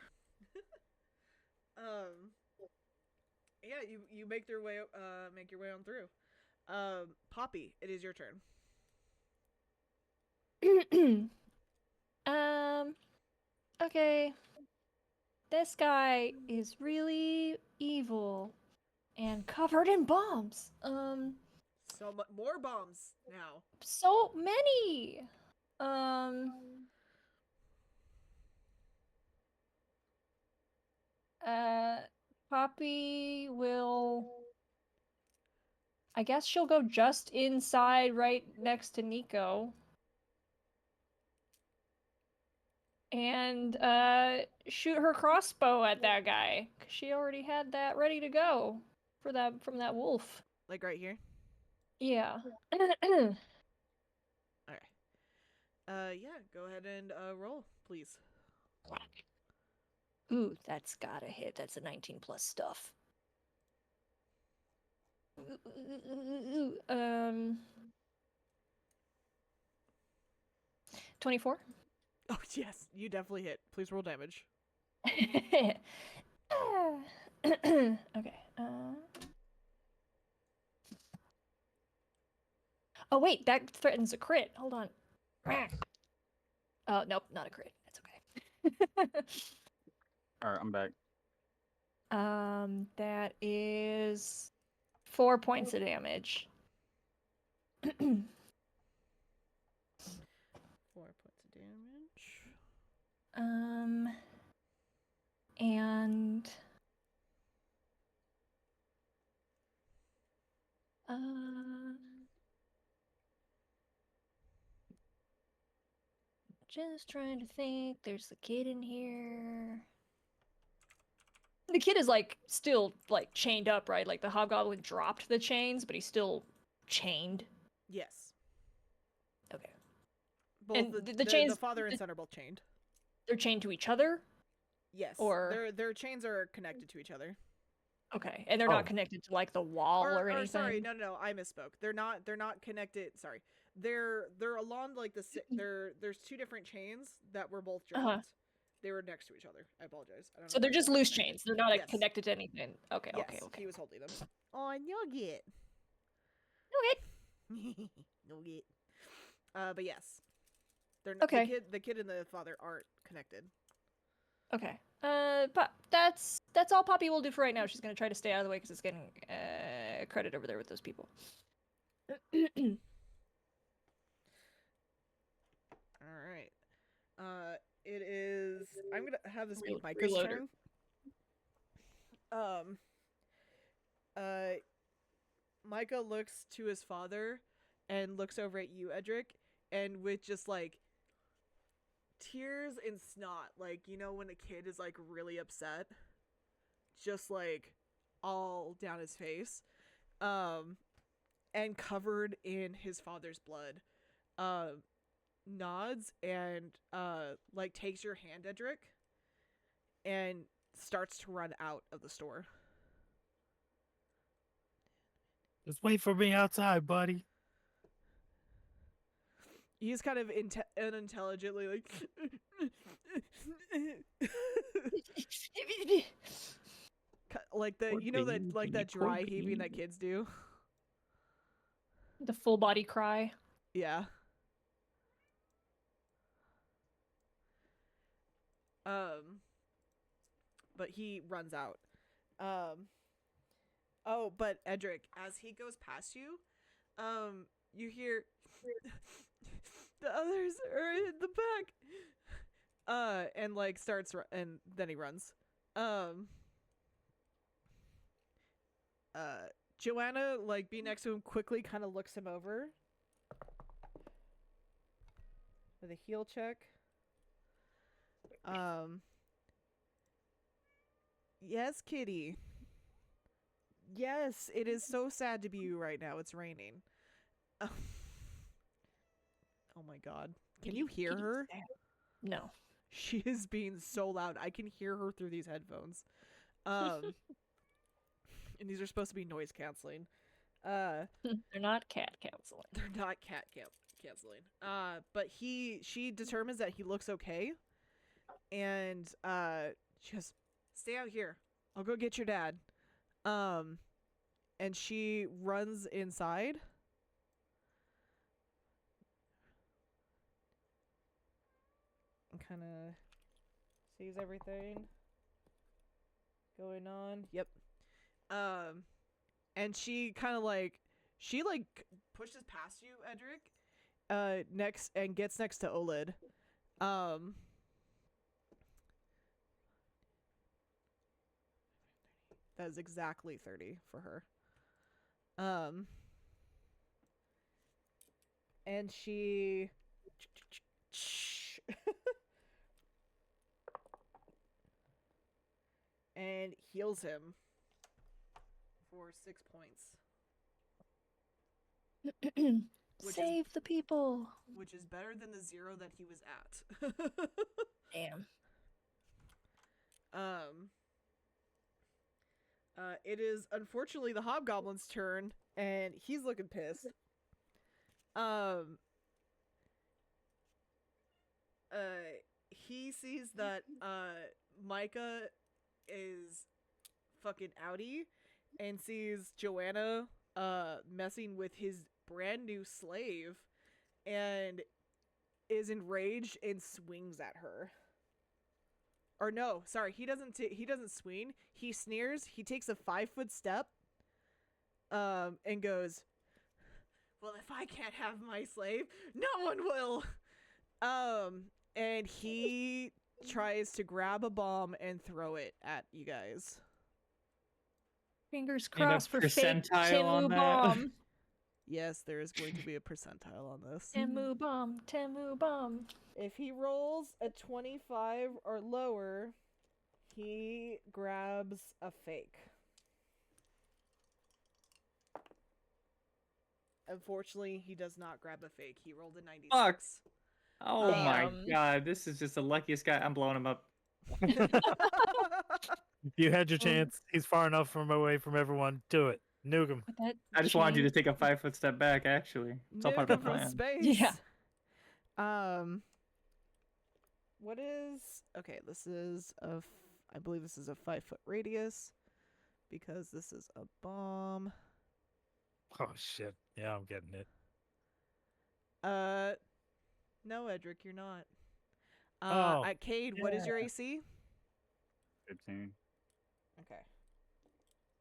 Yeah, you make your way on through. Poppy, it is your turn. Okay. This guy is really evil and covered in bombs. So more bombs now. So many. Poppy will. I guess she'll go just inside, right next to Nico. And shoot her crossbow at that guy. 'Cause she already had that ready to go for that from that wolf. Like right here. Yeah. Alright. Yeah, go ahead and roll, please. Ooh, that's gotta hit. That's a 19 plus stuff. 24. Oh yes, you definitely hit. Please roll damage. Okay. Oh wait, that threatens a crit. Hold on. Oh nope, not a crit. It's okay. All right, I'm back. That is 4 points of damage. 4 points of damage. And just trying to think. There's the kid in here. The kid is like still like chained up, right? Like the hobgoblin dropped the chains, but he's still chained. Yes. Okay. Both And the the chains- father and son are both chained. They're chained to each other? Yes. Or- their chains are connected to each other. Okay. And they're Oh. not connected to like the wall or anything. Sorry, no, I misspoke. They're not connected. Sorry. They're along like there's two different chains that were both dropped. Uh-huh. They were next to each other. I apologize. I don't So know they're why I just said that. loose chains. They're not like, Yes. connected to anything. Okay, Yes, okay, okay. he was holding them. Oh, nugget. Okay. Nugget. But yes. They're Okay. The kid and the father aren't connected. Okay. But that's all Poppy will do for right now. She's gonna try to stay out of the way because it's getting credit over there with those people. All right. It is. I'm gonna have this be Real- Micah's reloader. turn. Micah looks to his father, and looks over at you, Edric, and with just like tears and snot, like you know when a kid is like really upset, just like all down his face, and covered in his father's blood, nods and like takes your hand, Edric, and starts to run out of the store. Just wait for me outside, buddy. He's kind of unintelligently like like the What you know do that you like do? that dry What do heaving you that do? kids do. The full body cry. Yeah. But he runs out. Oh, but Edric, as he goes past you, you hear the others are in the back. And like starts and then he runs. Joanna, like, being next to him, quickly kind of looks him over with a heal check. Yes, kitty. Yes, it is so sad to be you right now. It's raining. Oh my god. Can you hear her? No. She is being so loud. I can hear her through these headphones. And these are supposed to be noise canceling. They're not cat counseling. They're not canceling. But she determines that he looks okay, and she goes, "Stay out here. I'll go get your dad." And she runs inside. And kind of sees everything going on. Yep. And she kind of pushes past you, Edric, next and gets next to Olid. That is exactly 30 for her. And she and heals him for 6 points. Save the people. Which is better than the 0 that he was at. Damn. It is unfortunately the hobgoblin's turn, and he's looking pissed. He sees that Micah is fucking outie, and sees Joanna messing with his brand new slave, and is enraged and swings at her. Or no, sorry, he doesn't swing. He sneers. He takes a 5-foot step, and goes, "Well, if I can't have my slave, no one will." And he tries to grab a bomb and throw it at you guys. Fingers Need a crossed for fake percentile on Temu that? bomb. Yes, there is going to be a percentile on this. Temu bomb. Temu bomb. If he rolls a 25 or lower, he grabs a fake. Unfortunately, he does not grab a fake. He rolled a 96. Fuck. Oh my Damn. god, this is just the luckiest guy. I'm blowing him up. You had your chance. He's far enough from away from everyone. Do it. Nuke him. That I just wanted you to chain- take a 5-foot step back, actually. It's all part of the Nuke him from plan. space. Yeah. What is... Okay, this is I believe this is a 5-foot radius, because this is a bomb. Oh shit. Yeah, I'm getting it. No, Edric, you're not. Oh. Cade, what is your AC? 15. Okay.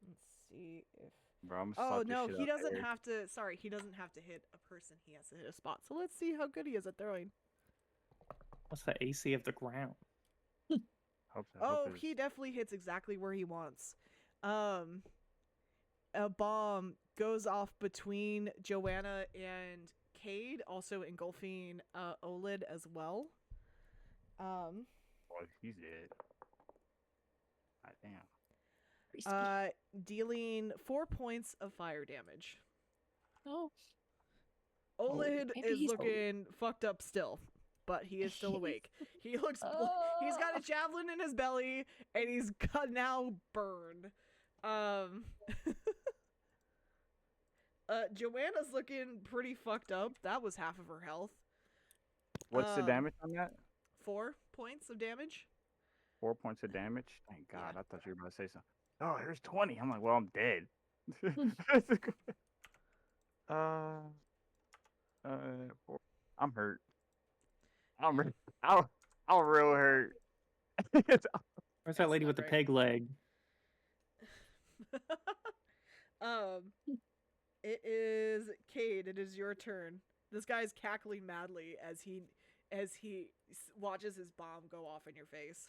Let's see if... Bro, I'm Oh, suck this no, shit he up doesn't there. have to... Sorry, he doesn't have to hit a person. He has to hit a spot. So let's see how good he is at throwing. What's the AC of the ground? Hope so, Oh, hope it's- he definitely hits exactly where he wants. A bomb goes off between Joanna and Cade, also engulfing Olid as well. Boy, he's dead. God damn. Dealing 4 points of fire damage. Oh. Olid maybe is he's- looking fucked up still, but he is still awake. He looks he's got a javelin in his belly, and he's got now burned. Joanna's looking pretty fucked up. That was half of her health. What's the damage on that? 4 points of damage. 4 points of damage? Thank God. Yeah. I thought you were about to say something. Oh, here's 20. I'm like, well, I'm dead. Four. I'm hurt. I'm real hurt. Where's that lady not with the right. peg leg? It is Cade. It is your turn. This guy's cackling madly as he watches his bomb go off in your face.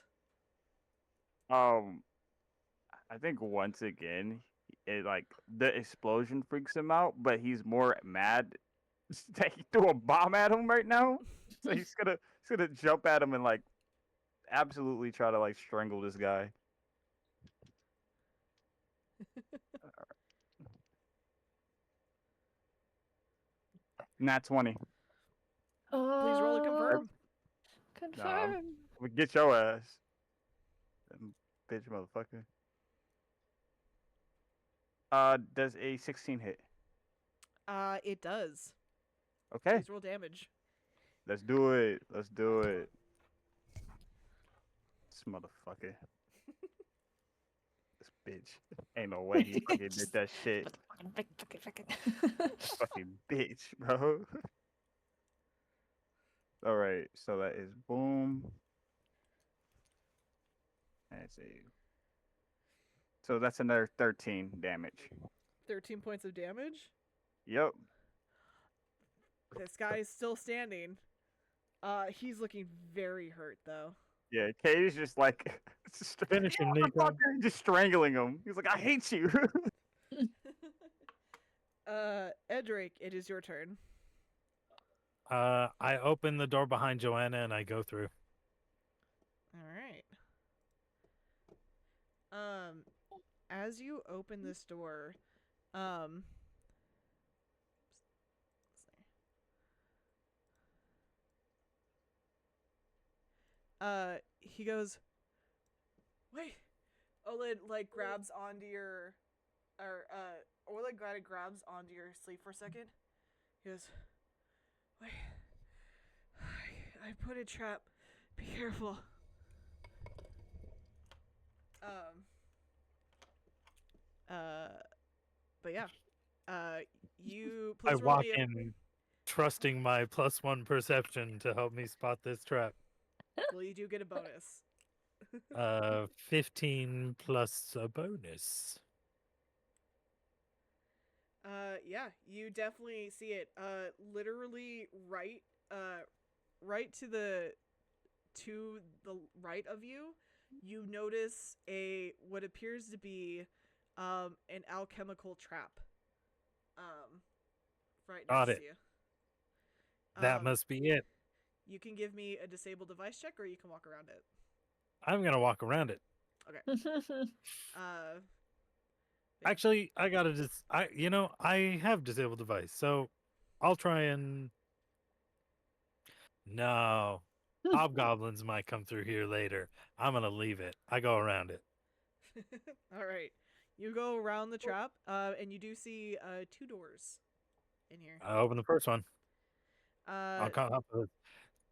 I think once again it like the explosion freaks him out, but he's more mad that he threw a bomb at him right now. So he's gonna jump at him and like absolutely try to like strangle this guy. Nat 20. Please roll a confirm. Confirm. We get your ass. Bitch motherfucker. Does a 16 hit? It does. Okay, Please roll damage. let's do it. Let's do it. This motherfucker. This bitch. Ain't no way he fucking did that shit. Fucking bitch, bro. Alright, so that is boom. That's a. So that's another 13 damage. 13 points of damage. Yep. This guy is still standing. He's looking very hurt though. Yeah, Katie's just like Finish him, Nico. motherfucker, just strangling him. He's like, I hate you. Edric, it is your turn. I open the door behind Joanna and I go through. All right. As you open this door, he goes, wait. Olid like grabs onto your, Olid kind of grabs onto your sleeve for a second. He goes, wait. I put a trap. Be careful. But yeah. You I please roll walk me a, in, trusting my +1 perception to help me spot this trap. well, you do get a bonus. 15 plus a bonus. Yeah, you definitely see it. Literally right to the right of you, you notice what appears to be an alchemical trap. Right Got next it. to you. That must be it. You can give me a disable device check, or you can walk around it. I'm gonna walk around it. Actually, I gotta just I have disabled device, so I'll try and. No, hobgoblins might come through here later. I'm gonna leave it. I go around it. All right, you go around the trap, and you do see 2 doors in here. I open the first one. I'll come up with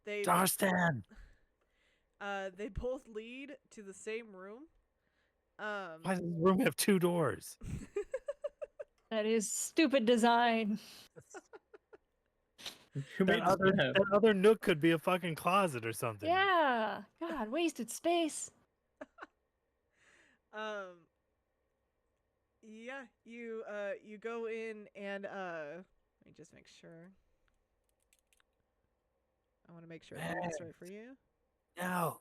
They Darstan. they both lead to the same room. Why does this room have 2 doors? That is stupid design. Who made this map? That other nook could be a fucking closet or something. Yeah. God, wasted space. Yeah, you go in and let me just make sure. I want to make sure everything's right for you. No.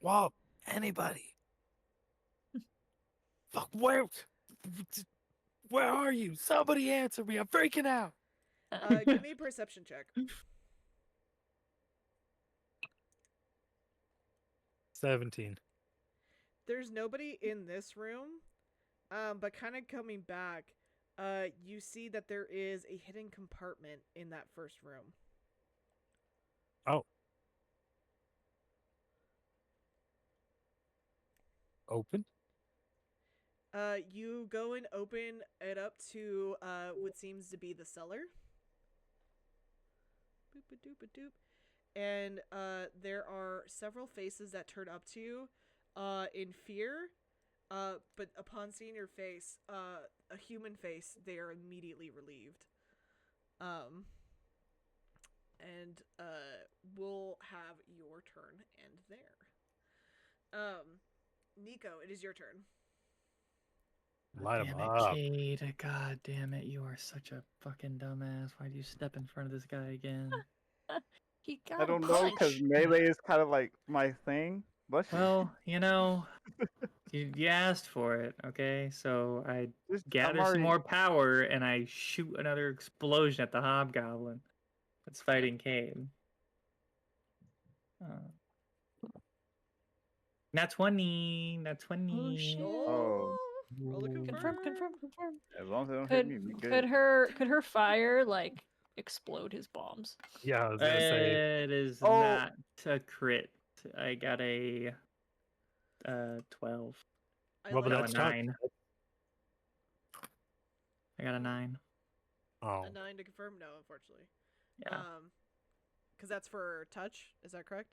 Well, anybody. Fuck, where are you? Somebody answer me. I'm freaking out. Give me a perception check. 17. There's nobody in this room, but kind of coming back, you see that there is a hidden compartment in that first room. Oh. Open? You go and open it up to what seems to be the cellar. Boop-a-doop-a-doop. And there are several faces that turn up to you in fear. But upon seeing your face, a human face, they are immediately relieved. And we'll have your turn end there. Nico, it is your turn. Light Damn him it, up. Kate. God damn it. You are such a fucking dumbass. Why do you step in front of this guy again? He got I don't know because melee is kind of like my thing. Bless you. Well, you asked for it, okay? So I I'm gather some already. more power and I shoot another explosion at the hobgoblin that's fighting Cade. Nat 20. Nat 20. Oh shit! Oh, Roll to Confirm, confirm. confirm, confirm. as long as they don't hit me, we good. Could her fire like explode his bombs? Yeah, I was gonna say. It is Oh. not a crit. I got a 12. I Well, but like No, a that's it. not. 9. I got a 9. Oh, A 9 to confirm? No, unfortunately. Yeah. Because that's for touch. Is that correct?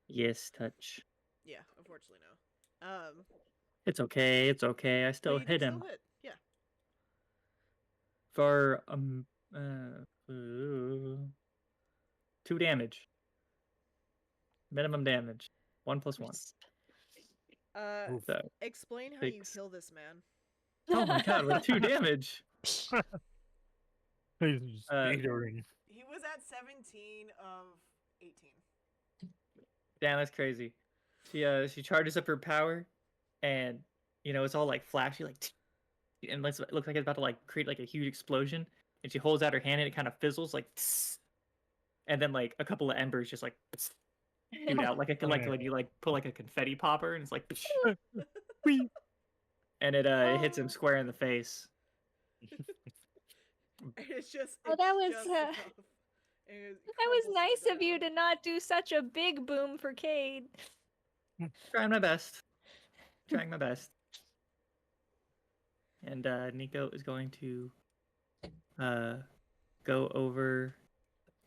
Yes, touch. Yeah, unfortunately no. It's okay. It's okay. I But still you hit do him still hit. Yeah. for 2 damage. Minimum damage. 1 plus 1. oof. So Explain how you 6. kill this man. Oh my god, with 2 damage. He's Uh, speedering. He was at 17 of 18. Damn, that's crazy. She charges up her power, and it's all like flashy, like, and it looks like it's about to like create like a huge explosion. And she holds out her hand, and it kind of fizzles like, and then like a couple of embers just like shoot out like like you like pull like a confetti popper, and it's like, Whee! and it hits him square in the face. It's just. Oh, that it's was, just that enough. And it was crumples to the nice of you ground. to not do such a big boom for Cade. Trying my best. Trying my best. And Nico is going to go over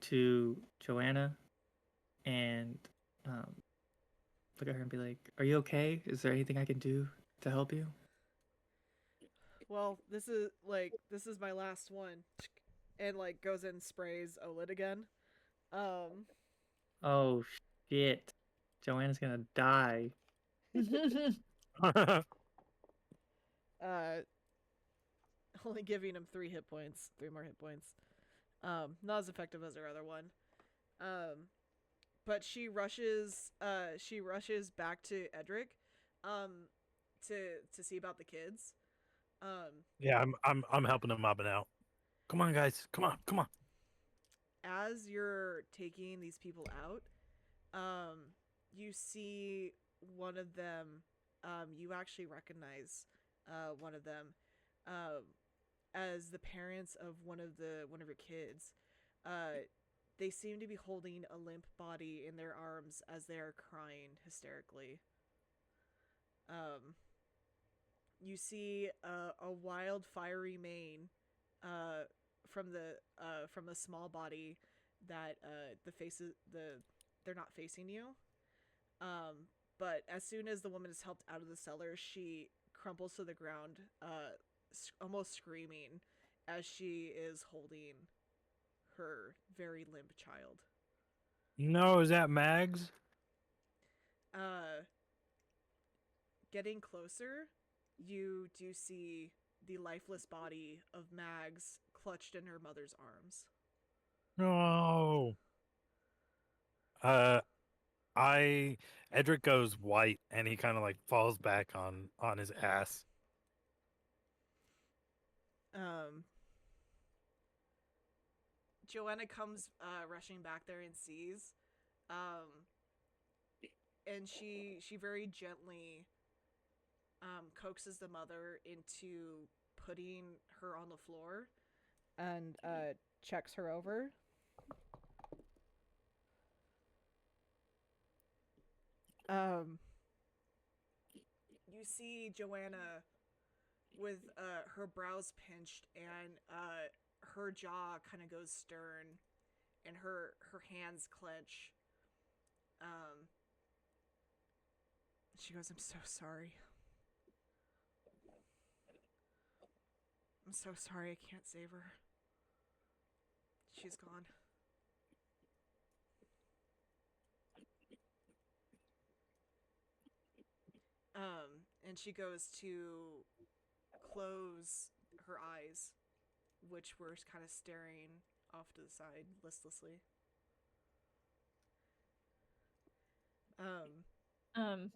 to Joanna and look at her and be like, "Are you okay? Is there anything I can do to help you?" Well, this is my last one, and like goes and sprays Olid again. Oh shit. Joanna's gonna die. Uh, only giving him 3 more hit points. Not as effective as her other one. But she rushes back to Edric, to see about the kids. Yeah, I'm helping him mobbing out. Come on, guys. Come on. As you're taking these people out, you see one of them. You actually recognize one of them as the parents of one of your kids. They seem to be holding a limp body in their arms as they are crying hysterically. You see a wild fiery mane from the small body that they're not facing you. But as soon as the woman is helped out of the cellar, she crumples to the ground, almost screaming, as she is holding her very limp child. No, is that Mags? Getting closer, you do see the lifeless body of Mags clutched in her mother's arms. No. Edric goes white and he kind of like falls back on his ass. Joanna comes rushing back there and sees, and she very gently coaxes the mother into putting her on the floor and checks her over. You see Joanna with her brows pinched and her jaw kind of goes stern and her hands clench. She goes, "I'm so sorry. I'm so sorry I can't save her. She's gone." And she goes to close her eyes, which were kind of staring off to the side listlessly.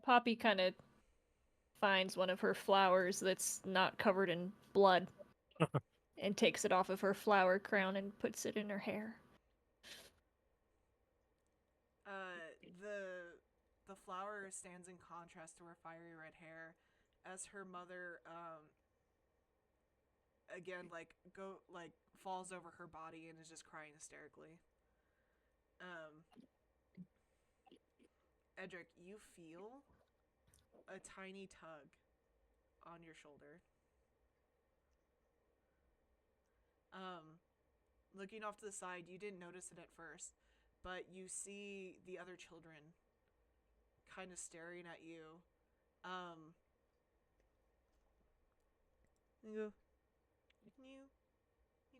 Poppy kind of finds one of her flowers that's not covered in blood and takes it off of her flower crown and puts it in her hair. The flower stands in contrast to her fiery red hair, as her mother again falls over her body and is just crying hysterically. Edric, you feel a tiny tug on your shoulder. Looking off to the side, you didn't notice it at first, but you see the other children kind of staring at you. You go, you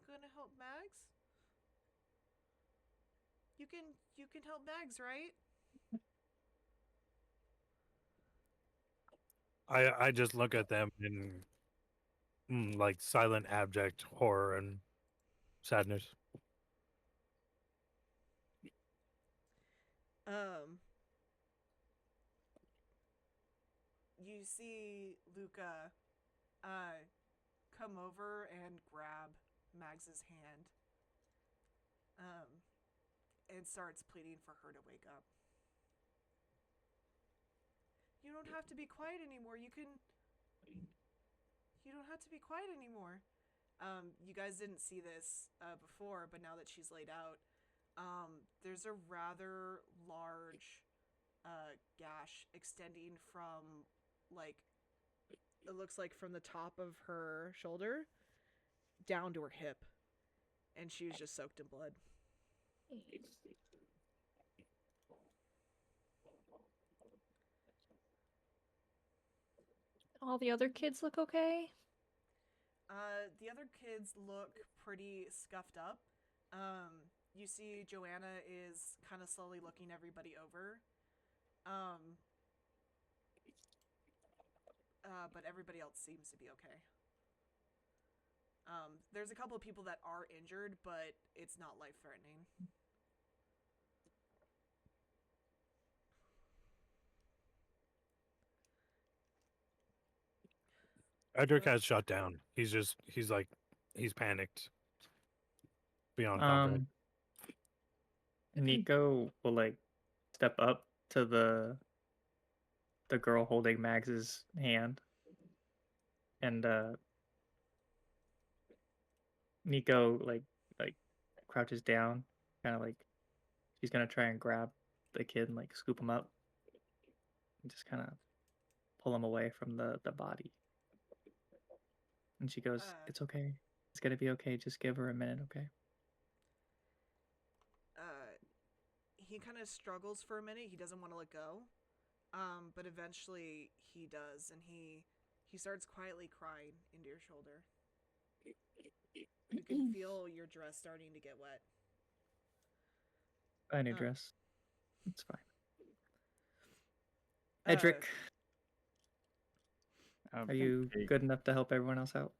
gonna help Mags? You can help Mags, right? I just look at them in like silent, abject horror and sadness. You see Luca come over and grab Mags's hand and starts pleading for her to wake up. You don't have to be quiet anymore. You don't have to be quiet anymore. You guys didn't see this before, but now that she's laid out, there's a rather large gash extending from, like, it looks like from the top of her shoulder down to her hip. And she was just soaked in blood. All the other kids look okay? The other kids look pretty scuffed up. You see Joanna is kind of slowly looking everybody over. But everybody else seems to be okay. There's a couple of people that are injured, but it's not life-threatening. Edric has shut down. He's panicked beyond compare. Nico will like step up to the girl holding Max's hand, and Nico like crouches down, kind of like she's gonna try and grab the kid and like scoop him up, and just kind of pull him away from the body. And she goes, "It's okay. It's gonna be okay. Just give her a minute, okay?" He kind of struggles for a minute. He doesn't want to let go. But eventually he does, and he starts quietly crying into your shoulder. You can feel your dress starting to get wet. Buy a new dress. It's fine. Edric, are you good enough to help everyone else out?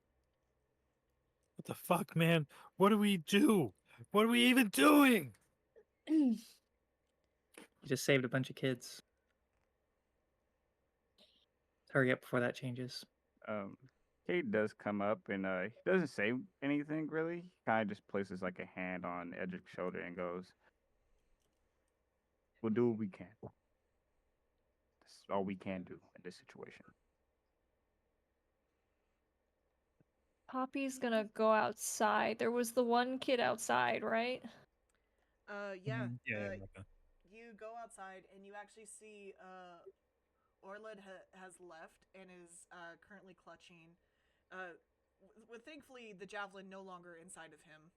What the fuck, man? What do we do? What are we even doing? You just saved a bunch of kids. Hurry up before that changes. Cade does come up and he doesn't say anything really. He kind of just places like a hand on Edric's shoulder and goes, "We'll do what we can. This is all we can do in this situation." Poppy's gonna go outside. There was the one kid outside, right? Yeah. Yeah. You go outside and you actually see Orlid has left and is currently clutching. With thankfully the javelin no longer inside of him.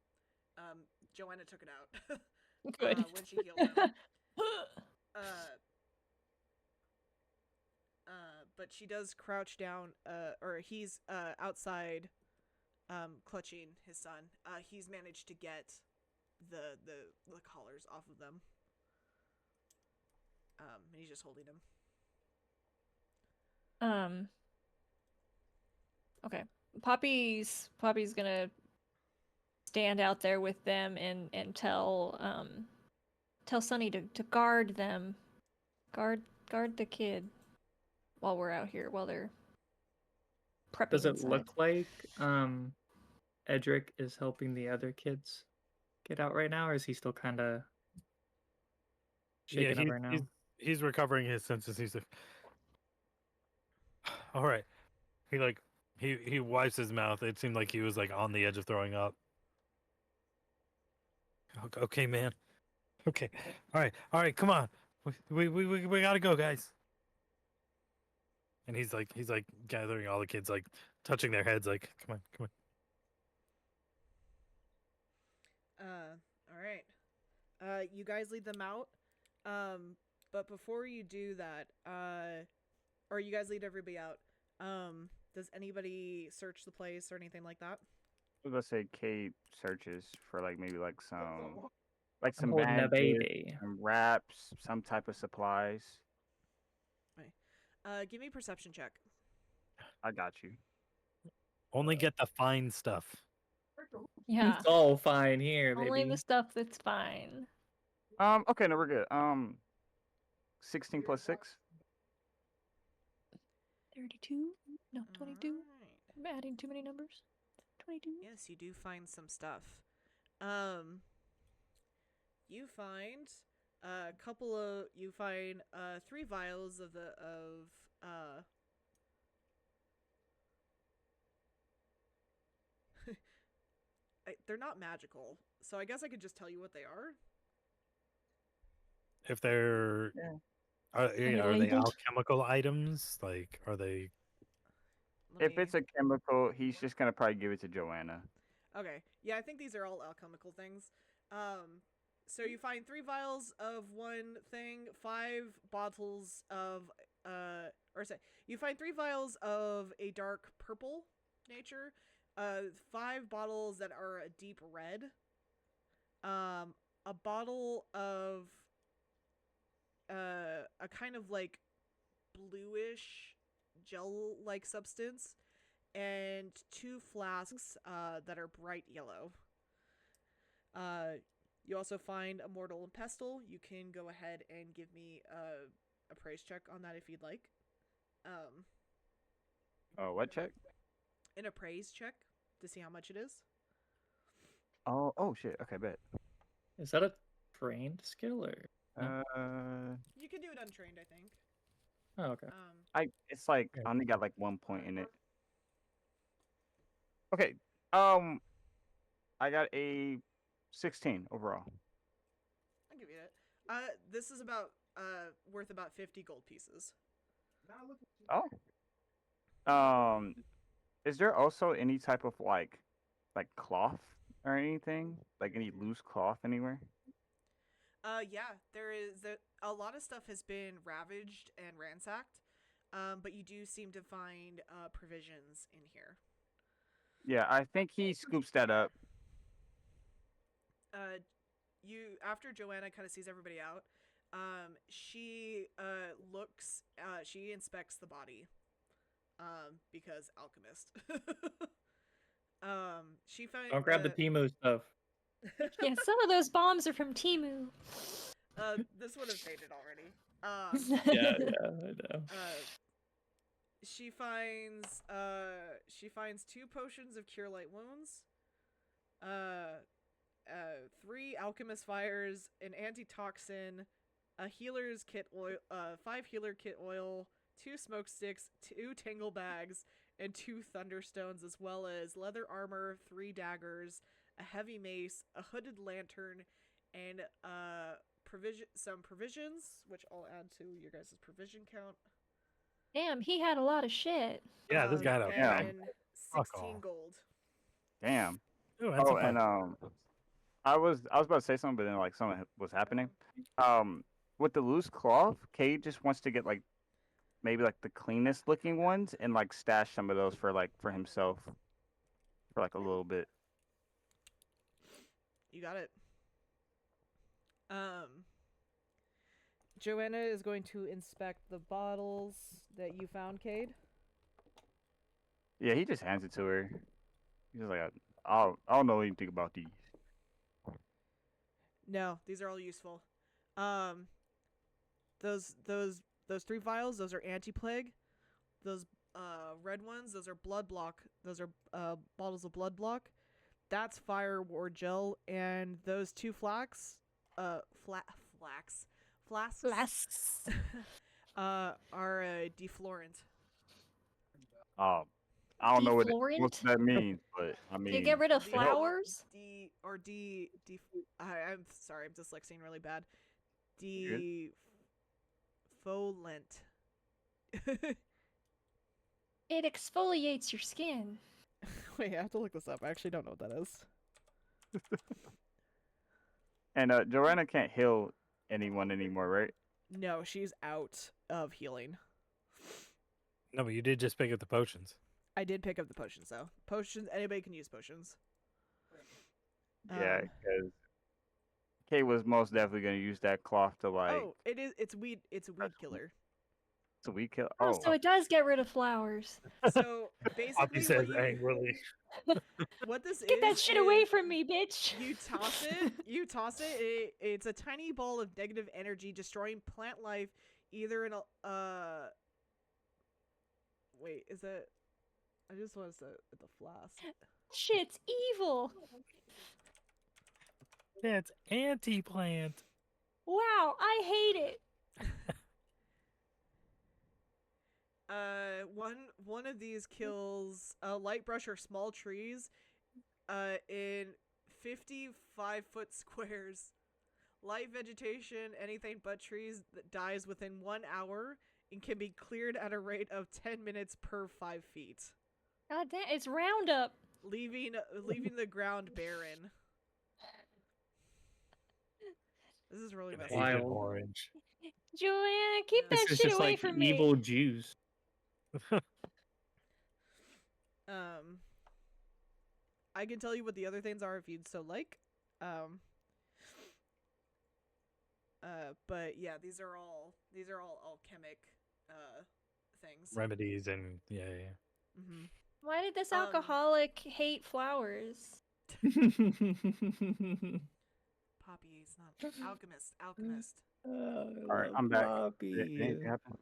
Joanna took it out. Good. When she healed him. But she does crouch down, or he's outside, clutching his son. He's managed to get the collars off of them. And he's just holding him. Okay. Poppy's gonna stand out there with them and tell Sunny to guard them. Guard guard the kid while we're out here, while they're prepping Does it inside. look like Edric is helping the other kids get out right now, or is he still kind of shaken up right now? He's recovering his senses. He's like, all right. He wipes his mouth. It seemed like he was like on the edge of throwing up. Okay, man. Okay. All right. Come on. We gotta go, guys. And he's like gathering all the kids, like touching their heads, like, come on. All right. You guys lead them out. But before you do that, or you guys lead everybody out. Does anybody search the place or anything like that? I was gonna say Kate searches for like maybe like some I'm some holding a bandages, baby. some wraps, some type of supplies. Give me a perception check. I got you. Only get the fine stuff. Yeah, It's all fine here, only baby. the stuff that's fine. Okay, no, we're good. 16 plus 6. 32? No, 22. Alright. I'm adding too many numbers. 22. Yes, you do find some stuff. You find you find 3 vials of they're not magical, so I guess I could just tell you what they are. If they're Yeah. are they they labeled? alchemical items? Like, are they? Let If me- it's a chemical, he's just gonna probably give it to Joanna. Okay. Yeah, I think these are all alchemical things. So you find 3 vials of one thing, 5 bottles of you find 3 vials of a dark purple nature, 5 bottles that are a deep red, a bottle of a kind of like bluish gel-like substance, and 2 flasks that are bright yellow. You also find a mortal and pestle. You can go ahead and give me a praise check on that if you'd like. Oh, what check? An appraise check to see how much it is. Oh shit. Okay, bet. Is that a trained skill or? You can do it untrained, I think. Oh, okay. It's like Yeah. I only got like 1 point in it. Okay. I got a 16 overall. I'll give you it. This is about worth about 50 gold pieces. Oh. Is there also any type of like cloth or anything? Like any loose cloth anywhere? Yeah, there is a lot of stuff has been ravaged and ransacked. But you do seem to find provisions in here. Yeah, I think he scoops that up. After Joanna kind of sees everybody out, she she inspects the body, because alchemist. She finds. Don't grab the Timu stuff. Yeah, some of those bombs are from Timu. This would have faded already. Yeah, I know. She finds 2 potions of cure light wounds, 3 alchemist fires, an antitoxin, a healer's kit oil, 5 healer kit oil, 2 smoke sticks, 2 tangle bags, and 2 thunderstones, as well as leather armor, 3 daggers, a heavy mace, a hooded lantern, and some provisions, which I'll add to your guys' provision count. Damn, he had a lot of shit. Yeah, this guy had a Yeah. and Fuck 16 off. gold. Damn. Ooh, that's Oh, a and fun. I was about to say something, but then like something was happening. With the loose cloth, Cade just wants to get like maybe like the cleanest looking ones and like stash some of those for himself for like a little bit. You got it. Joanna is going to inspect the bottles that you found, Cade. Yeah, he just hands it to her. He's just like, I don't know anything about these. No, these are all useful. Those those 3 vials, those are anti-plague. Those red ones, those are blood block. Those are bottles of blood block. That's fire ward gel, and those 2 flasks, Flasks. are deflorant. I don't know what Deflorant? that means, but I Do you mean, get rid of De- flowers? I'm sorry, I'm dyslexing really bad. You're Defoliant. It exfoliates your skin. Wait, I have to look this up. I actually don't know what that is. and Joanna can't heal anyone anymore, right? No, she's out of healing. No, but you did just pick up the potions. I did pick up the potions though. Potions, anybody can use potions. Yeah, Um, because Kay was most definitely gonna use that cloth to like. Oh, it is. It's weed. It's a weed killer. So we kill. Oh, so it does get rid of flowers. So Poppy basically, says angrily. what this Get that is shit away is from me, bitch. You toss it. It's a tiny ball of negative energy, destroying plant life. Either in a Wait, is it? I just want to say the flask. Shit's evil. That's anti-plant. Wow, I hate it. One of these kills light brush or small trees in 55-foot squares. Light vegetation, anything but trees, that dies within 1 hour and can be cleared at a rate of 10 minutes per 5 feet, God damn, it's Roundup. leaving the ground barren. This is really An messy. Agent Wild. Orange. Joanna, keep Yeah. that This is shit just away like from evil me. juice. I can tell you what the other things are if you'd so like. But yeah, these are all alchemic things. Remedies and yeah. Mm-hmm. Why did this Um, alcoholic hate flowers? Poppy is not alchemist. Oh, All right, I'm back. Anything happen?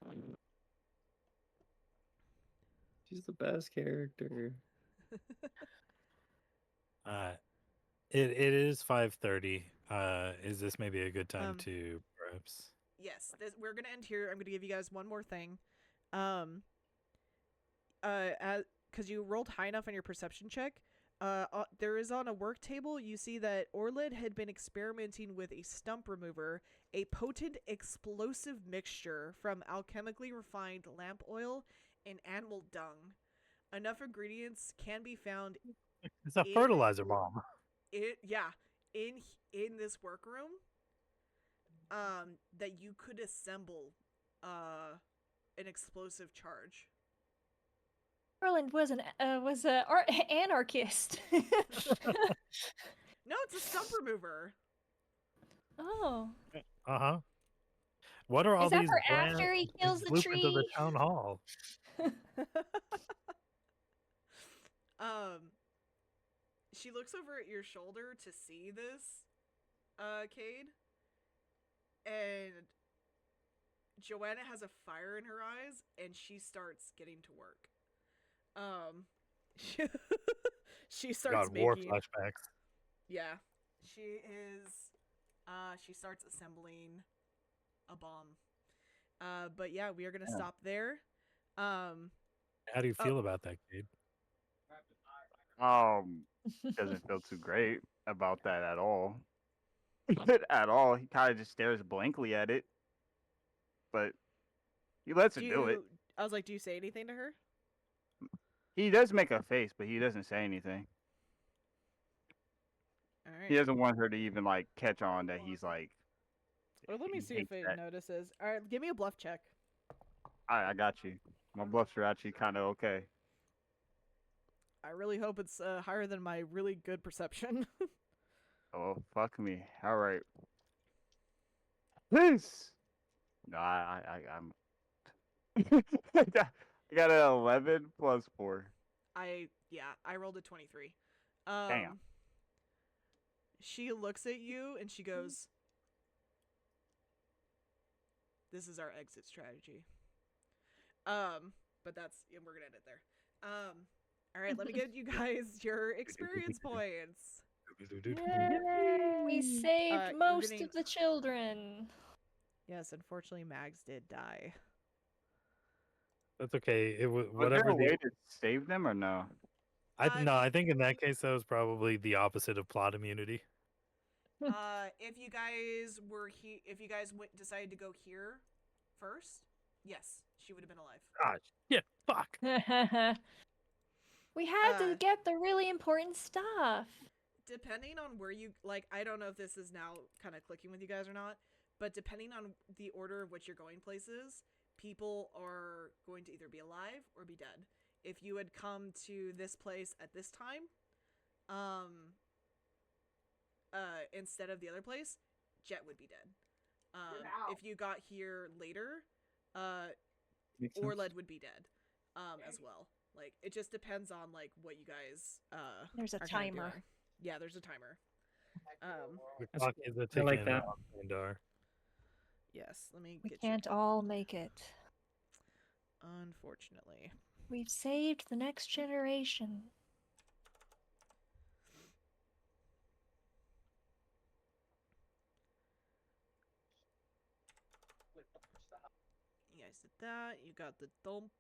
She's the best character. It is 5:30. Is this maybe a good time Um, to perhaps? Yes, we're gonna end here. I'm gonna give you guys one more thing. Because you rolled high enough on your perception check. There is on a work table. You see that Orlid had been experimenting with a stump remover, a potent explosive mixture from alchemically refined lamp oil and animal dung. Enough ingredients can be found It's a fertilizer bomb. in this workroom that you could assemble an explosive charge. Orland was a anarchist. No, it's a stump remover. Oh, Uh-huh. What are all is that these for plans after he and kills the blueprints of the tree? town hall? She looks over at your shoulder to see this, Cade, and Joanna has a fire in her eyes, and she starts getting to work. She starts God, war making. flashbacks. Yeah, she is. She starts assembling a bomb. But yeah, we are gonna stop there. How do you feel about that, kid? Doesn't feel too great about that at all. At all. He kind of just stares blankly at it, but he lets her do it. I was like, do you say anything to her? He does make a face, but he doesn't say anything. All right. He doesn't want her to even like catch on that he's like. Well, let me he see if hates it that. notices. All right, give me a bluff check. I got you. My bluffs are actually kind of okay. I really hope it's higher than my really good perception. Oh fuck me! All right. Please. No, I'm. I got an 11 plus 4. I rolled a 23. Damn. She looks at you and she goes, This is our exit strategy. But we're gonna end it there. All right, let me get you guys your experience points. We saved you're most getting- of the children. Yes, unfortunately, Mags did die. That's okay. It was Was there whatever a way the. to save them or no? No, I think in that case that was probably the opposite of plot immunity. If you guys were if you guys decided to go here first, yes, she would have been alive. Ah, shit, fuck. We had to Uh, get the really important stuff. Depending on where you I don't know if this is now kind of clicking with you guys or not, but depending on the order of which you're going places, people are going to either be alive or be dead. If you had come to this place at this time, instead of the other place, Jet would be dead. If you got here later, Orled would be dead, as well. Like, it just depends on what you guys There's a are kinda timer. doing. Yeah, there's a timer. The clock is a I ticking like that. Sandar. Yes, let me We get can't you. all make it. Unfortunately. We've saved the next generation. You guys did that. You got the dump.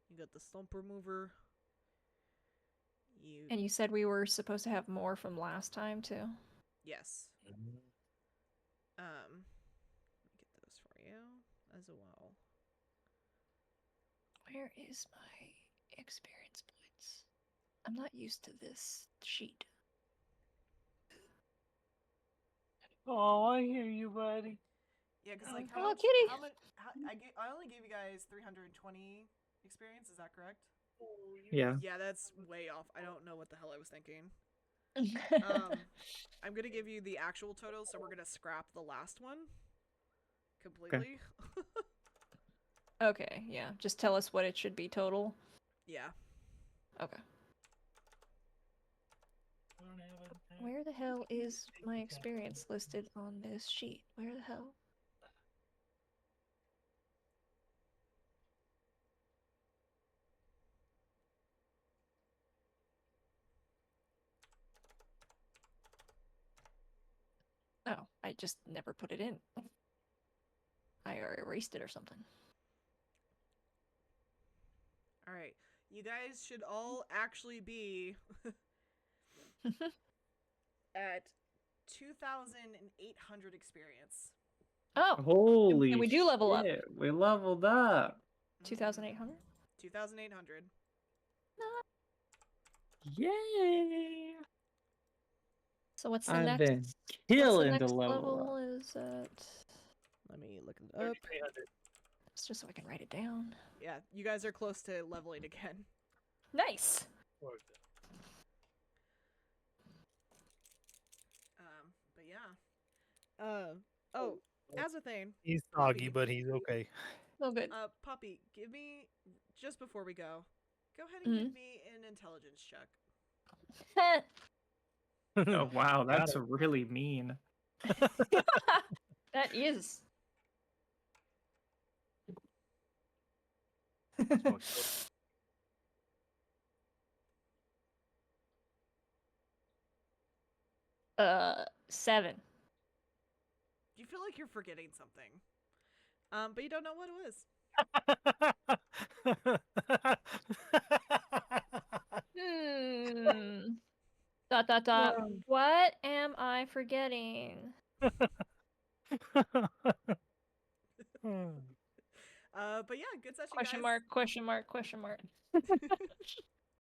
You got the stump remover. And you said we were supposed to have more from last time too. Yes. Let me get those for you as well. Where is my experience points? I'm not used to this sheet. Oh, I hear you, buddy. Yeah, because Hello, kitty. I only gave you guys 320 experience. Is that correct? Yeah. Yeah, that's way off. I don't know what the hell I was thinking. I'm gonna give you the actual total, so we're gonna scrap the last one completely. Okay, yeah. Just tell us what it should be total. Yeah. Okay. Where the hell is my experience listed on this sheet? Where the hell? Oh, I just never put it in. I erased it or something. All right. You guys should all actually be at 2,800 experience. Oh, Holy we do level up. shit, we leveled up. 2,800? 2,800. Yay! So what's the I've next? been What's the killing next to level level up. is at? Let me look it up. It's just so I can write it down. Yeah, you guys are close to leveling again. Nice. But yeah. Oh, as a thing, He's soggy, but he's okay. Oh, good. Puppy, give me just before we go ahead and give me an intelligence check. Oh wow, Got that's it. really mean. That is. 7. You feel like you're forgetting something. But you don't know what it was. Dot dot dot. What am I forgetting? But yeah, good session, Question guys. mark, question mark, question mark.